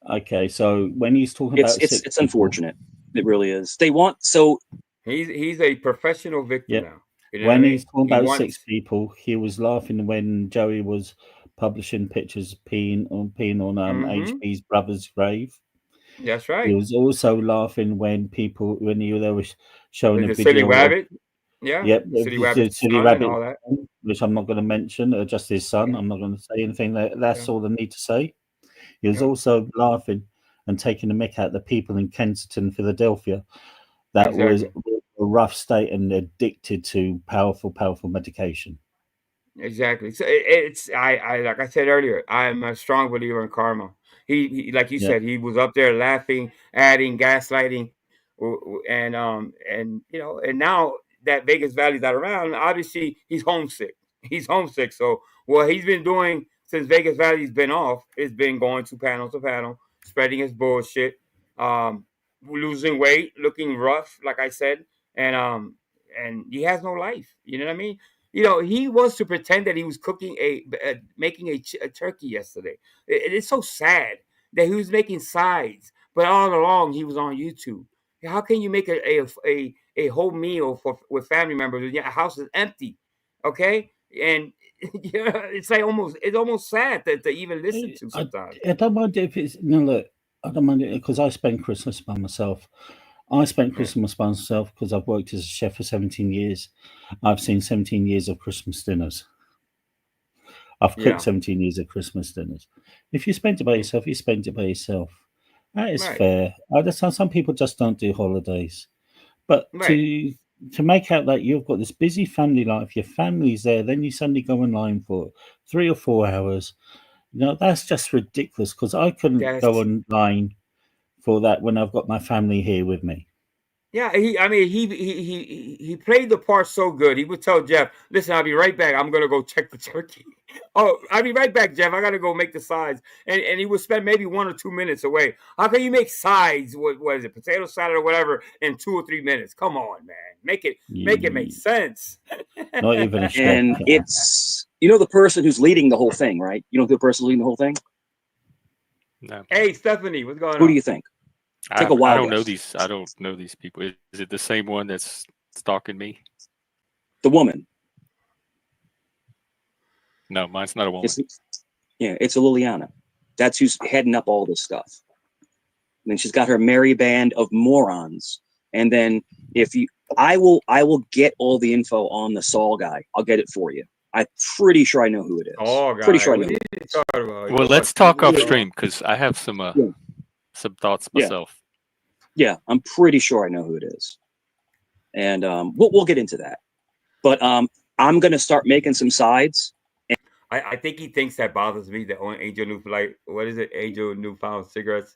Okay, so when he's talking about it's unfortunate. It really is. They want he's a professional victim now. You know when he's talking about 6 people, he was laughing when Joey was publishing pictures of Pane on HB's brother's grave. That's right. He was also laughing when they were showing the a video. City Rabbit. Yeah. Yep. City Rabbit. City Rabbit, all that. Which I'm not going to mention, just his son. I'm not going to say anything. That's all I need to say. He was also laughing and taking the mick out the people in Kensington, Philadelphia, that was a rough state and addicted to powerful medication. Exactly. So it's I like I said earlier, I'm a strong believer in karma. He like you said, he was up there laughing, adding, gaslighting, and you know, and now that Vegas Valley's not around, obviously he's homesick. He's homesick. So what he's been doing since Vegas Valley's been off, it's been going to panel, spreading his bullshit, losing weight, looking rough, like I said, and he has no life. You know what I mean? You know, he wants to pretend that he was cooking making a turkey yesterday. It's so sad that he was making sides, but all along he was on YouTube. How can you make a whole meal with family members and your house is empty? Okay, and it's like almost sad to even listen to sometimes. I don't mind if it's look. I don't mind it because I spend Christmas by myself. I spent Christmas by myself because I've worked as a chef for 17 years. I've seen 17 years of Christmas dinners. I've cooked 17 years of Christmas dinners. If you spent it by yourself, you spent it by yourself. That is fair. I understand some people just don't do holidays. But to make out that you've got this busy family life, your family's there, then you suddenly go online for 3 or 4 hours. That's just ridiculous because I couldn't go online for that when I've got my family here with me. Yeah, he played the part so good. He would tell Jeff, "Listen, I'll be right back. I'm gonna go check the turkey." "Oh, I'll be right back, Jeff. I gotta go make the sides." And he would spend maybe 1 or 2 minutes away. How can you make sides? What is it, potato salad or whatever, in 2 or 3 minutes? Come on, man, make it make sense. Not even a And it's the person who's leading the whole thing, right? You know who the person leading the whole thing? No. Hey, Stephanie, what's going on? Who do you think? Take a wild I don't know guess. these. I don't know these people. Is it the same one that's stalking me? The woman. No, mine's not a woman. It's a Liliana. That's who's heading up all this stuff. And then she's got her merry band of morons. And then I will get all the info on the Saul guy. I'll get it for you. I'm pretty sure I know who it is. Oh, pretty sure I know. Well, let's talk off stream because I have some thoughts myself. Yeah, I'm pretty sure I know who it is, and we'll get into that. But I'm gonna start making some sides. I think he thinks that bothers me. The Angel Angel Newfound cigarettes.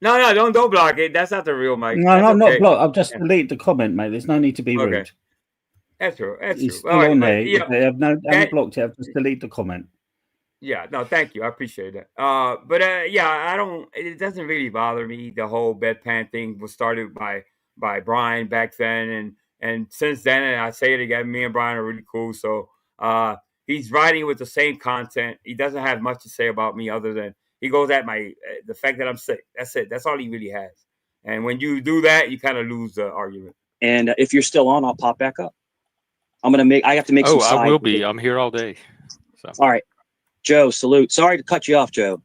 No, don't block it. That's not the real Mike. No, I'm not blocked. I've just deleted the comment, mate. There's no need to be rude. That's true. It's still on there. If they haven't blocked it, I've just deleted the comment. Yeah, no, thank you. I appreciate that. I don't. It doesn't really bother me. The whole bedpan thing was started by Brian back then, and since then, and I say it again, me and Brian are really cool. So he's writing with the same content. He doesn't have much to say about me other than he goes at the fact that I'm sick. That's it. That's all he really has. And when you do that, you kind of lose the argument. And if you're still on, I'll pop back up. I have to make some sides. I will be. I'm here all day. So. All right. Joe, salute. Sorry to cut you off, Joe.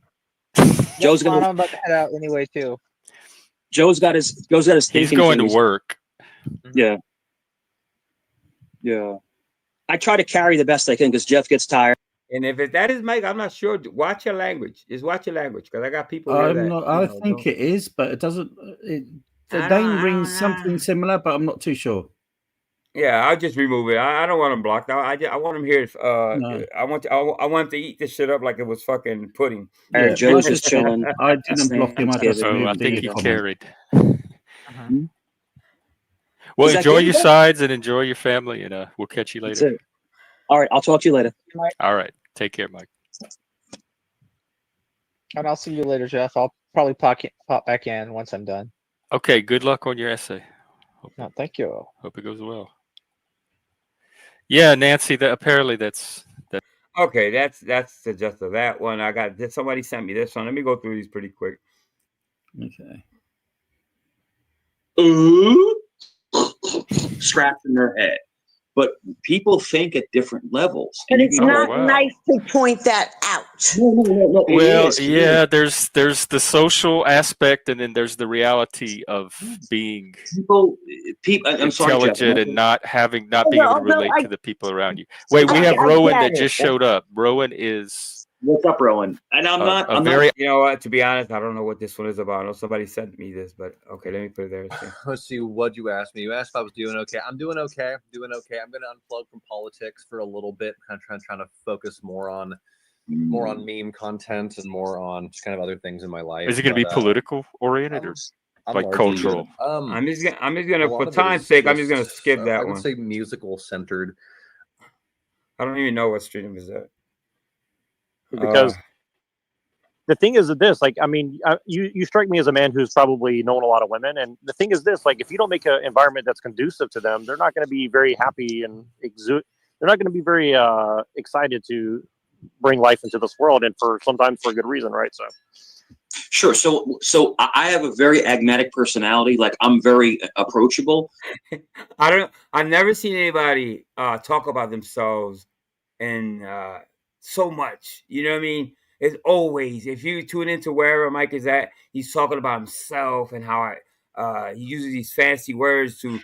Joe's I'm about to head out anyway too. Joe's got his He's going to work. Yeah. I try to carry the best I can because Jeff gets tired. And if that is Mike, I'm not sure. Watch your language. Just watch your language because I got people. I think it is, but it doesn't. The name rings something similar, but I'm not too sure. Yeah, I'll just remove it. I don't want him blocked. I want him here. No. I want him to eat this shit up like it was fucking pudding. Joe's just chilling. I didn't block him. I just I think he carried. Mm-hmm. Well, enjoy your sides and enjoy your family, and we'll catch you later. That's it. All right, I'll talk to you later. All right, take care, Mike. And I'll see you later, Jeff. I'll probably pop back in once I'm done. Okay, good luck on your essay. No, thank you. Hope it goes well. Yeah, Nancy. Apparently that's. Okay, that's the gist of that one. Somebody sent me this one. Let me go through these pretty quick. Okay. Scratching their head. But people think at different levels. And it's not nice to point that out. No, well, yeah, there's the social aspect, and then there's the reality of being people intelligent and not being able to relate to the people around you. Wait, we have Rowan that just showed up. Rowan is. What's up, Rowan? And I'm not. You know what? To be honest, I don't know what this one is about. I know somebody sent me this, but okay, let me put it there. Let's see what you asked me. You asked if I was doing okay. I'm doing okay. I'm going to unplug from politics for a little bit. Kind of trying to focus more on meme content and more on just kind of other things in my life. Is it going to be political oriented or like cultural? I'm just gonna for time's sake, I'm just gonna skip that one. I would say musical centered. I don't even know what stream is that. Because the thing is this, like, I mean, you strike me as a man who's probably known a lot of women, and the thing is this, like, if you don't make an environment that's conducive to them, they're not going to be very happy and they're not going to be very excited to bring life into this world, and sometimes for a good reason, right? So sure. So I have a very agmatic personality. Like, I'm very approachable. I've never seen anybody talk about themselves and so much, you know what I mean? It's always, if you tune into wherever Mike is at, he's talking about himself and how he uses these fancy words to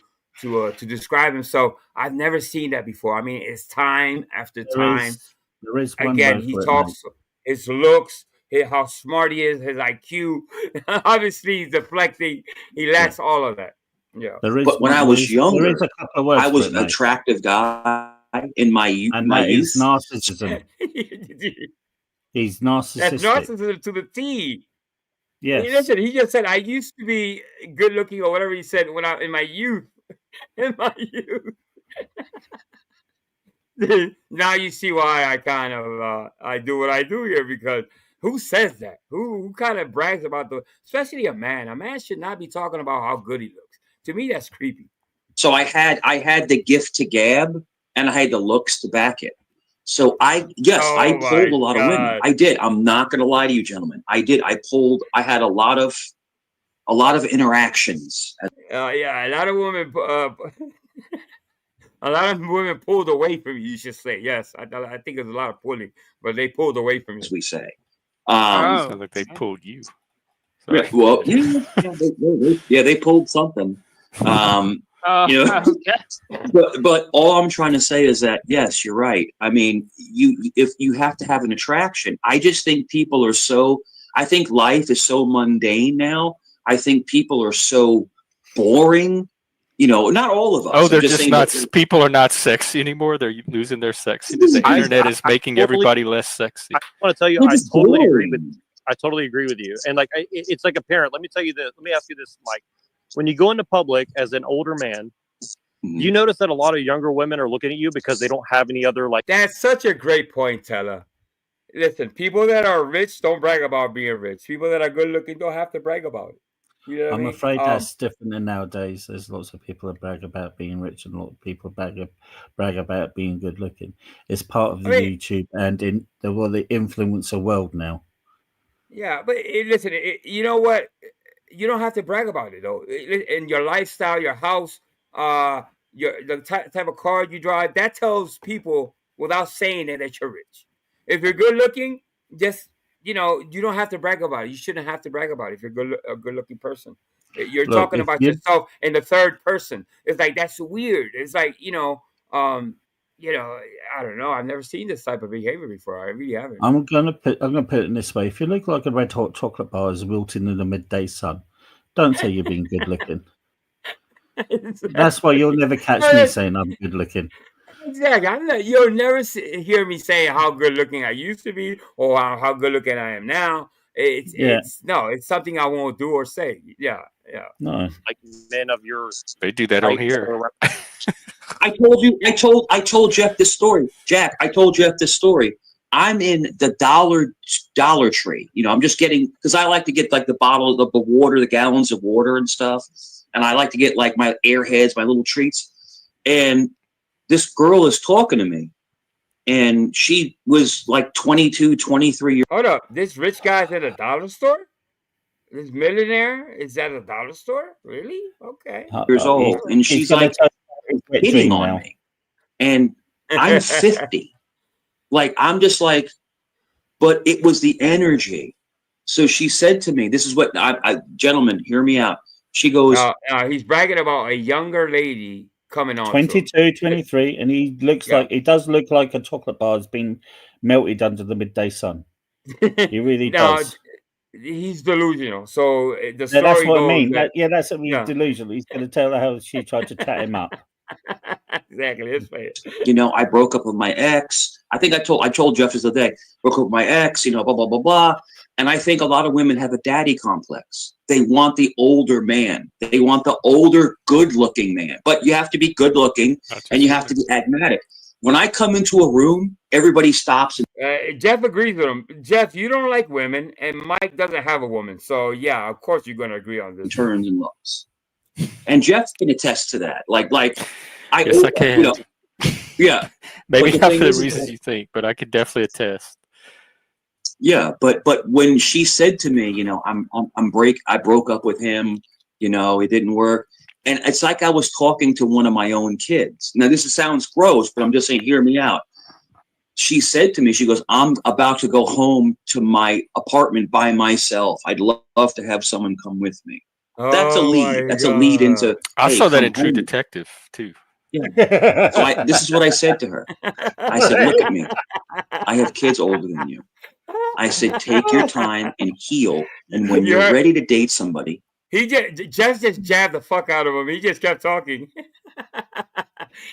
describe himself. I've never seen that before. I mean, it's time after time. There is one Again, word he for it, talks his looks, how smart he is, his IQ. Obviously, he's deflecting. He lacks all of that. Yeah. But when I was younger, I was an attractive guy in my youth. Is narcissism. He's narcissistic. That's narcissism to the T. Yes. Listen, he just said, I used to be good looking or whatever he said when in my youth. In my youth. Now you see why I kind of I do what I do here, because who says that? Who kind of brags about especially a man? A man should not be talking about how good he looks. To me, that's creepy. So I had the gift to gab, and I had the looks to back it. So I pulled a lot of women. I did. I'm not going to lie to you, gentlemen. I did. I had a lot of interactions. Yeah, a lot of women. A lot of women pulled away from you. You should say yes. I think there's a lot of pulling, but they pulled away from you. As we say, sounds like they pulled you. Yeah, well, they pulled something. But all I'm trying to say is that yes, you're right. I mean, if you have to have an attraction, I just think people are so. I think life is so mundane now. I think people are so boring. Not all of us. Oh, they're just not. People are not sexy anymore. They're losing their sexiness. The internet is making everybody less sexy. I want to tell you, I totally agree with. I totally agree with you. And it's like a parent. Let me tell you this. Let me ask you this, Mike. When you go into public as an older man, do you notice that a lot of younger women are looking at you because they don't have any other That's such a great point, Teller. Listen, people that are rich don't brag about being rich. People that are good looking don't have to brag about it. You know what I'm I mean? afraid that's different than nowadays. There's lots of people that brag about being rich and a lot of people brag about being good looking. It's part of the YouTube and in the influencer world now. Yeah, but listen, you know what? You don't have to brag about it though. In your lifestyle, your house, the type of car you drive, that tells people without saying it that you're rich. If you're good looking, just you don't have to brag about it. You shouldn't have to brag about it if you're a good looking person. You're talking about yourself in the third person. It's like that's weird. It's like I don't know. I've never seen this type of behavior before. I really haven't. I'm gonna put it in this way. If you look like a red hot chocolate bar is wilting in the midday sun, don't say you're being good looking. That's why you'll never catch me saying I'm good looking. Exactly. You'll never hear me saying how good looking I used to be or how good looking I am now. It's something I won't do or say. Yeah. No. Like men of yours. They do that on here. I told Jeff this story. Jack, I told Jeff this story. I'm in the Dollar Tree. I'm just getting, because I like to get like the bottle of the water, the gallons of water and stuff. And I like to get like my Airheads, my little treats. And this girl is talking to me. And she was like 22, 23 years old. Hold up. This rich guy's at a dollar store? This millionaire is at a dollar store? Really? Okay. Years old. And she's like hitting on me. And I'm 50. I'm just like, but it was the energy. So she said to me, this is what gentlemen, hear me out. She goes, he's bragging about a younger lady coming on. 22, 23, and he does look like a chocolate bar has been melted under the midday sun. He really does. He's delusional. So the story that's what goes I mean. That's what he's delusional. He's going to tell her how she tried to chat him up. Exactly. Let's play it. I broke up with my ex. I think I told Jeff this other day. Broke up with my ex. Blah blah blah blah. And I think a lot of women have a daddy complex. They want the older man. They want the older, good-looking man. But you have to be good-looking, and you have to be pragmatic. When I come into a room, everybody stops. Jeff agrees with him. Jeff, you don't like women, and Mike doesn't have a woman. So, yeah, of course you're going to agree on this. Turns and looks. And Jeff can attest to that. Yes, I can. Yeah. Maybe not for the reasons you think, but I could definitely attest. Yeah, but when she said to me, I broke up with him, it didn't work. And it's like I was talking to one of my own kids. Now, this sounds gross, but I'm just saying, hear me out. She said to me, she goes, I'm about to go home to my apartment by myself. I'd love to have someone come with me. That's a lead. That's a lead into. I hey, saw that come in True home. Detective too. Yeah. So this is what I said to her. I said, look at me. I have kids older than you. I said, take your time and heal. And when you're ready to date somebody. He just jabbed the fuck out of him. He just kept talking.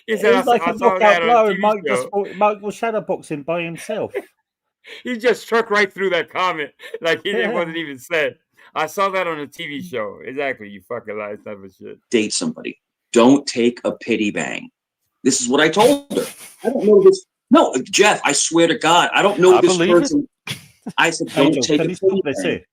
He said, He's like I a saw that knockout on a blow. TV show. Mike was shadowboxing by himself. He just struck right through that comment like it wasn't even said. I saw that on a TV show. Exactly, you fucking lies type of shit. Date somebody. Don't take a pity bang. This is what I told her. I don't know this. No, Jeff, I swear to God, I don't know this person. I said, don't take a pity bang.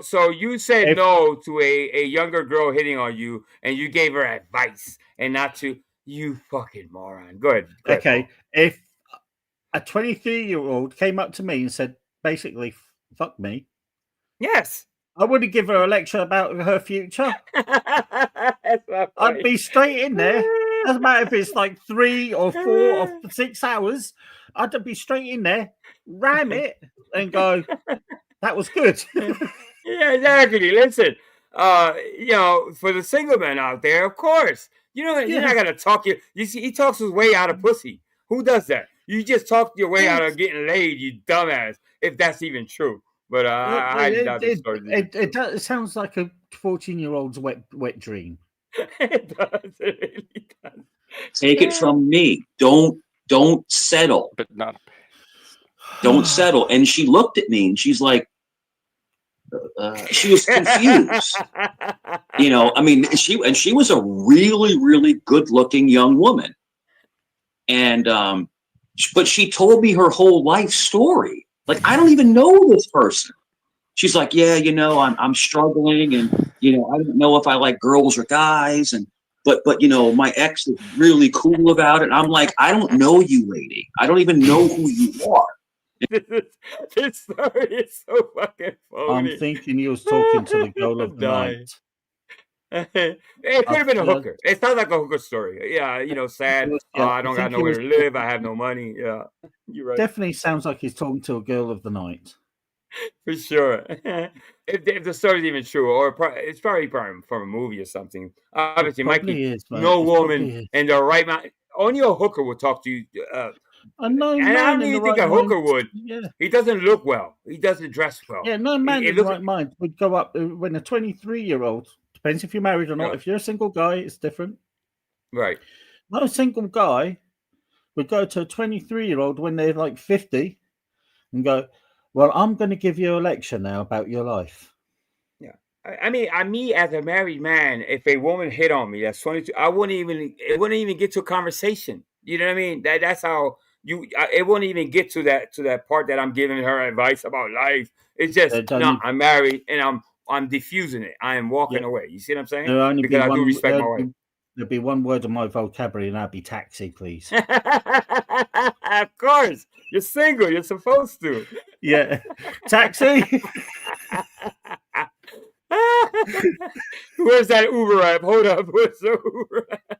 So you said no to a younger girl hitting on you, and you gave her advice, and not to you fucking moron. Go ahead. Okay, if a 23-year-old came up to me and said, basically, fuck me. Yes. I wouldn't give her a lecture about her future. I'd be straight in there. Doesn't matter if it's like 3 or 4 or 6 hours. I'd be straight in there, ram it, and go, that was good. Yeah, exactly. Listen, for the single men out there, of course. You're not gonna talk you see, he talks his way out of pussy. Who does that? You just talk your way out of getting laid, you dumbass, if that's even true. But it sounds like a 14-year-old's wet dream. It does. It really does. Take it from me. Don't settle. But not. Don't settle. And she looked at me and she's like, she was confused. I mean, she was a really, really good-looking young woman, and but she told me her whole life story. Like, I don't even know this person. She's like, yeah, I'm struggling, and I don't know if I like girls or guys, and but my ex is really cool about it. And I'm like, I don't know you, lady. I don't even know who you are. This story is so fucking funny. I'm thinking he was talking to the girl of the night. It could have been a hooker. It sounds like a hooker story. Yeah, sad. I don't got nowhere to live. I have no money. Yeah, you're right. Definitely sounds like he's talking to a girl of the night. For sure. If the story's even true, or it's probably from a movie or something. Obviously, Mikey, no woman in the right mind. Only a hooker will talk to you. And I don't even think a hooker would. Yeah. He doesn't look well. He doesn't dress well. Yeah, no man in the right mind would go up when a 23-year-old, depends if you're married or not. Yeah. If you're a single guy, it's different. Right. Not a single guy would go to a 23-year-old when they're like 50 and go, well, I'm going to give you a lecture now about your life. Yeah. I mean, me as a married man, if a woman hit on me that's 22, it wouldn't even get to a conversation. You know what I mean? That's how it won't even get to that part that I'm giving her advice about life. It's just I'm married and I'm diffusing it. I am walking away. You see what I'm saying? Because I do respect my wife. There'll be one word in my vocabulary, and that'd be taxi, please. Of course, you're single. You're supposed to. Yeah, taxi. Where's that Uber app? Hold up. Where's the Uber app?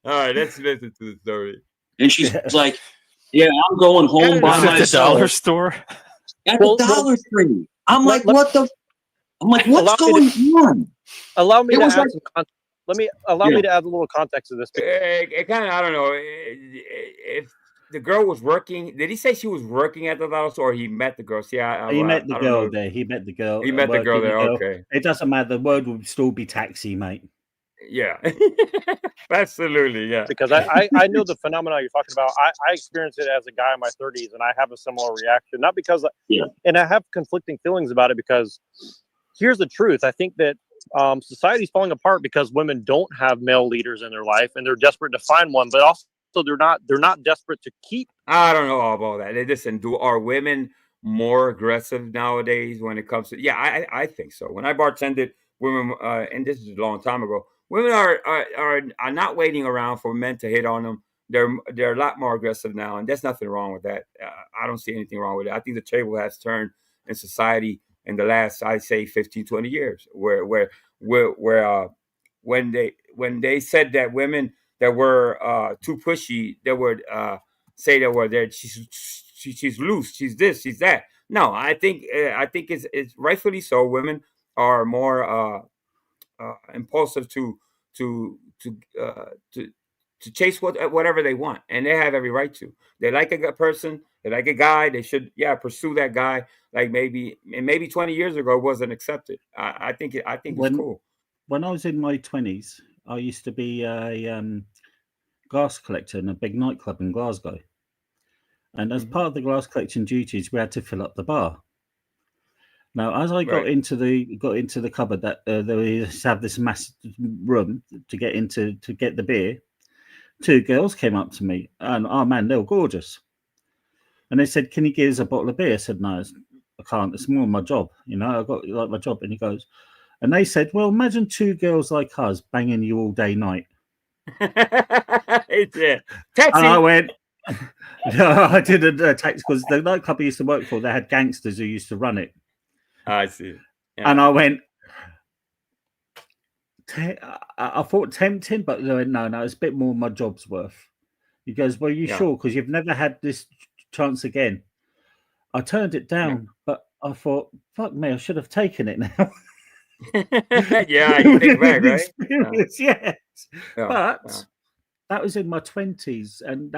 All right, let's listen to the story. And she's like, yeah, I'm going home by myself. At the dollar store? At the Dollar Tree. I'm like, what's going on? Allow me to add some context. Allow me to add a little context to this. It kind of, I don't know, if the girl was working. Did he say she was working at the dollar store, or he met the girl? See, he met the girl there. He met the girl. He met the girl there. Okay. It doesn't matter. The word would still be taxi, mate. Yeah, absolutely. Yeah, because I know the phenomenon you're talking about. I experienced it as a guy in my 30s, and I have a similar reaction. Not because, and I have conflicting feelings about it, because here's the truth. I think that society's falling apart because women don't have male leaders in their life, and they're desperate to find one. But also, they're not desperate to keep. I don't know all about that. Listen, are women more aggressive nowadays when it comes to? Yeah, I think so. When I bartended, women, and this is a long time ago. Women are not waiting around for men to hit on them. They're a lot more aggressive now, and there's nothing wrong with that. I don't see anything wrong with it. I think the table has turned in society in the last, I'd say, 15, 20 years, where when they said that women that were too pushy, they would say that she's loose, she's this, she's that. No, I think it's rightfully so. Women are more impulsive to chase whatever they want, and they have every right to. They like a good person, they like a guy, they should pursue that guy. Like maybe 20 years ago it wasn't accepted. I think it's cool. When I was in my 20s, I used to be a glass collector in a big nightclub in Glasgow, and as part of the glass collection duties, we had to fill up the bar. Now, as I got into the cupboard, that they used to have this massive room to get the beer. Two girls came up to me, and oh man, they were gorgeous. And they said, "Can you give us a bottle of beer?" I said, "No, I can't. It's more my job. You know, I got like my job." And he goes, and they said, "Well, imagine two girls like us banging you all day night." Taxi. And I went, no, I didn't taxi because the nightclub I used to work for, they had gangsters who used to run it. I see. Yeah. And I went, I thought tempting, but no, it's a bit more my job's worth. He goes, "Well, you sure? Because you've never had this chance again." I turned it down, but I thought, fuck me, I should have taken it now. Yeah, you think back, right? Experience, yes. But that was in my 20s, and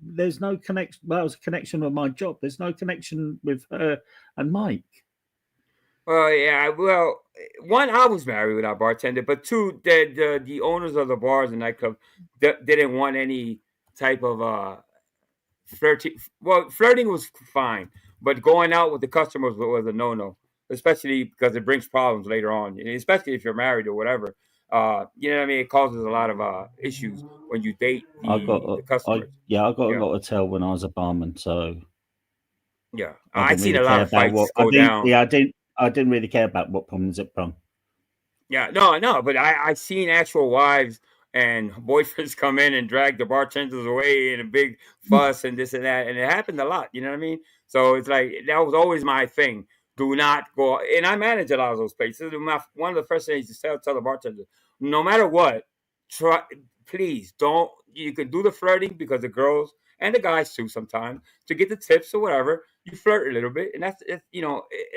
there's no connection. Well, it was a connection with my job. There's no connection with her and Mike. Well, yeah. Well, one, I was married without bartender, but two, the owners of the bars and nightclubs didn't want any type of flirting. Well, flirting was fine, but going out with the customers was a no-no, especially because it brings problems later on, especially if you're married or whatever. You know what I mean? It causes a lot of issues when you date the customers. I got a lot of tell when I was a barman, so yeah, I've seen a lot of fights go down. Yeah, I didn't really care about what problems it brought. Yeah, no, but I've seen actual wives and boyfriends come in and drag the bartenders away in a big fuss and this and that, and it happened a lot. You know what I mean? So it's like that was always my thing. Do not go, and I manage a lot of those places. One of the first things to tell the bartender, no matter what, please don't. You can do the flirting because the girls and the guys too sometimes to get the tips or whatever. You flirt a little bit, and that's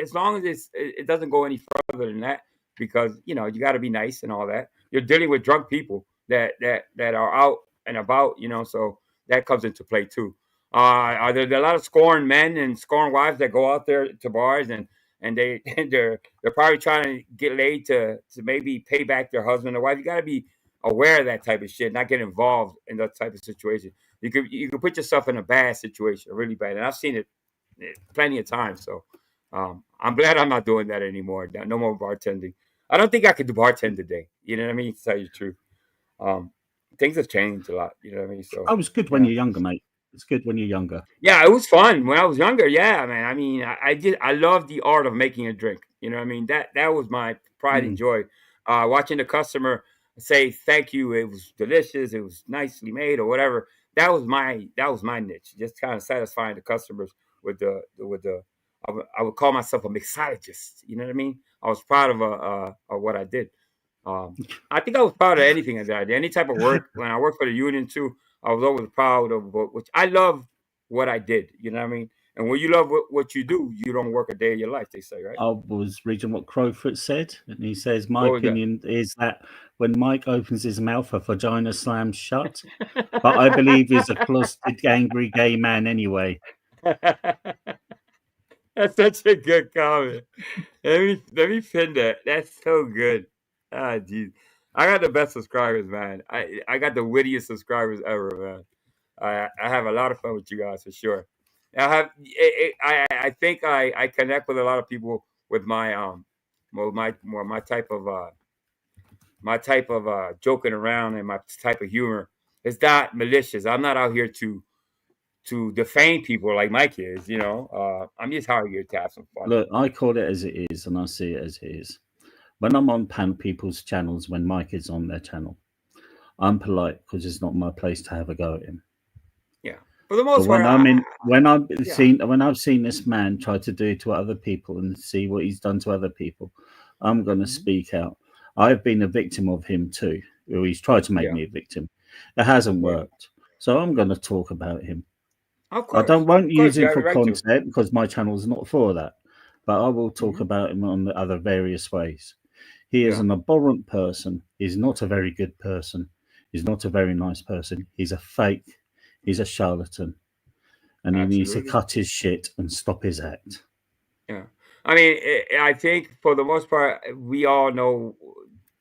as long as it doesn't go any further than that, because you got to be nice and all that. You're dealing with drunk people that are out and about, so that comes into play too. Are there a lot of scorned men and scorned wives that go out there to bars and they're probably trying to get laid to maybe pay back their husband or wife? You got to be aware of that type of shit, not get involved in that type of situation. You could put yourself in a bad situation, really bad, and I've seen it plenty of times. So I'm glad I'm not doing that anymore. No more bartending. I don't think I could do bartend today. You know what I mean? To tell you the truth, things have changed a lot. You know what I mean? So I was good when you're younger, mate. It's good when you're younger. Yeah, it was fun when I was younger. Yeah, man. I mean, I love the art of making a drink. You know what I mean? That was my pride and joy. Watching the customer say thank you, it was delicious, it was nicely made, or whatever. That was my niche. Just kind of satisfying the customers with the. I would call myself a mixologist. You know what I mean? I was proud of what I did. I think I was proud of anything that I did. Any type of work. When I worked for the union too, I was always proud of which I love what I did. You know what I mean? And when you love what you do, you don't work a day of your life, they say, right? I was reading what Crowfoot said, and he says, my opinion is that when Mike opens his mouth, a vagina slams shut. But I believe he's a closeted, angry gay man anyway. That's such a good comment. Let me pin that. That's so good. Ah, geez. I got the best subscribers, man. I got the wittiest subscribers ever, man. I have a lot of fun with you guys for sure. I think I connect with a lot of people with my type of joking around and my type of humor. It's not malicious. I'm not out here to defame people like Mike is. I'm just out here to have some fun. Look, I call it as it is, and I see it as it is. When I'm on Pane people's channels, when Mike is on their channel, I'm polite because it's not my place to have a go at him. Yeah, for the most part. When I've seen this man try to do it to other people and see what he's done to other people, I'm going to speak out. I've been a victim of him too. He's tried to make me a victim. It hasn't worked, so I'm going to talk about him. Of course, I won't use him for content because my channel is not for that. But I will talk about him on the other various ways. He is an abhorrent person. He's not a very good person. He's not a very nice person. He's a fake. He's a charlatan. And he needs to cut his shit and stop his act. Yeah. I mean, I think for the most part, we all know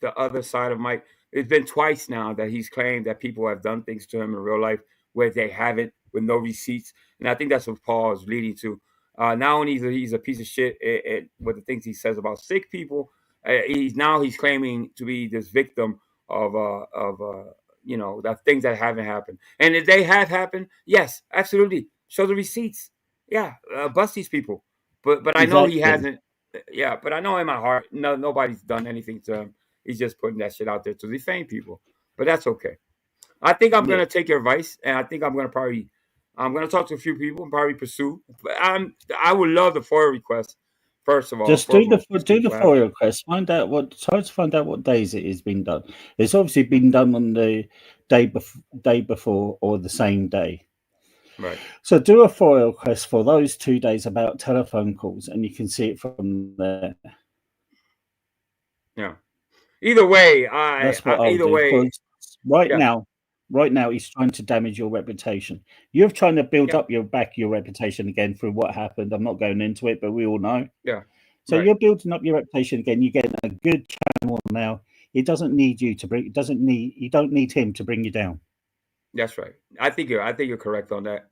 the other side of Mike. It's been twice now that he's claimed that people have done things to him in real life where they haven't, with no receipts. And I think that's what Paul is leading to. Not only he's a piece of shit with the things he says about sick people, he's claiming to be this victim of the things that haven't happened. And if they have happened, yes, absolutely, show the receipts. Yeah, bust these people. But I know he hasn't. Yeah, but I know in my heart, nobody's done anything to him. He's just putting that shit out there to defame people. But that's okay. I think I'm gonna take your advice, and I think I'm gonna talk to a few people and probably pursue. I would love the FOIA request. First of all, just do the FOIA request. Try to find out what days it has been done. It's obviously been done on the day before or the same day. Right. So do a FOIA request for those 2 days about telephone calls, and you can see it from there. Yeah. Either way, that's what I'll do. Right now, he's trying to damage your reputation. You're trying to build up your reputation again through what happened. I'm not going into it, but we all know. Yeah. So you're building up your reputation again. You're getting a good channel now. It doesn't need you to bring. You don't need him to bring you down. That's right. I think you're correct on that.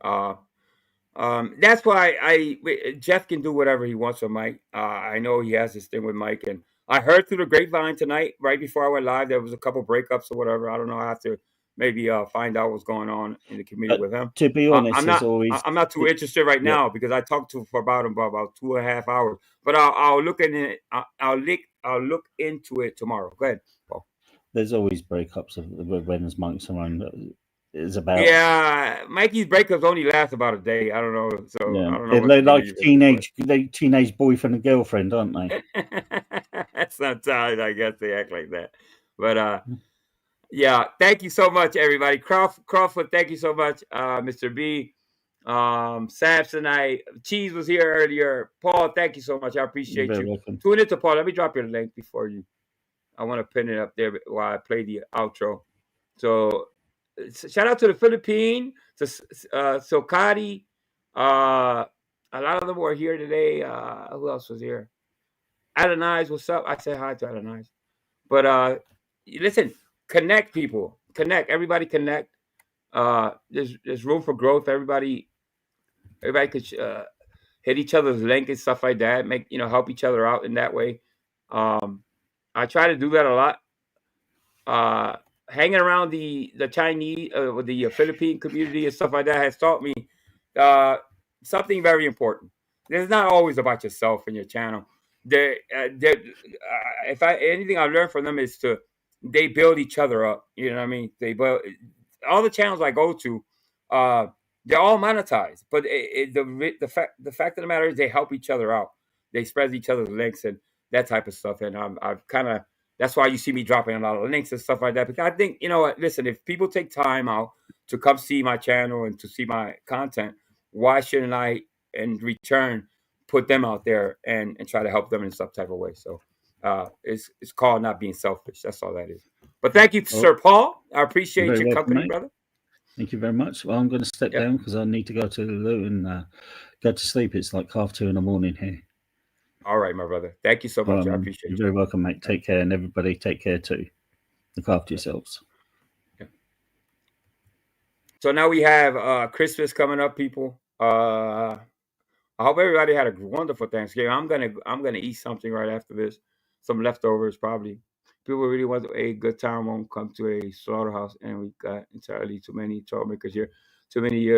That's why Jeff can do whatever he wants with Mike. I know he has this thing with Mike, and I heard through the grapevine tonight, right before I went live, there was a couple breakups or whatever. I don't know. I have to maybe find out what's going on in the community with him. To be honest, I'm not too interested right now because I talked to him for about 2.5 hours. But I'll look in it. I'll look into it tomorrow. Go ahead, Paul. There's always breakups when there's Mike Cerrone. Is about Mikey's breakups only last about a day. I don't know. So I don't know. They're like teenage boyfriend and girlfriend, aren't they? Sometimes I guess they act like that. But yeah, thank you so much, everybody. Crawford, thank you so much, Mr. B. Samsonite, Cheese was here earlier. Paul, thank you so much. I appreciate you. Welcome. Tune into Paul. Let me drop your link before you. I want to pin it up there while I play the outro. So. Shout out to the Philippines, to Sokati. A lot of them were here today. Who else was here? Adonais, what's up? I said hi to Adonais. But listen, connect people. Connect. Everybody connect. There's room for growth. Everybody could hit each other's link and stuff like that. Help each other out in that way. I try to do that a lot. Hanging around the Chinese, the Philippine community and stuff like that has taught me something very important. It's not always about yourself and your channel. Anything I learned from them is they build each other up. You know what I mean? They build all the channels I go to. They're all monetized, but the fact of the matter is they help each other out. They spread each other's links and that type of stuff. And I've kind of. That's why you see me dropping a lot of links and stuff like that. Because I think, listen, if people take time out to come see my channel and to see my content, why shouldn't I, in return, put them out there and try to help them in some type of way? So it's called not being selfish. That's all that is. But thank you, Sir Paul. I appreciate your company, brother. Thank you very much. Well, I'm going to step down because I need to go to the loo and go to sleep. It's like 2:30 in the morning here. All right, my brother. Thank you so much. I appreciate it. You're very welcome, mate. Take care, and everybody take care too. Look after yourselves. Yeah. So now we have Christmas coming up, people. I hope everybody had a wonderful Thanksgiving. I'm gonna eat something right after this. Some leftovers, probably. People really want a good time. Won't come to a slaughterhouse, and we got entirely too many troublemakers here. Too many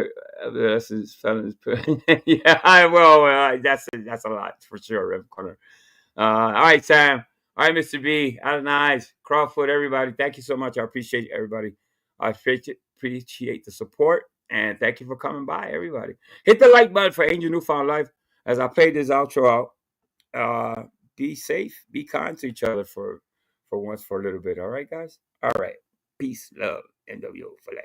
adolescents, felons. Yeah, that's a lot for sure, Rev Corner. All right, Sam. All right, Mr. B, Adonais, Crawford, everybody. Thank you so much. I appreciate everybody. I appreciate the support, and thank you for coming by, everybody. Hit the like button for Angel Newfound Life as I play this outro out. Be safe, be kind to each other for once, for a little bit. All right, guys? All right. Peace, love, NWO for life.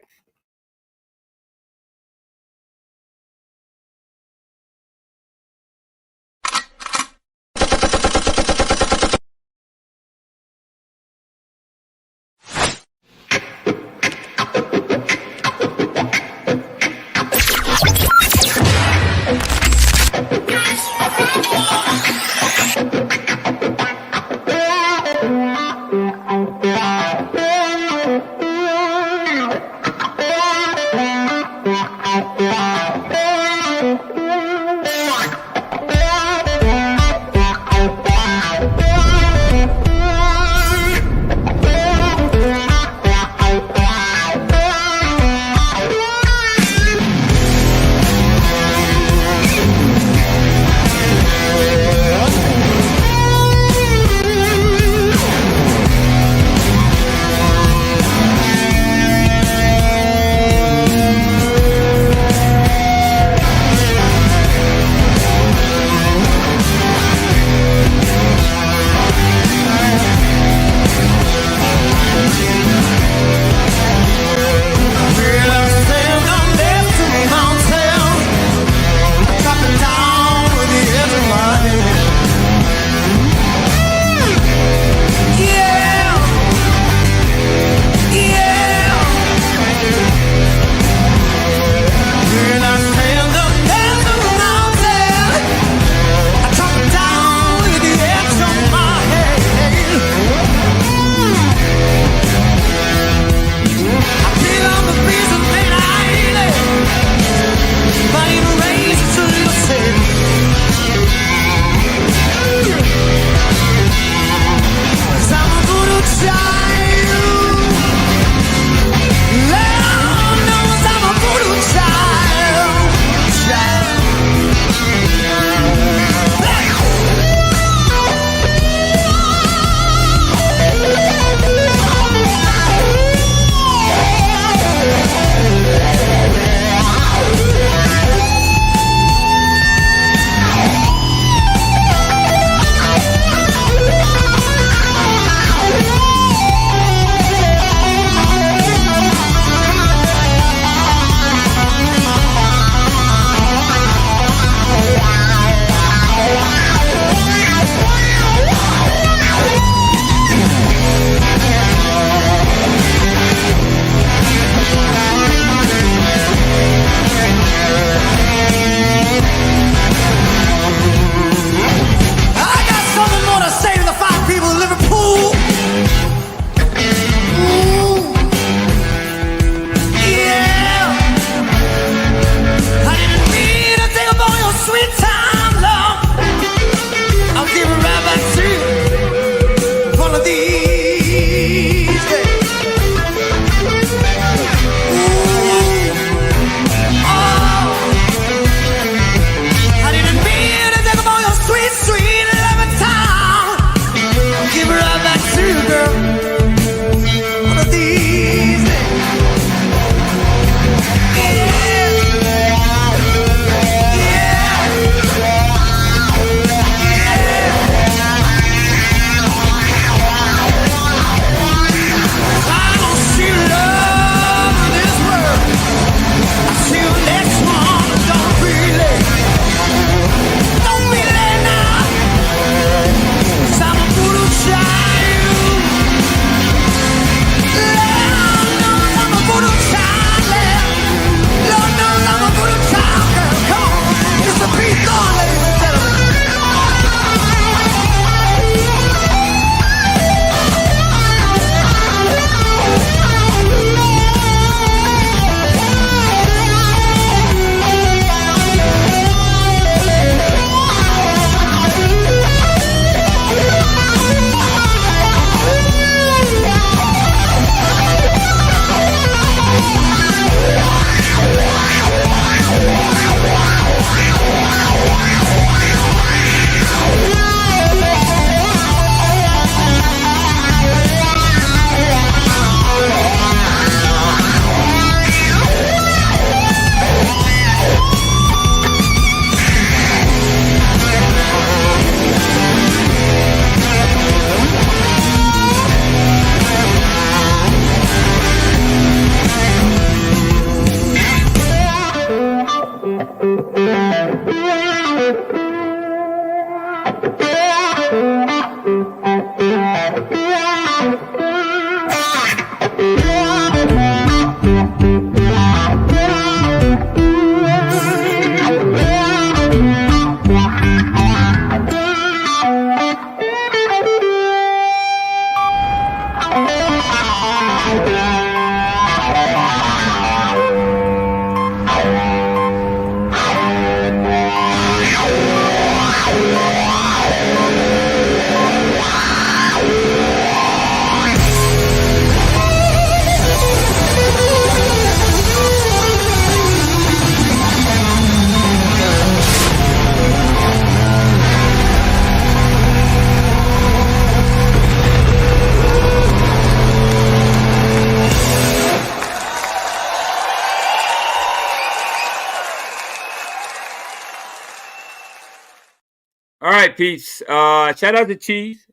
All right, peace. Shout out to Cheese.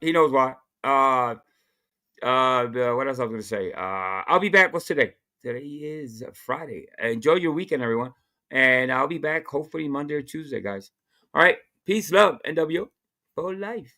He knows why. What else I was gonna say? I'll be back. What's today? Today is Friday. Enjoy your weekend, everyone. And I'll be back hopefully Monday or Tuesday, guys. All right. Peace, love, NWO for life.